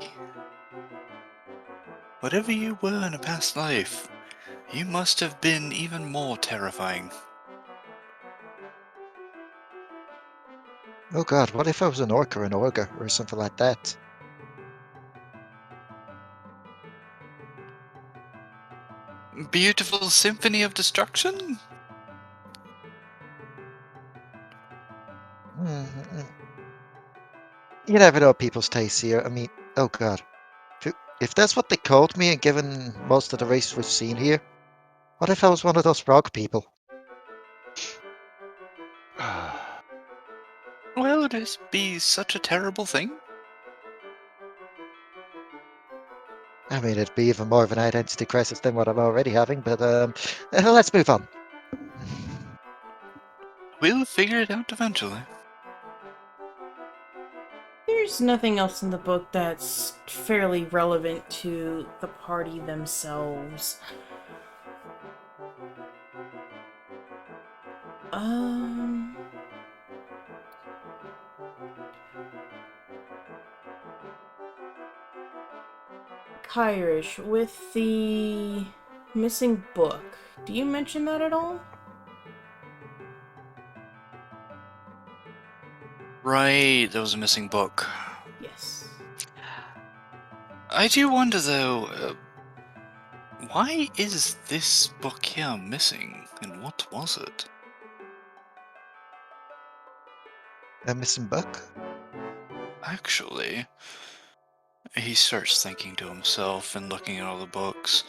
Whatever you were in a past life, you must have been even more terrifying. Oh god, what if I was an orc or an ogre or something like that? Beautiful symphony of destruction? Mm-mm. You never know people's tastes here. I mean, oh god. If that's what they called me, and given most of the race we've seen here, what if I was one of those frog people? Well, would it be such a terrible thing? I mean, it'd be even more of an identity crisis than what I'm already having, but let's move on. We'll figure it out eventually. There's nothing else in the book that's fairly relevant to the party themselves. Um... Kyrish, with the missing book, do you mention that at all? Right, there was a missing book. Yes. I do wonder though, why is this book here missing, and what was it? A missing book? Actually, he starts thinking to himself and looking at all the books.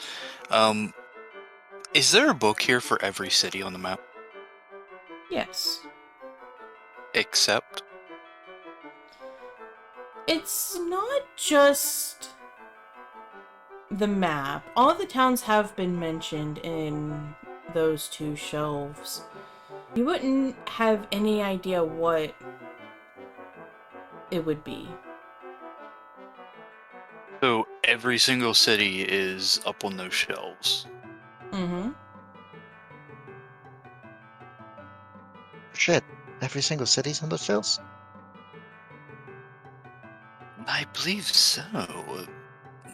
Is there a book here for every city on the map? Yes. Except? It's not just the map. All the towns have been mentioned in those two shelves. You wouldn't have any idea what it would be. So every single city is up on those shelves. Mm-hmm. Shit, every single city's on the shelves? I believe so.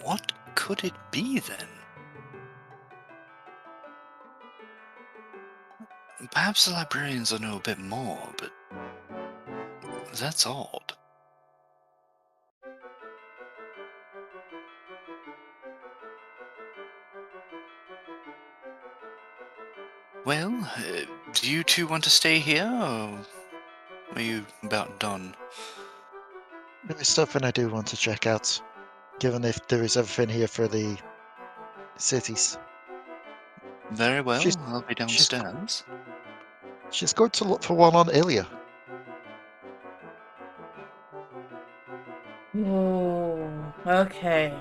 What could it be then? Perhaps the librarians will know a bit more, but that's odd. Well, do you two want to stay here, or are you about done? There's something I do want to check out, given if there is everything here for the cities. Very well, She's I'll be she's downstairs. she's going to look for one on Ilya. Oh, okay.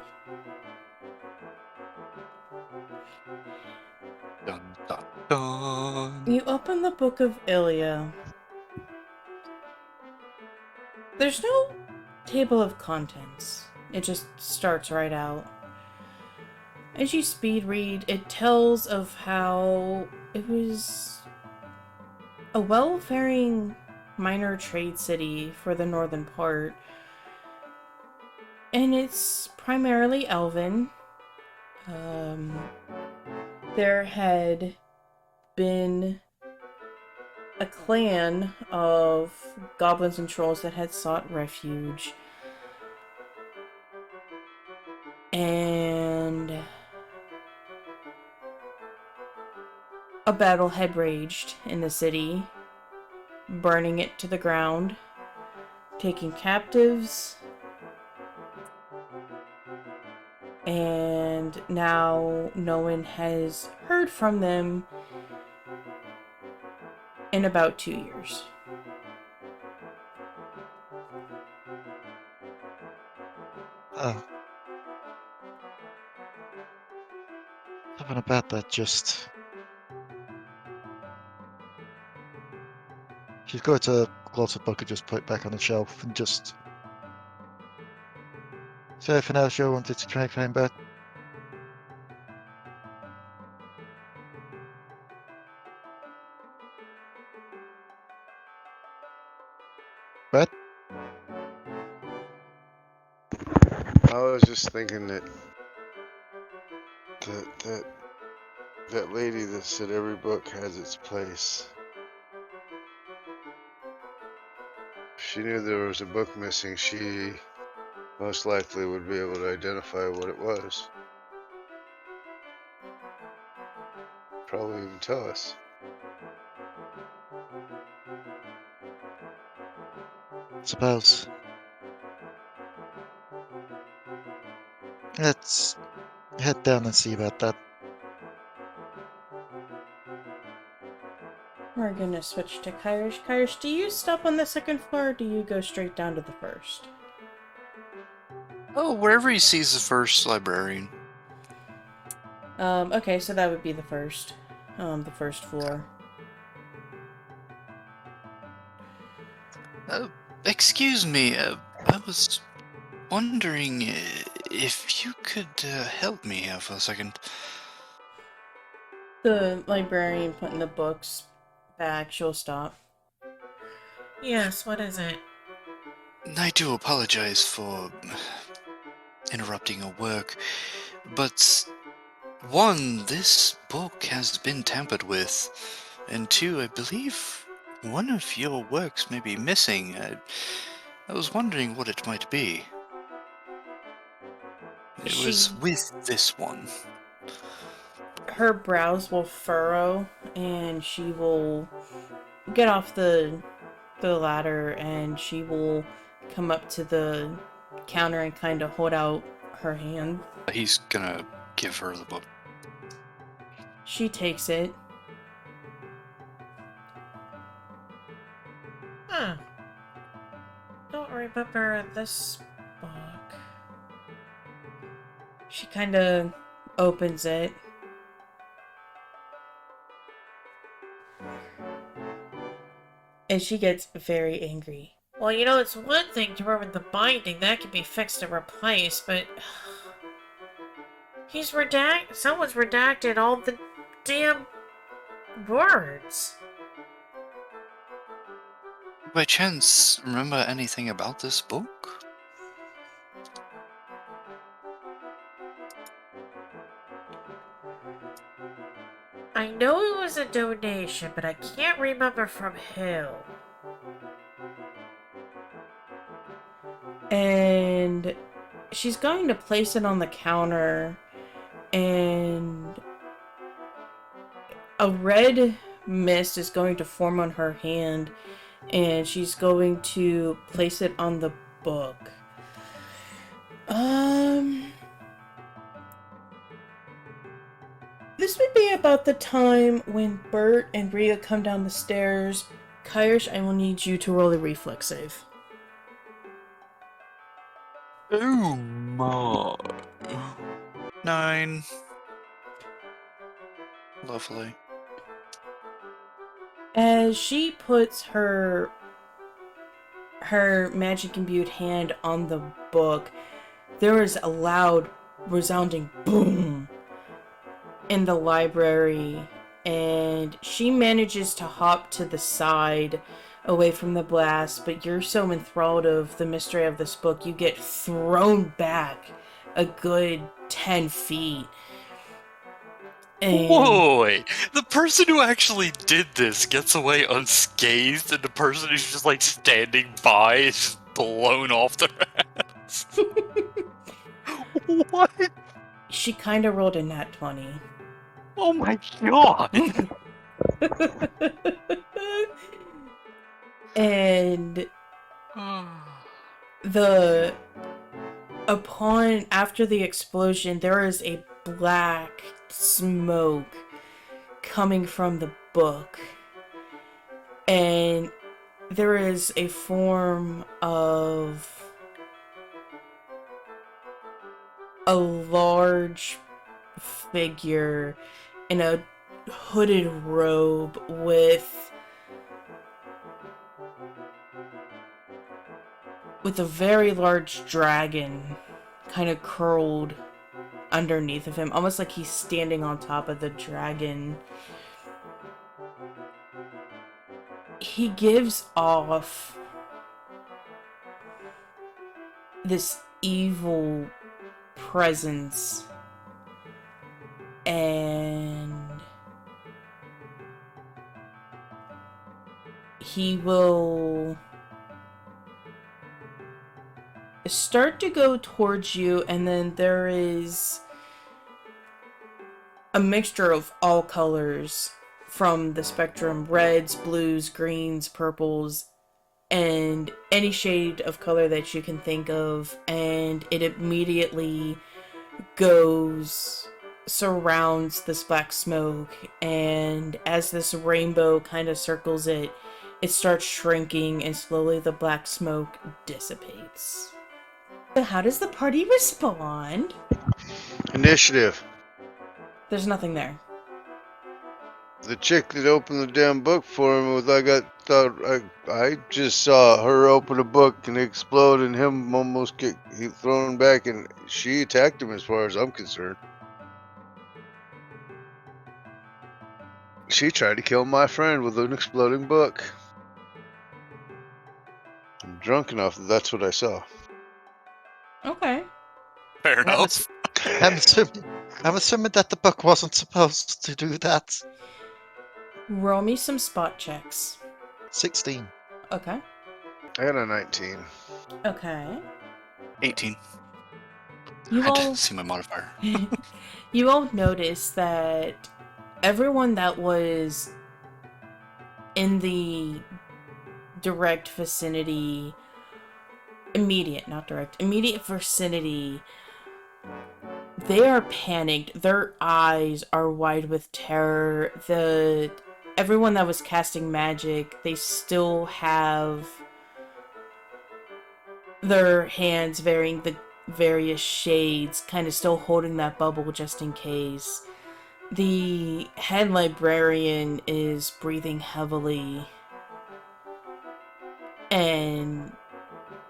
Dun dun dun. You open the Book of Ilya. There's no table of contents. It just starts right out. As you speed read, it tells of how it was a well-faring minor trade city for the northern part. And it's primarily elven. There had been a clan of goblins and trolls that had sought refuge. And a battle had raged in the city, burning it to the ground, taking captives, and now no one has heard from them in about 2 years. Oh. Something about that just... She's going to close the book and just put it back on the shelf and just... Is there anything else you wanted to try and Bert? Bert? I was just thinking that that lady that said every book has its place. If she knew there was a book missing, she most likely would be able to identify what it was. Probably even tell us. Suppose. Let's head down and see about that. We're gonna switch to Kyrish. Kyrish, do you stop on the second floor or do you go straight down to the first? Oh, wherever he sees the first librarian. Okay, so that would be the first floor. Excuse me, I was wondering if you could help me here for a second. The librarian putting the books back, she'll stop. Yes, what is it? I do apologize for interrupting your work, but one, this book has been tampered with, and two, I believe one of your works may be missing. I was wondering what it might be. It was with this one. Her brows will furrow, and she will get off the ladder, and she will come up to the counter and kind of hold out her hand. He's gonna give her the book. She takes it. Huh. Don't remember this book. She kind of opens it. And she gets very angry. Well, you know, it's one thing to ruin the binding, that can be fixed and replaced, but... Someone's redacted all the damn words. By chance, remember anything about this book? I know it was a donation, but I can't remember from who. And she's going to place it on the counter, and a red mist is going to form on her hand, and she's going to place it on the book. This would be about the time when Bert and Rhea come down the stairs. Kyrish, I will need you to roll a reflex save. Oh my. 9. Lovely. As she puts her magic imbued hand on the book, there is a loud, resounding boom in the library, and she manages to hop to the side away from the blast, but you're so enthralled of the mystery of this book, you get thrown back a good 10 feet. And Boy, the person who actually did this gets away unscathed, and the person who's just like standing by is just blown off their ass. What? she kind of rolled a nat 20. Oh my god! And the After the explosion, there is a black smoke coming from the book. And there is a form of a large figure in a hooded robe with a very large dragon kind of curled underneath of him, almost like he's standing on top of the dragon. He gives off this evil presence, and he will start to go towards you, and then there is a mixture of all colors from the spectrum: reds, blues, greens, purples, and any shade of color that you can think of, and it immediately surrounds this black smoke, and as this rainbow kind of circles it, it starts shrinking, and slowly the black smoke dissipates. So how does the party respond? Initiative. There's nothing there. The chick that opened the damn book for him I just saw her open a book and explode and him almost get thrown back, and she attacked him as far as I'm concerned. She tried to kill my friend with an exploding book. I'm drunk enough that that's what I saw. Okay. Fair enough. I'm assuming that the book wasn't supposed to do that. Roll me some spot checks. 16. Okay. I got a 19. Okay. 18. You I had all to see my modifier. you all notice that everyone that was in the direct vicinity, immediate vicinity, they are panicked. Their eyes are wide with terror. Everyone that was casting magic, they still have their hands varying the various shades, kind of still holding that bubble just in case. The head librarian is breathing heavily, and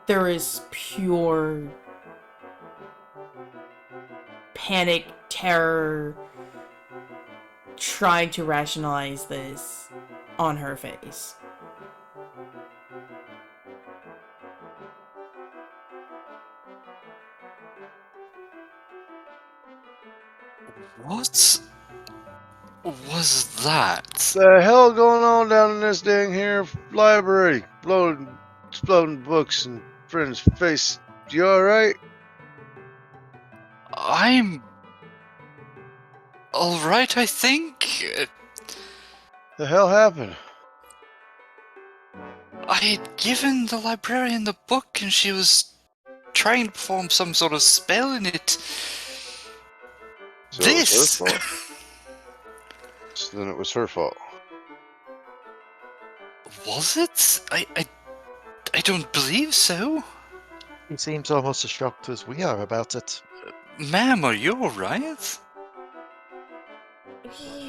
there is pure panic, terror, trying to rationalize this on her face. What was that? The hell going on down in this dang here library? Exploding books in friend's face. You alright? I'm alright, I think. The hell happened? I had given the librarian the book and she was trying to perform some sort of spell in it. So This! It was her fault. So then it was her fault. Was it? I don't believe so. He seems almost as shocked as we are about it. Ma'am, are you alright?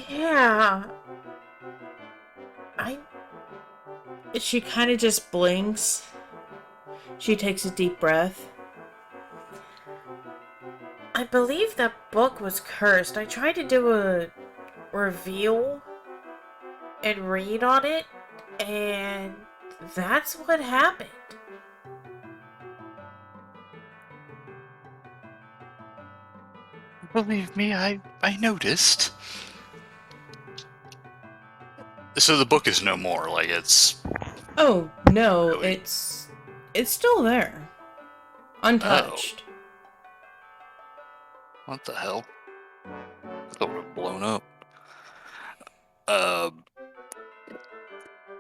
Yeah. She kind of just blinks. She takes a deep breath. I believe that book was cursed. I tried to do a reveal and read on it, and that's what happened. Believe me, I noticed. So the book is no more, like it's... Oh, no, Really? it's still there. Untouched. What the hell? I thought it would have blown up.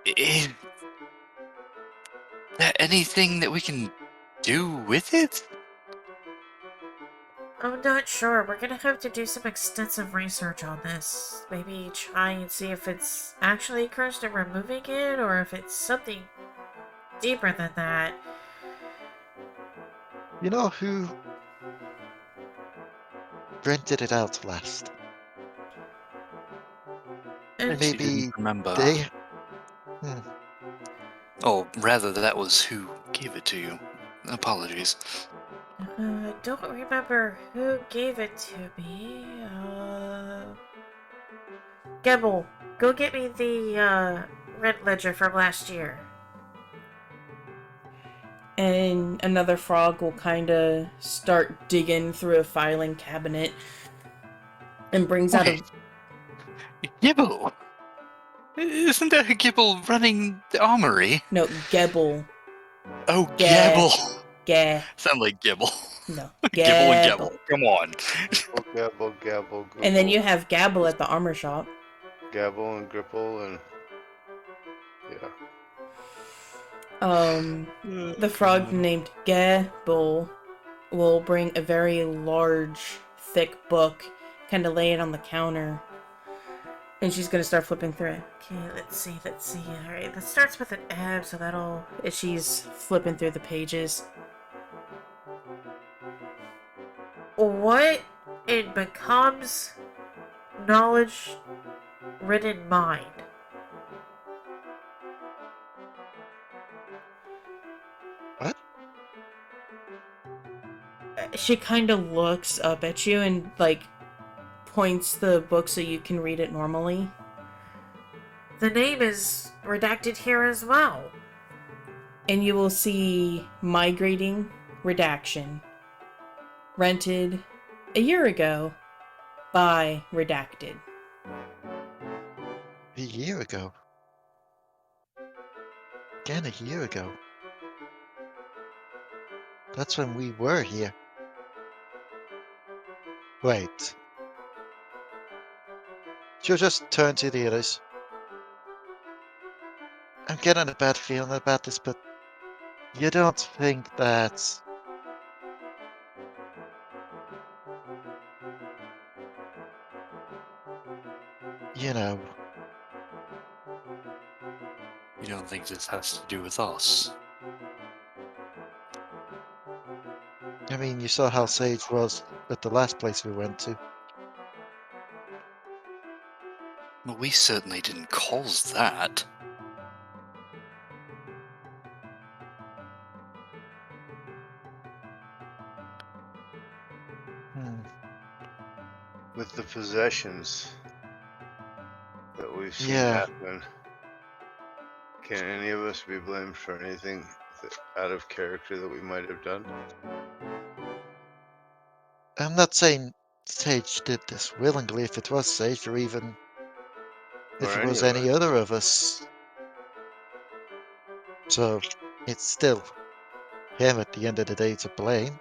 Is there anything that we can do with it? I'm not sure. We're gonna have to do some extensive research on this. Maybe try and see if it's actually cursed and removing it, or if it's something deeper than that. You know who rented it out last? And She didn't Maybe remember. they. Oh, rather, that was who gave it to you. Apologies. I don't remember who gave it to me. Gebel, go get me the rent ledger from last year. And another frog will kind of start digging through a filing cabinet and brings out a... Wait. Gibble! Isn't there a Gibble running the armory? No, Gebel. Oh, Ga- Gibble! Ga... Sound like Gibble. No, Gibble and Gebel. Gibble. Come on. Gabble, gabble, Google. And then you have Gabble at the armor shop. Gabble and Gripple and... Yeah. The frog named Gebel will bring a very large, thick book, kind of lay it on the counter. And she's gonna start flipping through it. Okay, let's see. Alright, that starts with an M, so that'll... As she's flipping through the pages. What it becomes knowledge written mind. What? She kind of looks up at you and, like, points the book so you can read it normally. The name is redacted here as well. And you will see migrating redaction. Rented a year ago by Redacted. A year ago. Again, a year ago. That's when we were here. Wait. She'll just turn to the others. I'm getting a bad feeling about this, but you don't think that... You know, You don't think this has to do with us? I mean, you saw how Sage was at the last place we went to. Well, we certainly didn't cause that. Hmm. With the possessions that we've seen Yeah. happen, can any of us be blamed for anything out of character that we might have done? I'm not saying Sage did this willingly, if it was Sage, or even if Or it was of any us. other of us. So, it's still him at the end of the day to blame.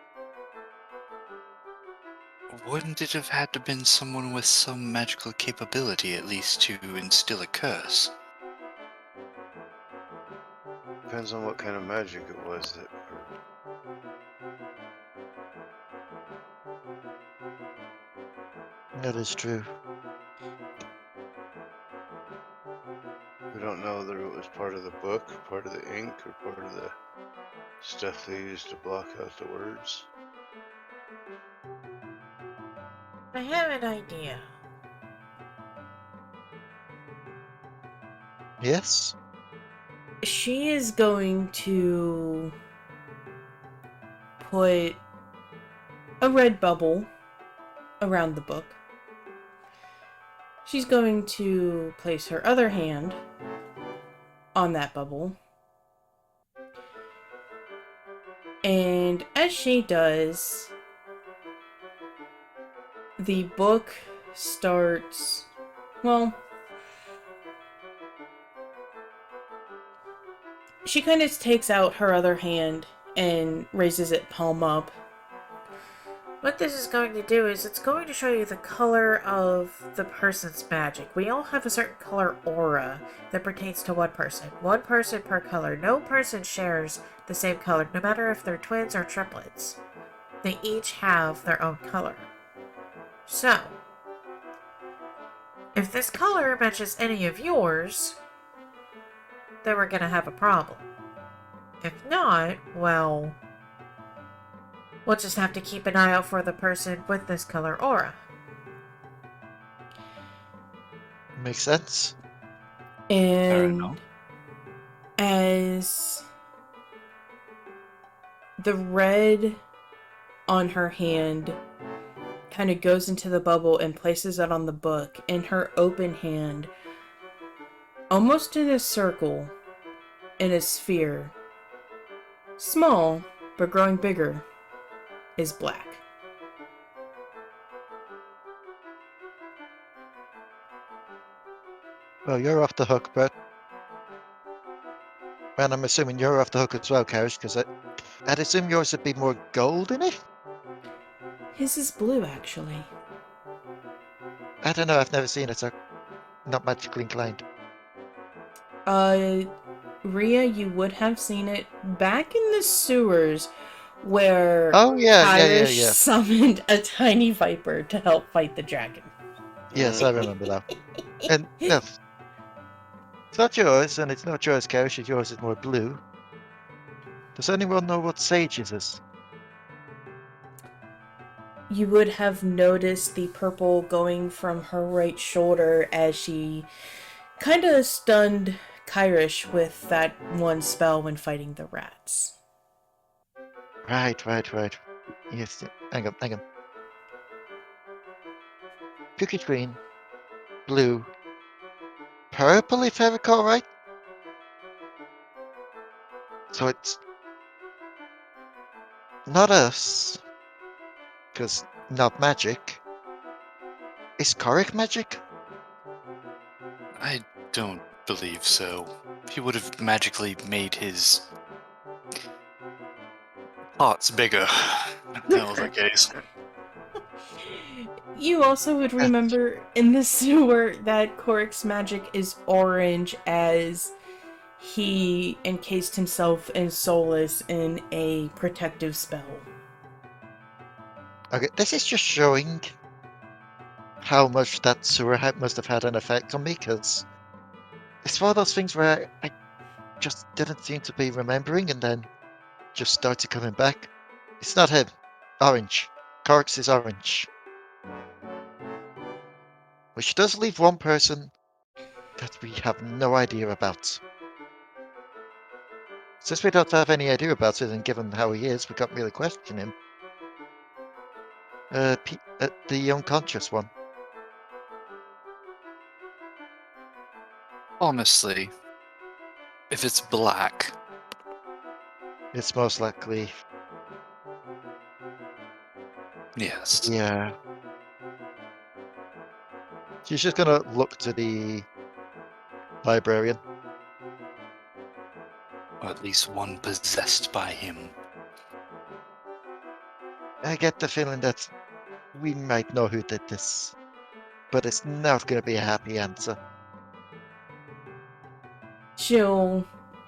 Wouldn't it have had to been someone with some magical capability at least to instill a curse? Depends on what kind of magic it was that. That is true. We don't know whether it was part of the book, part of the ink, or part of the stuff they used to block out the words. I have an idea. Yes? She is going to put a red bubble around the book. She's going to place her other hand on that bubble. And as she does, the book starts, well, she kind of takes out her other hand and raises it palm up. What this is going to do is it's going to show you the color of the person's magic. We all have a certain color aura that pertains to one person. One person per color. No person shares the same color, no matter if they're twins or triplets. they each have their own color. So, if this color matches any of yours, then we're gonna have a problem. If not, well, we'll just have to keep an eye out for the person with this color aura. Makes sense. And enough. as the red on her hand kind of goes into the bubble and places it on the book, in her open hand, almost in a circle, in a sphere, small but growing bigger, is black. Well, you're off the hook, Bert. And I'm assuming you're off the hook as well, Kyrish, because I'd assume yours would be more gold in it? His is blue, actually. I don't know, I've never seen it, so not magically inclined. Rhea, you would have seen it back in the sewers where Oh, yeah, Kyrish yeah. summoned a tiny viper to help fight the dragon. Yes, I remember that. And no, it's not yours, and it's not yours, Kyrish, yours is more blue. Does anyone know what Sage's is? You would have noticed the purple going from her right shoulder as she kind of stunned Kyrish with that one spell when fighting the rats. Right. Yes, hang on. Cookie green, blue, purple, if I recall right? So it's not us, because not magic. Is Korik magic? I don't believe so. He would have magically made his parts bigger. If that was the case. You also would remember in the sewer that Korik's magic is orange, as he encased himself and Solus in a protective spell. Okay, this is just showing how much that sewer must have had an effect on me, because it's one of those things where I just didn't seem to be remembering, and then just started coming back. It's not him. Orange. Korik's is orange. Which does leave one person that we have no idea about. Since we don't have any idea about it, and given how he is, we can't really question him. The unconscious one. Honestly, if it's black, It's most likely. yes. Yeah. She's just gonna look to the librarian. Or at least one possessed by him. I get the feeling that we might know who did this, but it's not gonna be a happy answer. She'll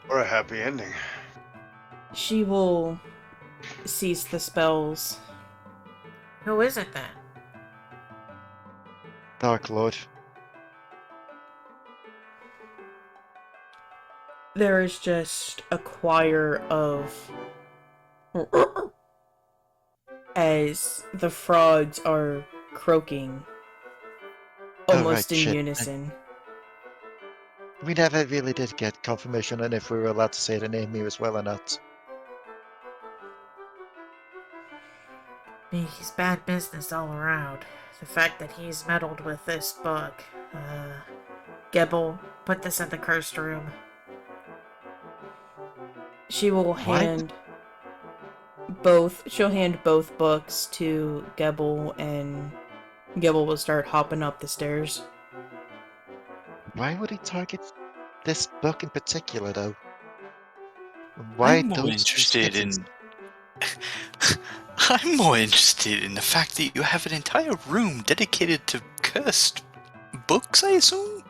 Or a happy ending. She will cease the spells. Who is it then? Dark Lord. There is just a choir of as the frogs are croaking almost in shit. unison. We never really did get confirmation on if we were allowed to say the name here as well or not. He's bad business all around. The fact that he's meddled with this book. Gebel, put this in the cursed room. She will hand she'll hand both books to Gebel, and Gebel will start hopping up the stairs. Why would he target this book in particular, though? Why I'm more interested in. I'm more interested in the fact that you have an entire room dedicated to cursed books, I assume?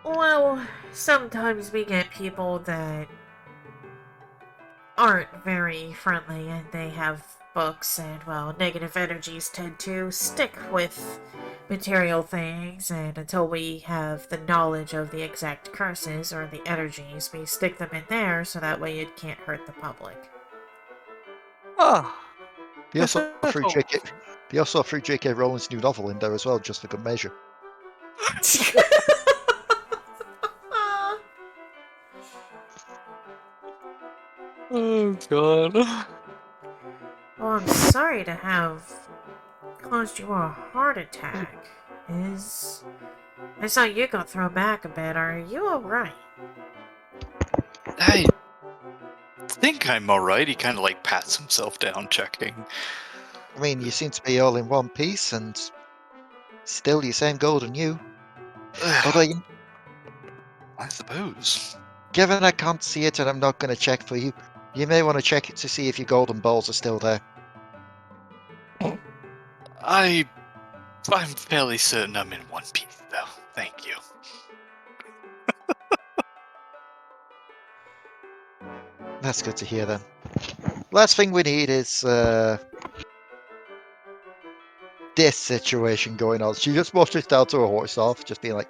Well, sometimes we get people that aren't very friendly, and they have books, and, well, negative energies tend to stick with material things, and until we have the knowledge of the exact curses or the energies, we stick them in there so that way it can't hurt the public. Ah, They also that's threw all. J.K. They also threw J.K. Rowling's new novel in there as well, just for good measure. Oh god. Well, I'm sorry to have caused you a heart attack. I saw you got thrown back a bit. Are you alright? I think I'm alright. He kind of like pats himself down, checking. I mean, you seem to be all in one piece, and still you same golden you. Although, I suppose. given I can't see it and I'm not going to check for you, you may want to check it to see if your golden balls are still there. I'm fairly certain I'm in one piece, though. Thank you. That's good to hear then. Last thing we need is this situation going on. She just walked down to a horse off, just being like,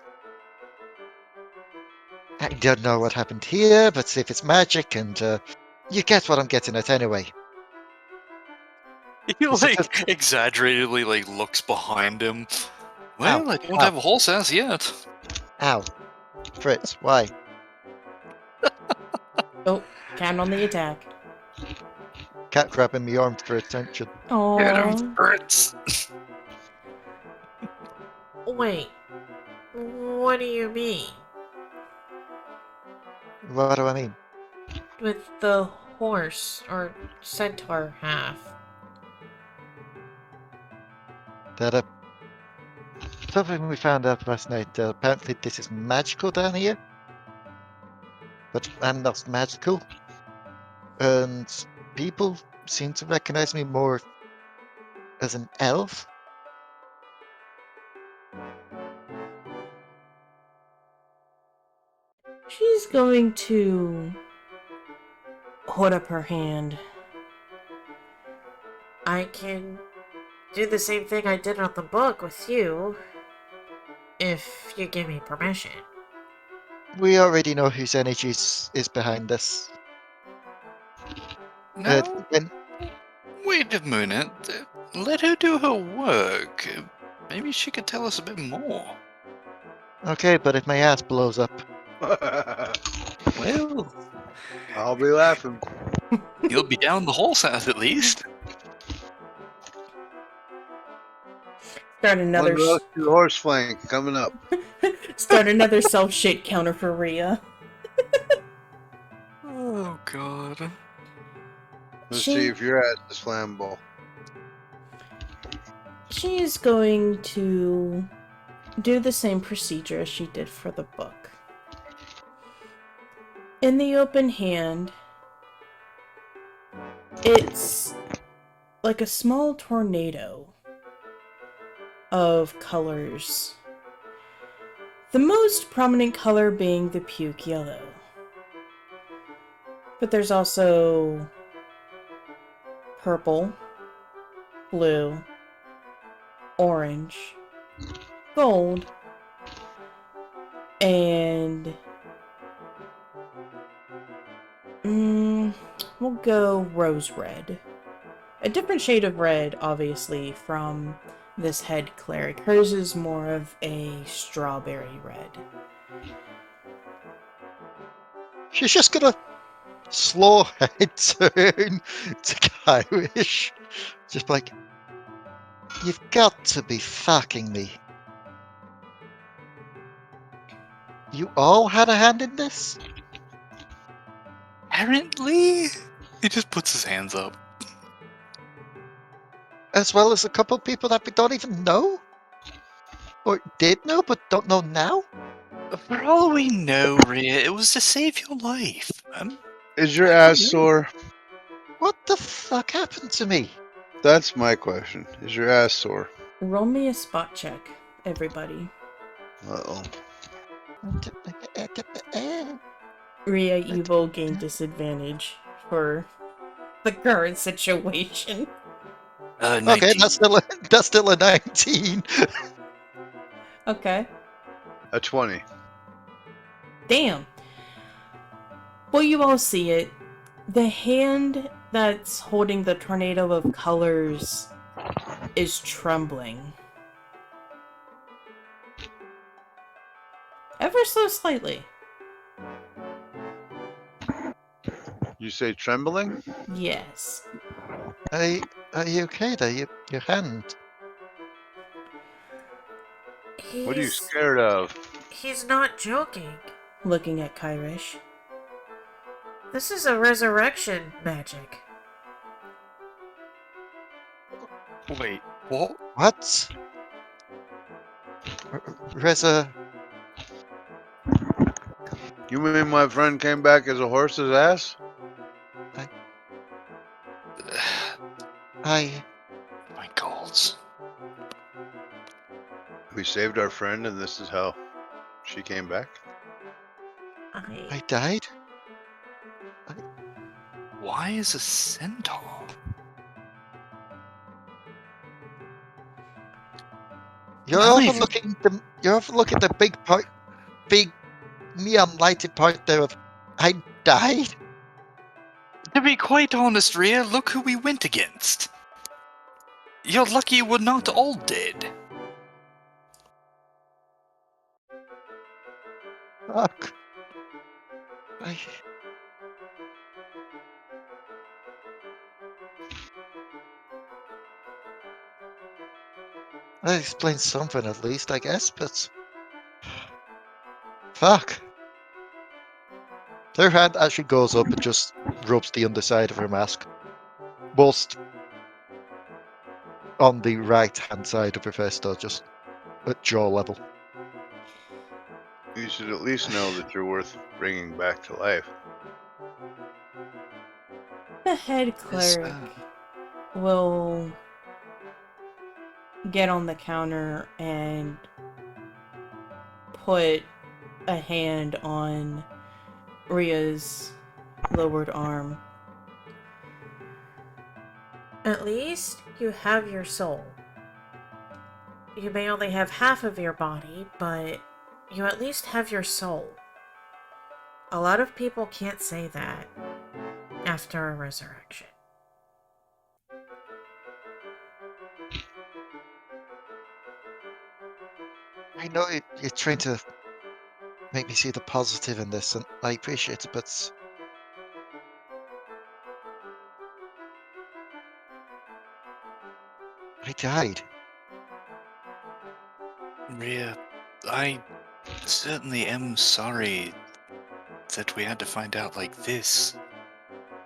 I don't know what happened here, but if it's magic and you get what I'm getting at anyway. He It's a like good- exaggeratedly like looks behind him. Well, I don't Ow. have a horse ass yet. Ow. Fritz, why? Oh, count on the attack. Cat grabbing me arm for attention. Get him, Oh, Bert. Wait, what do you mean? What do I mean? With the horse or centaur half? That something we found out last night. Apparently, this is magical down here, but I'm not magical, and people seem to recognize me more as an elf. she's going to hold up her hand. I can do the same thing I did on the book with you, if you give me permission. We already know whose energy is behind this. No, When wait a minute. Let her do her work. Maybe she could tell us a bit more. okay, but if my ass blows up, Well, I'll be laughing. you'll be down the horse ass at least. Start another, One rusty horse flank coming up. start another self shit counter for Rhea. Oh god. Let's She- see if your ass is flammable. She's going to do the same procedure as she did for the book. In the open hand, it's like a small tornado of colors. The most prominent color being the puke yellow. But there's also purple, blue, orange, gold, and we'll go rose red. A different shade of red, obviously, from this head cleric. Hers is more of a strawberry red. she's just gonna slow head turn to Kyrish, just like, you've got to be fucking me. You all had a hand in this? Apparently, he just puts his hands up. As well as a couple of people that we don't even know? Or did know but don't know now? For all we know, Rhea, it was to save your life. Is your ass sore? What the fuck happened to me? That's my question. Is your ass sore? Roll me a spot check, everybody. Uh-oh. Rhea, you will gain disadvantage for the current situation. 19. Okay, that's still a 19. Okay. A 20. Damn. Well, you all see it. The hand that's holding the tornado of colors is trembling. Ever so slightly. You say trembling? Yes. Are you okay there? Your hand. What are you He's scared of? he's not joking. Looking at Kyrish. This is a resurrection magic. Wait, what? What? Reza, You mean my friend came back as a horse's ass? I My goals. We saved our friend, and this is how she came back? I died? Why is a centaur? You're Not overlooking the big neon lighted part there of I died? To be quite honest, Rhea, look who we went against. You're lucky we're not all dead. Fuck. That explains something at least, I guess, but fuck. Her hand actually goes up and just rubs the underside of her mask. Whilst on the right hand side of her face, though, just at jaw level. You should at least know that you're worth bringing back to life. The head cleric will get on the counter and put a hand on Rhea's lowered arm. At least you have your soul. You may only have half of your body, but you at least have your soul. A lot of people can't say that after a resurrection. I know you're trying to make me see the positive in this, and I appreciate it, but I died. Rhea, I certainly am sorry that we had to find out like this.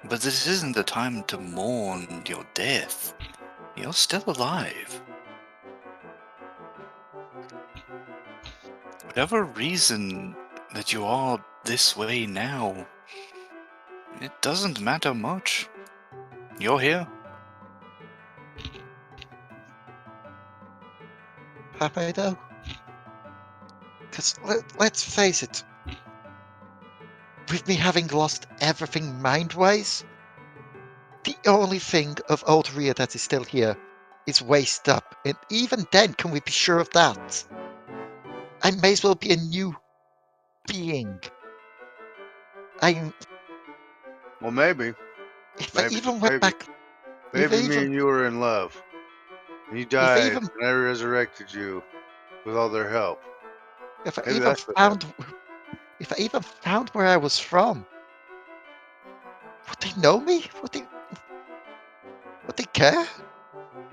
But this isn't the time to mourn your death. You're still alive. Whatever reason that you are this way now, it doesn't matter much. You're here. Happy though? Because let's face it, with me having lost everything mind-wise, the only thing of old Rhea that is still here is waist up, and even then can we be sure of that? I may as well be a new being. Well, maybe. If I Maybe, even just went maybe. back, if I Maybe me even, and you were in love. And you if I died, even, and I resurrected you with all their help. if I Maybe even that's what happened. if I even found where I was from, would they know me? Would they care?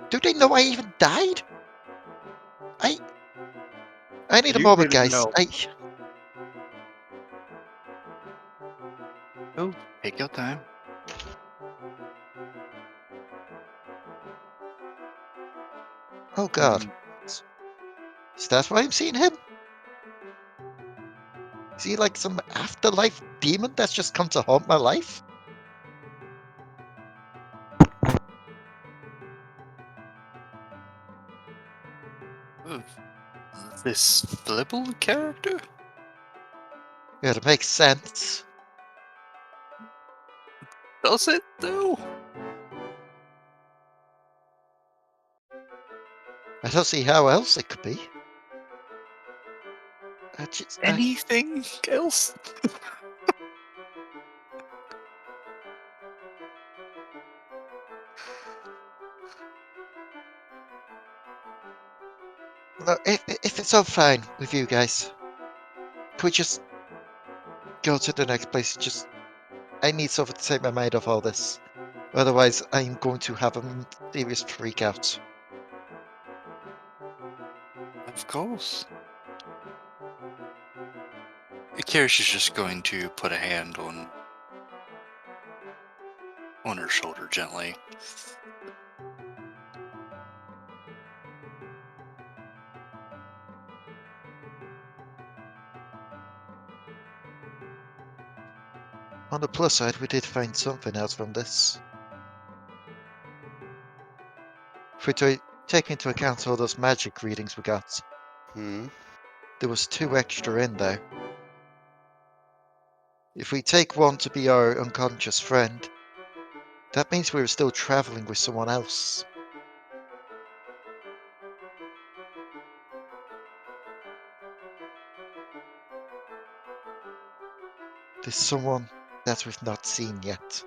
Do they know I even died? I need a You moment, didn't guys. know. Oh, take your time. Oh God. Is that why I'm seeing him? Is he like some afterlife demon that's just come to haunt my life? This Flibble character? Yeah, it makes sense. Does it, though? I don't see how else it could be. Anything else? No, if it's all fine with you guys, could we just go to the next place? I need something to take my mind off all this. Otherwise, I'm going to have a serious freak out. Of course. Kyrish is just going to put a hand on her shoulder gently. On the plus side, we did find something else from this. If we take into account all those magic readings we got, there was 2 extra in there. If we take one to be our unconscious friend, that means we were still traveling with someone else. There's someone that we've not seen yet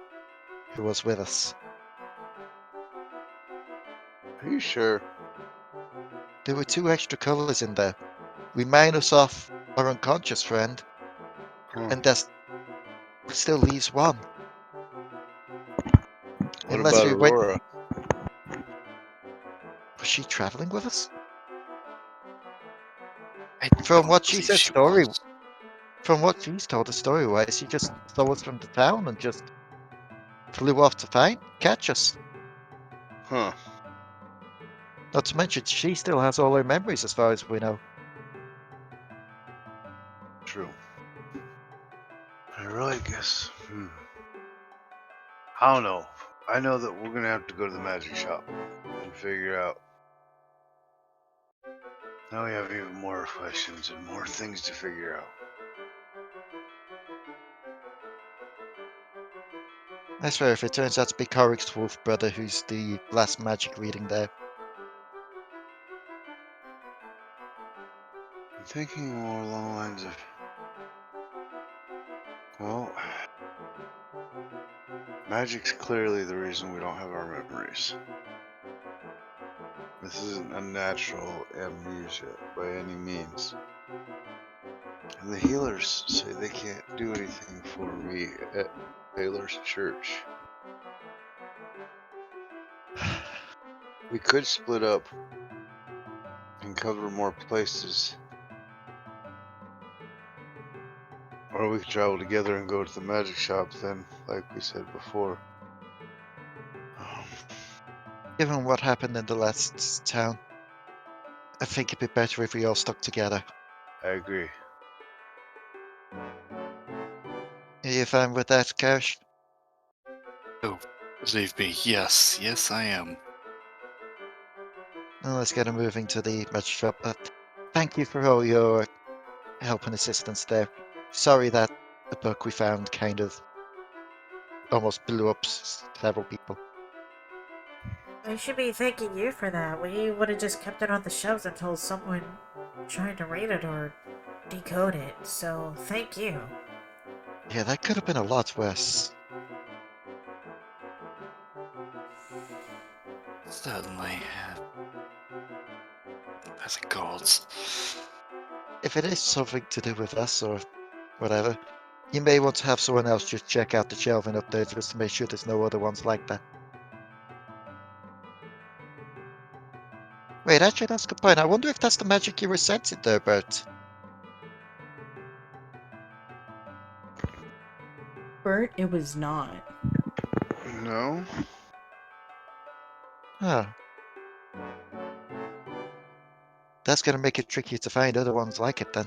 who was with us. Are you sure? There were 2 extra colors in there. We minus off our unconscious friend, and that still leaves 1. What Unless about we went. Aurora? Was she traveling with us? I From don't what she believe said, she was. From what she's told the story-wise, she just saw us from the town and just flew off to catch us. Huh. Not to mention, she still has all her memories as far as we know. True. I really guess. I don't know. I know that we're gonna have to go to the magic shop and figure out. Now we have even more questions and more things to figure out. I swear, if it turns out to be Korik's wolf brother who's the last magic reading there. I'm thinking more along the lines of. Well, magic's clearly the reason we don't have our memories. This isn't a natural amnesia by any means. And the healers say they can't do anything for me at Taylor's church. We could split up and cover more places. Or we could travel together and go to the magic shop then, like we said before. Given what happened in the last town, I think it'd be better if we all stuck together. I agree. Are you fine with that, Kyrish? Oh, believe me, yes, I am. Well, let's get moving to the magic shop. But thank you for all your help and assistance there. Sorry that the book we found kind of almost blew up several people. I should be thanking you for that. We would have just kept it on the shelves until someone tried to read it or decode it, so thank you. Yeah, that could have been a lot worse. Certainly. By the gods. If it is something to do with us or whatever, you may want to have someone else just check out the shelving up there just to make sure there's no other ones like that. Wait, actually, that's a good point. I wonder if that's the magic you were sensing there, Bert. Bert, it was not. No? Huh. That's going to make it tricky to find other ones like it then.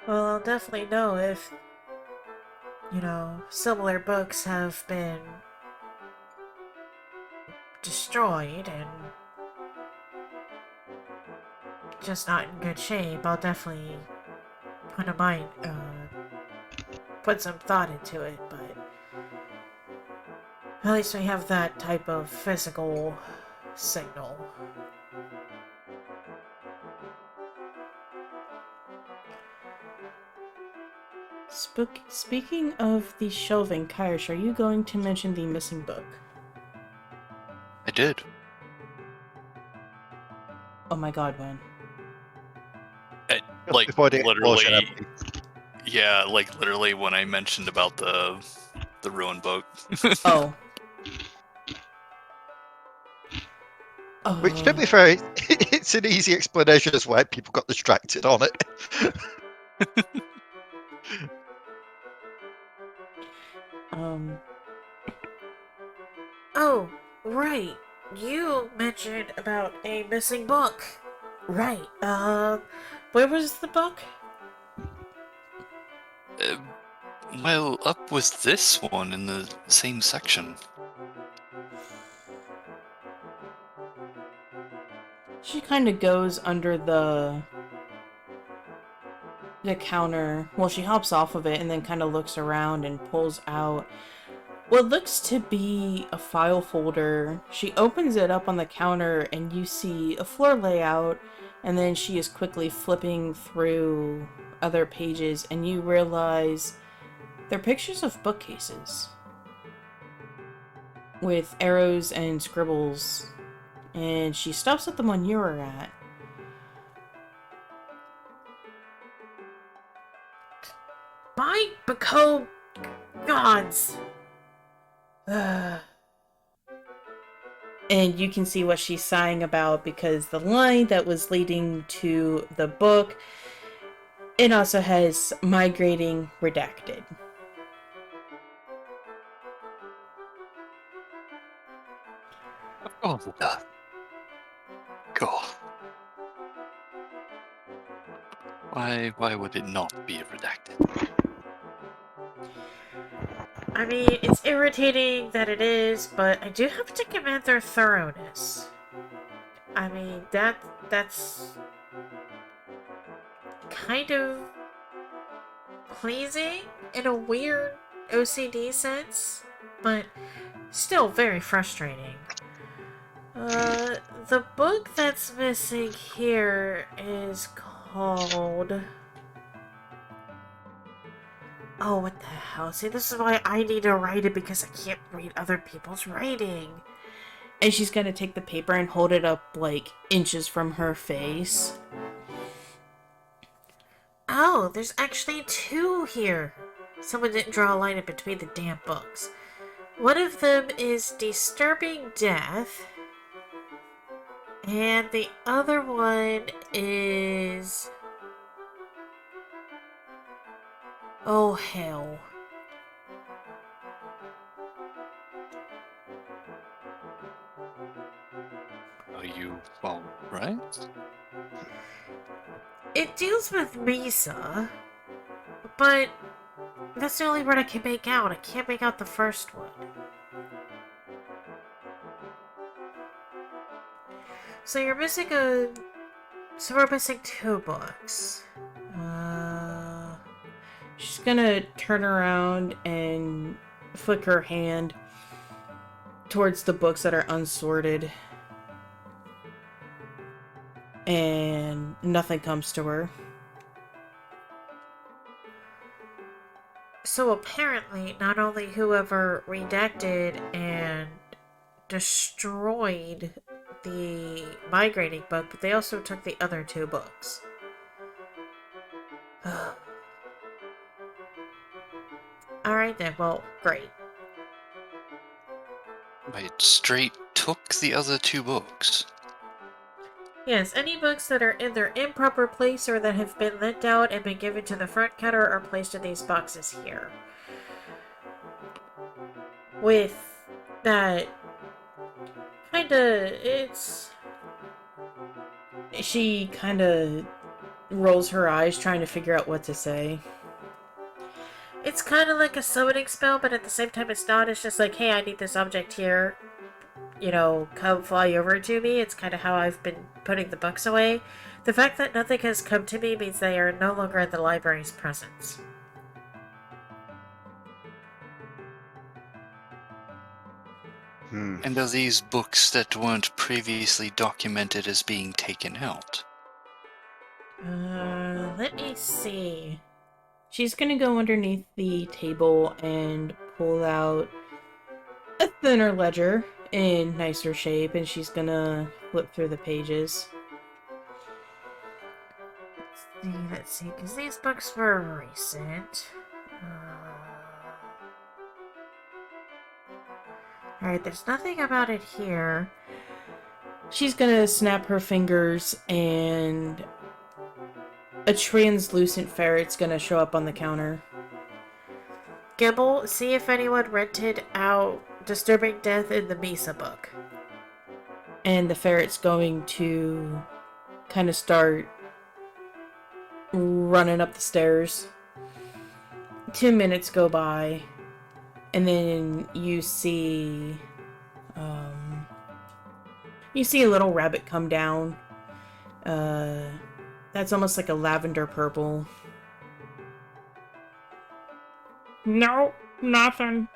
Well, I'll definitely know if, similar books have been destroyed and just not in good shape. I'll definitely put some thought into it, but at least we have that type of physical signal. Speaking of the shelving, Kyrish, are you going to mention the missing book? I did. Oh my god, when? Like, Before the explosion, literally, I believe. yeah, like, literally when I mentioned about the ruined book. Oh. Which, to be fair, it's an easy explanation as why people got distracted on it. Oh, right. You mentioned about a missing book. Right. Where was the book? Well, up with this one in the same section. She kind of goes under the counter. Well, she hops off of it and then kind of looks around and pulls out what looks to be a file folder. She opens it up on the counter and you see a floor layout, and then she is quickly flipping through other pages and you realize they're pictures of bookcases with arrows and scribbles, and she stops at the one you were at. My Bacco gods! And you can see what she's sighing about, because the line that was leading to the book, it also has migrating redacted. Oh, God. Why would it not be redacted? I mean, it's irritating that it is, but I do have to commend their thoroughness. I mean, that's kind of pleasing in a weird OCD sense, but still very frustrating. The book that's missing here is called... Oh, what the hell? See, this is why I need to write it, because I can't read other people's writing. And she's gonna take the paper and hold it up like inches from her face. Oh, there's actually two here. Someone didn't draw a line in between the damn books. One of them is Disturbing Death, and the other one is... Oh, hell. Are you alright? It deals with Misa, but that's the only word I can make out. I can't make out the first one. So you're missing a... So we're missing two books. She's gonna turn around and flick her hand towards the books that are unsorted. And nothing comes to her. So apparently, not only whoever redacted and destroyed the migrating book, but they also took the other two books. Alright then, well, great. Wait, straight took the other two books? Yes, any books that are in their improper place or that have been lent out and been given to the front counter are placed in these boxes here. With that She kinda rolls her eyes, trying to figure out what to say. It's kind of like a summoning spell, but at the same time it's not. It's just like, hey, I need this object here. come fly over to me. It's kind of how I've been putting the books away. The fact that nothing has come to me means they are no longer in the library's presence. And are these books that weren't previously documented as being taken out? Let me see. She's gonna go underneath the table and pull out a thinner ledger in nicer shape, and she's gonna flip through the pages. Let's see, because these books were recent. Alright, there's nothing about it here. She's gonna snap her fingers, and a translucent ferret's gonna show up on the counter. Gibble, see if anyone rented out Disturbing Death in the Misa book. And the ferret's going to kind of start running up the stairs. 2 minutes go by, and then you see a little rabbit come down. That's almost like a lavender purple. No, nothing.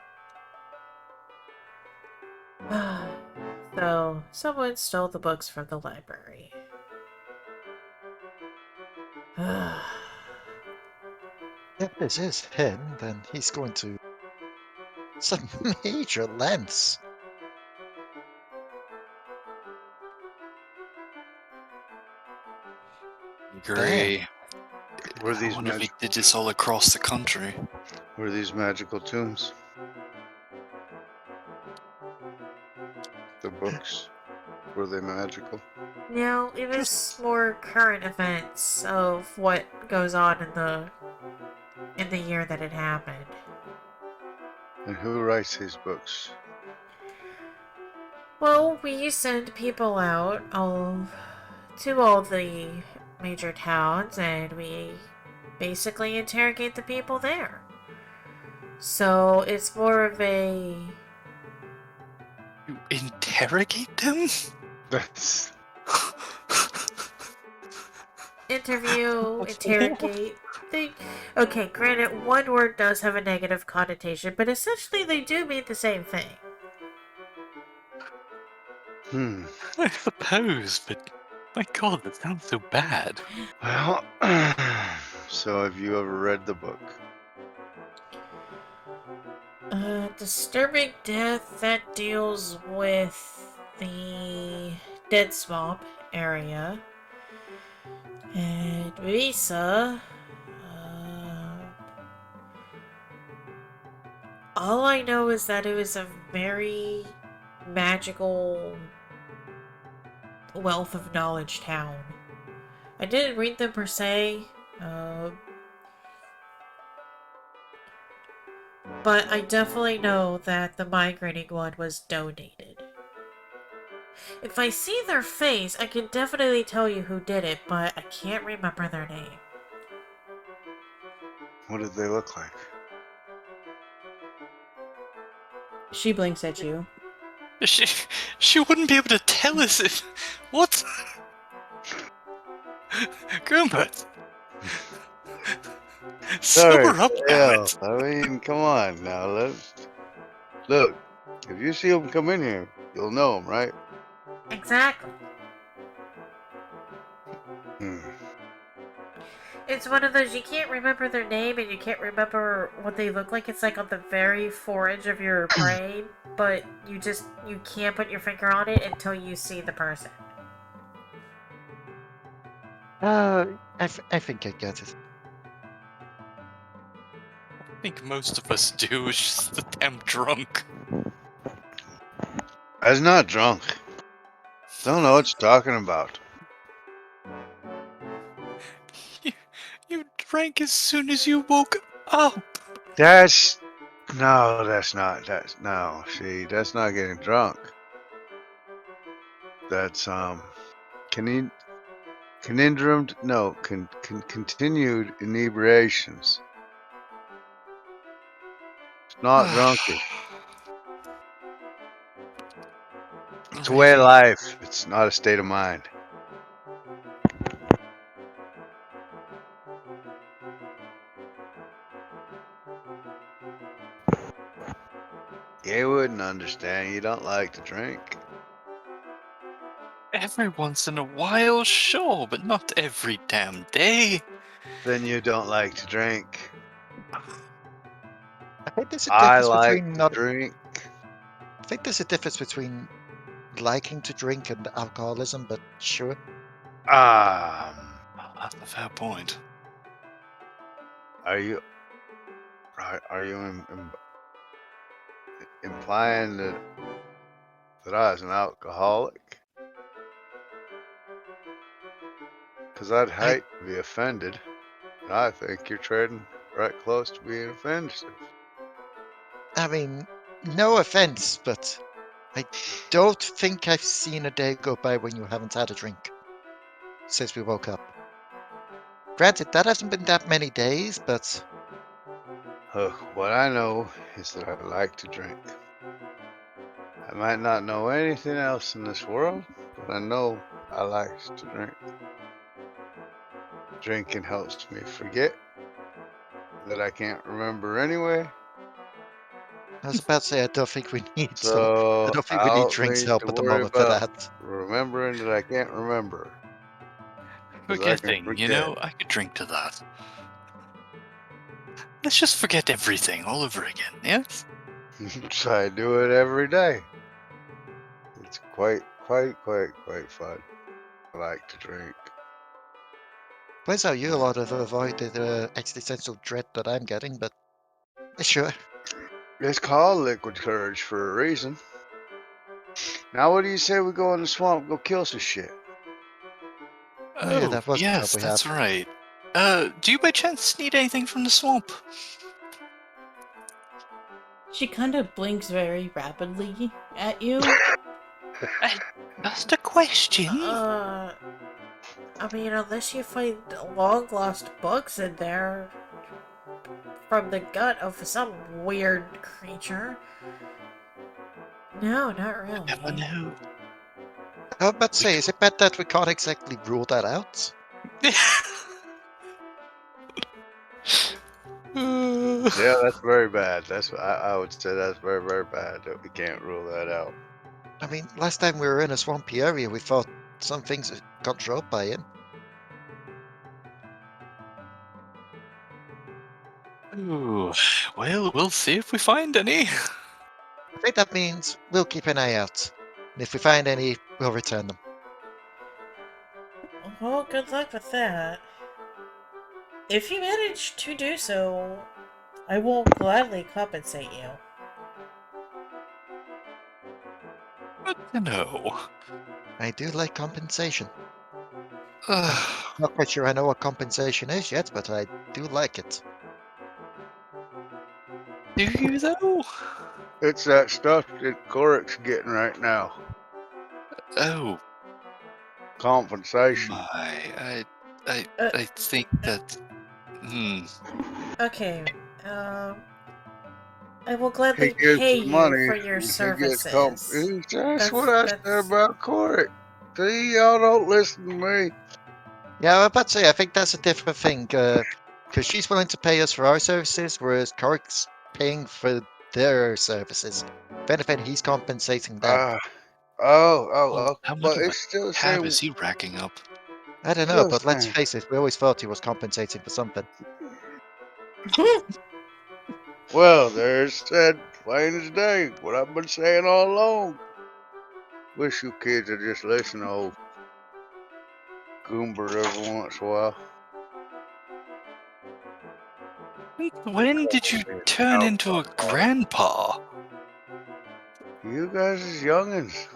So, someone stole the books from the library. If this is him, then he's going to some major lengths. Agree. Were I these wonder if he did this all across the country. were these magical tombs? The books, were they magical? No, it was more current events of what goes on in the year that it happened. And who writes these books? Well, we send people out to all the major towns, and we basically interrogate the people there. So it's more of a You interrogate them? That's interview, interrogate. Okay, granted, one word does have a negative connotation, but essentially they do mean the same thing. I suppose, but my god, that sounds so bad. Well, so have you ever read the book? Disturbing Death, that deals with the Dead Swamp area. And Misa, all I know is that it was a very magical wealth of knowledge town. I didn't read them per se, but I definitely know that the migrating one was donated. If I see their face, I can definitely tell you who did it, but I can't remember their name. What did they look like? She blinks at you. She wouldn't be able to tell us if... What? Goombert! Sober up, damn it! I mean, come on now. Look. If you see them come in here, you'll know them, right? Exactly. It's one of those, you can't remember their name and you can't remember what they look like. It's like on the very forage of your brain, but you can't put your finger on it until you see the person. I think I get it. I think most of us do, it's just that I'm drunk. I was not drunk. Don't know what you're talking about. You drank as soon as you woke up! No, that's not getting drunk. That's continued inebriations. It's not drunken. It's a way of life. It's not a state of mind. You wouldn't understand. You don't like to drink. Every once in a while, sure, but not every damn day. Then you don't like to drink. I think there's a I difference like between to not. drink. I think there's a difference between liking to drink and alcoholism, but sure. That's a fair point. Are you implying that I was an alcoholic? Because I'd hate to be offended. And I think you're trading right close to being offensive. I mean, no offense, but I don't think I've seen a day go by when you haven't had a drink since we woke up. Granted, that hasn't been that many days, but What I know is that I like to drink. I might not know anything else in this world, but I know I like to drink. Drinking helps me forget that I can't remember anyway. I was about to say I don't think we need some. So I don't think I we need don't drinks need help to at the worry moment for about that. remembering that I can't remember. 'Cause I can Forgetting, you forget. know, I could drink to that. Let's just forget everything all over again, yes? So I do it every day. It's quite fun. I like to drink. Turns out you a lot of avoided existential dread that I'm getting, but sure. It's called liquid courage for a reason. Now, what do you say we go in the swamp, go kill some shit? Oh yeah, that was the yes, job we that's had. right. Do you by chance need anything from the swamp? She kind of blinks very rapidly at you. Just a question. I mean, unless you find long lost books in there from the gut of some weird creature. No, not really. Never know. I was about to say, is it bad that we can't exactly rule that out? Yeah, that's very bad. I would say that's very bad that we can't rule that out. I mean, last time we were in a swampy area, we thought some things got dropped by it. Ooh, well, we'll see if we find any. I think that means we'll keep an eye out. And if we find any, we'll return them. Well, good luck with that. If you manage to do so, I will gladly compensate you. Good to know. I do like compensation. Ugh, Not quite sure I know what compensation is yet, but I do like it. do you though? It's that stuff that Coric's getting right now. Oh Compensation. my, Uh, I think that. Okay, I will gladly He gets pay the you money. for your He gets services. That's what I said about Coric. See, y'all don't listen to me. Yeah, I was about to say, I think that's a different thing, because she's willing to pay us for our services, whereas Coric's paying for their services. If anything, he's compensating them. Oh. How much But of a it's still the tab same. is he racking up? I don't know, Still but let's same. face it, we always thought he was compensating for something. Well, there's said plain as day what I've been saying all along. Wish you kids would just listen to old Goombert every once in a while. When did you turn into a grandpa? You guys is youngins.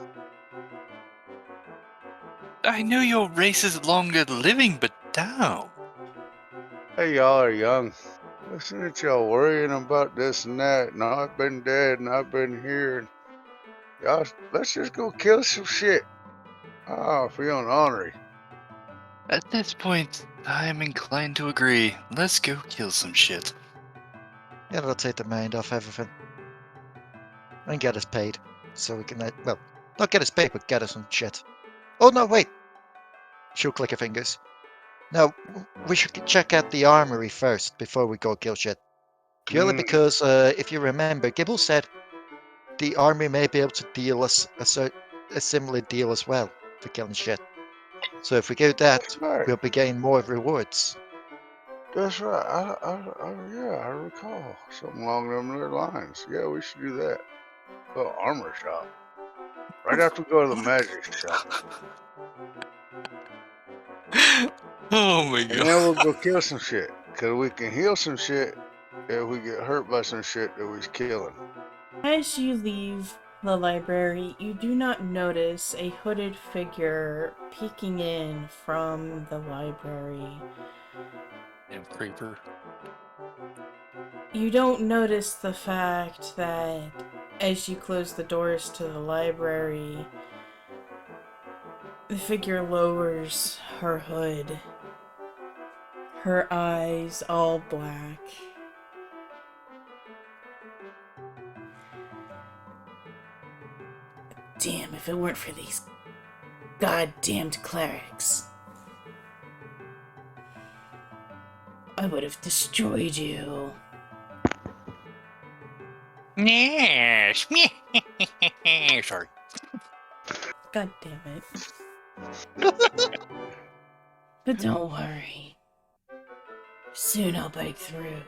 I know your race is longer living, but damn. Hey, y'all are young. Listen at y'all worrying about this and that, and I've been dead and I've been here. And y'all, let's just go kill some shit. Oh, feeling ornery. At this point, I am inclined to agree. Let's go kill some shit. Yeah, that'll take the mind off everything. And get us paid. So we can, well, Not get us bait, but get us some shit. Oh no, wait. She'll click her fingers. No, we should check out the armory first before we go kill shit. Purely because, if you remember, Gibble said the army may be able to deal us a similar deal as well for killing shit. So if we do that, Right. we'll be getting more rewards. That's right. Yeah, I recall something along them lines. Yeah, we should do that. Oh, armor shop. Right after we go to the magic shop. Oh my And god. then we'll go kill some shit. Because we can heal some shit if we get hurt by some shit that we're killing. As you leave the library, you do not notice a hooded figure peeking in from the library. And creeper. You don't notice the fact that as you close the doors to the library, the figure lowers her hood. Her eyes all black. Damn, if it weren't for these goddamned clerics, I would have destroyed you. Yes. Sorry. God damn it. But don't worry. Soon I'll break through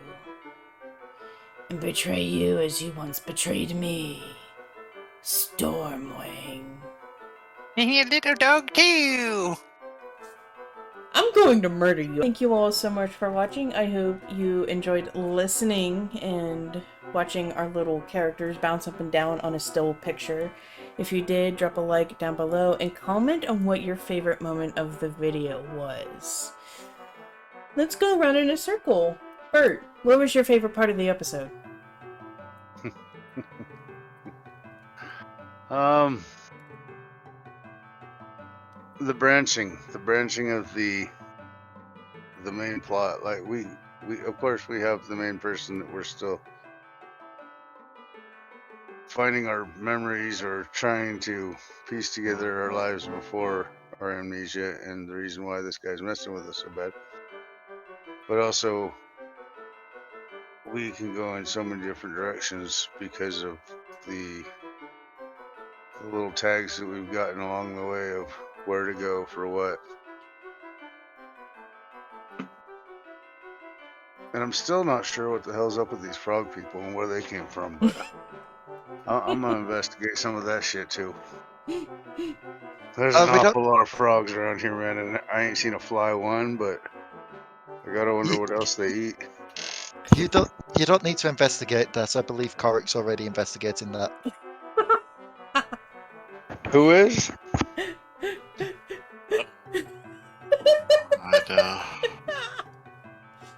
and betray you as you once betrayed me, Stormwing. And your little dog too. I'm going to murder you. Thank you all so much for watching. I hope you enjoyed listening and watching our little characters bounce up and down on a still picture. If you did, drop a like down below and comment on what your favorite moment of the video was. Let's go around in a circle. Bert, what was your favorite part of the episode? The branching of the main plot. Like we of course we have the main person that we're still finding our memories or trying to piece together our lives before our amnesia and the reason why this guy's messing with us so bad. But also we can go in so many different directions because of the little tags that we've gotten along the way of where to go for what. And I'm still not sure what the hell's up with these frog people and where they came from, but I'm gonna investigate some of that shit too. There's an awful lot of frogs around here, man, and I ain't seen a fly one, but I gotta wonder what else they eat. You don't need to investigate that. I believe Corrick's already investigating that. Who is?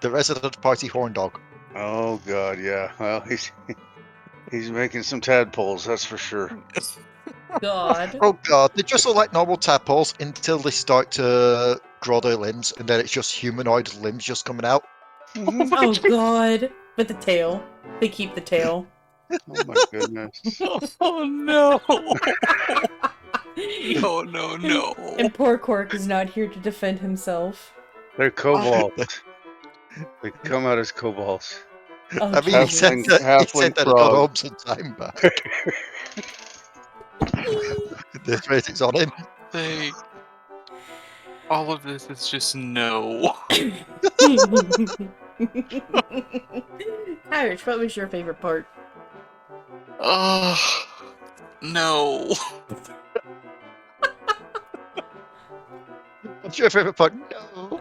The resident party horn dog. Oh god, yeah. Well, he's making some tadpoles, that's for sure. God. Oh god, they just look like normal tadpoles until they start to grow their limbs, and then it's just humanoid limbs just coming out. Oh god. With the tail. They keep the tail. Oh my goodness. Oh no. No. And poor Cork is not here to defend himself. They're kobolds. They come out as kobolds. Oh, I mean, he said that he got home sometime back. This ratings on him. All of this is just no. Kyrish, what was your favorite part? No. What's your favorite part? No.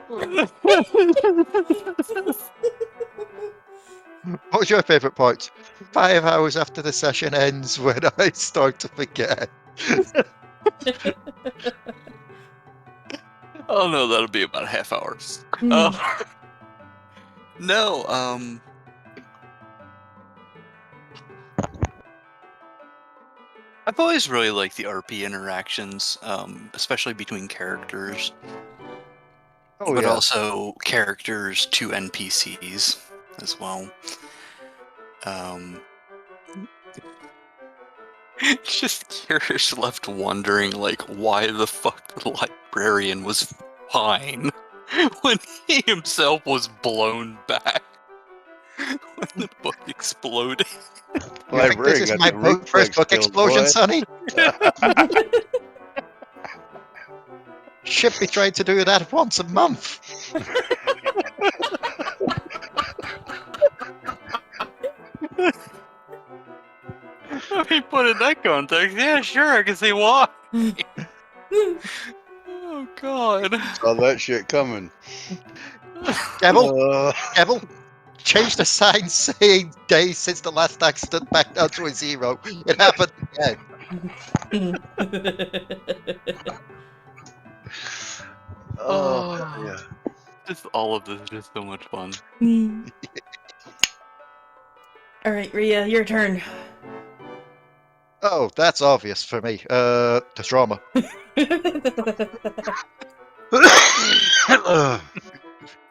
What was your favorite part? 5 hours after the session ends when I start to forget. Oh no, that'll be about a half hour. No, I've always really liked the RP interactions, especially between characters. Oh, but yeah. also characters to NPCs as well. Just Kyrish left wondering, like, why the fuck the librarian was fine when he himself was blown back when the book exploded. You think this Librarian is got my the first reflex book skills, explosion, boy. Sonny? Should be trying to do that once a month. I mean, put in that context, yeah, sure, I can see why. Oh, God. Saw that shit coming. Devil, Devil, change the sign saying days since the last accident back down to a 0. It happened again. Oh, yeah. Just all of this is just so much fun. Alright, Rhea, your turn. Oh, that's obvious for me. The trauma.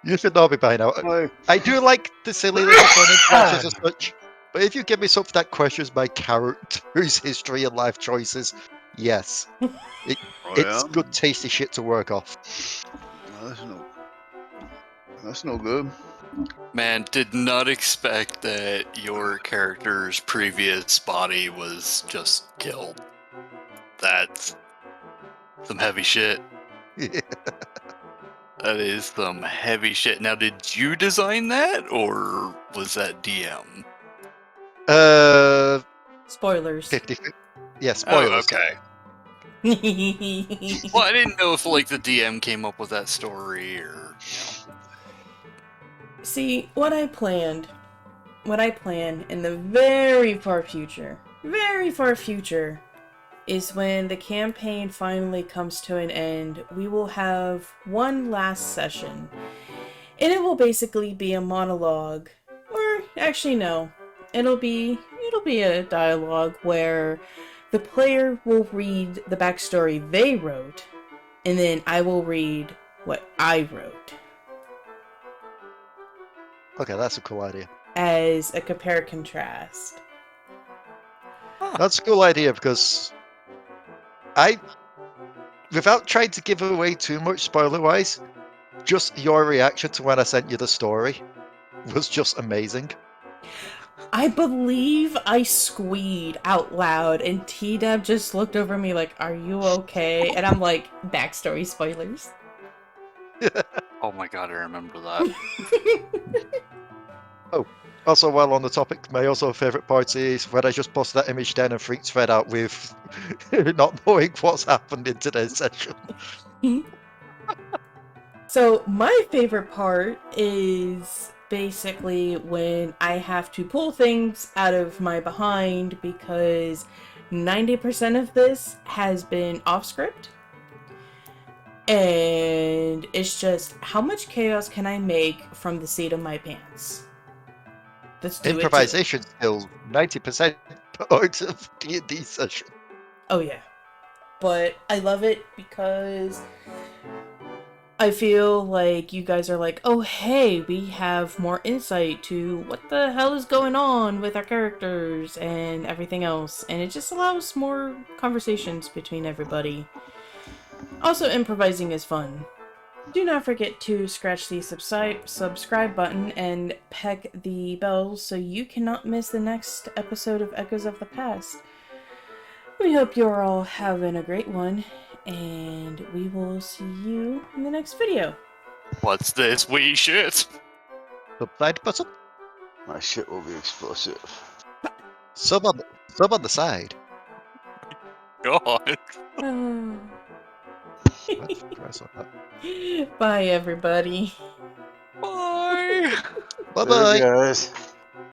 You should know me by now. Like, I do like the silly little fun interactions as such, but if you give me something that questions my character's history and life choices, yes. It's well, good, tasty shit to work off. that's no good. Man, did not expect that your character's previous body was just killed. That's some heavy shit. That is some heavy shit. Now, did you design that, or was that DM? Spoilers. 50. Yeah, spoilers. Oh, okay. Well, I didn't know if, like, the DM came up with that story, or, See, what I plan in the very far future, is when the campaign finally comes to an end, we will have one last session. And it will basically be a monologue. Or, actually no. It'll be a dialogue where the player will read the backstory they wrote, and then I will read what I wrote. Okay, that's a cool idea. As a compare-contrast. That's a cool idea because without trying to give away too much spoiler-wise, just your reaction to when I sent you the story was just amazing. I believe I squeed out loud, and TDAB just looked over me like, "Are you okay?" And I'm like, "Backstory spoilers." oh my god, I remember that. Also, while on the topic, my also favourite part is when I just posted that image down and freaked Fred out with not knowing what's happened in today's session. So my favorite part is basically when I have to pull things out of my behind because 90% of this has been off script. And it's just, how much chaos can I make from the seat of my pants? Let's do Improvisation skills, 90% part of D&D session. Oh yeah. But I love it because I feel like you guys are like, oh hey, we have more insight to what the hell is going on with our characters and everything else. And it just allows more conversations between everybody. Also, improvising is fun. Do not forget to scratch the subscribe button and peck the bell so you cannot miss the next episode of Echoes of the Past. We hope you're all having a great one, and we will see you in the next video. What's this wee shit? Subside button? My shit will be explosive. Sub on the side. God. Let's press on that. Bye, everybody. Bye. Bye-bye. There, guys.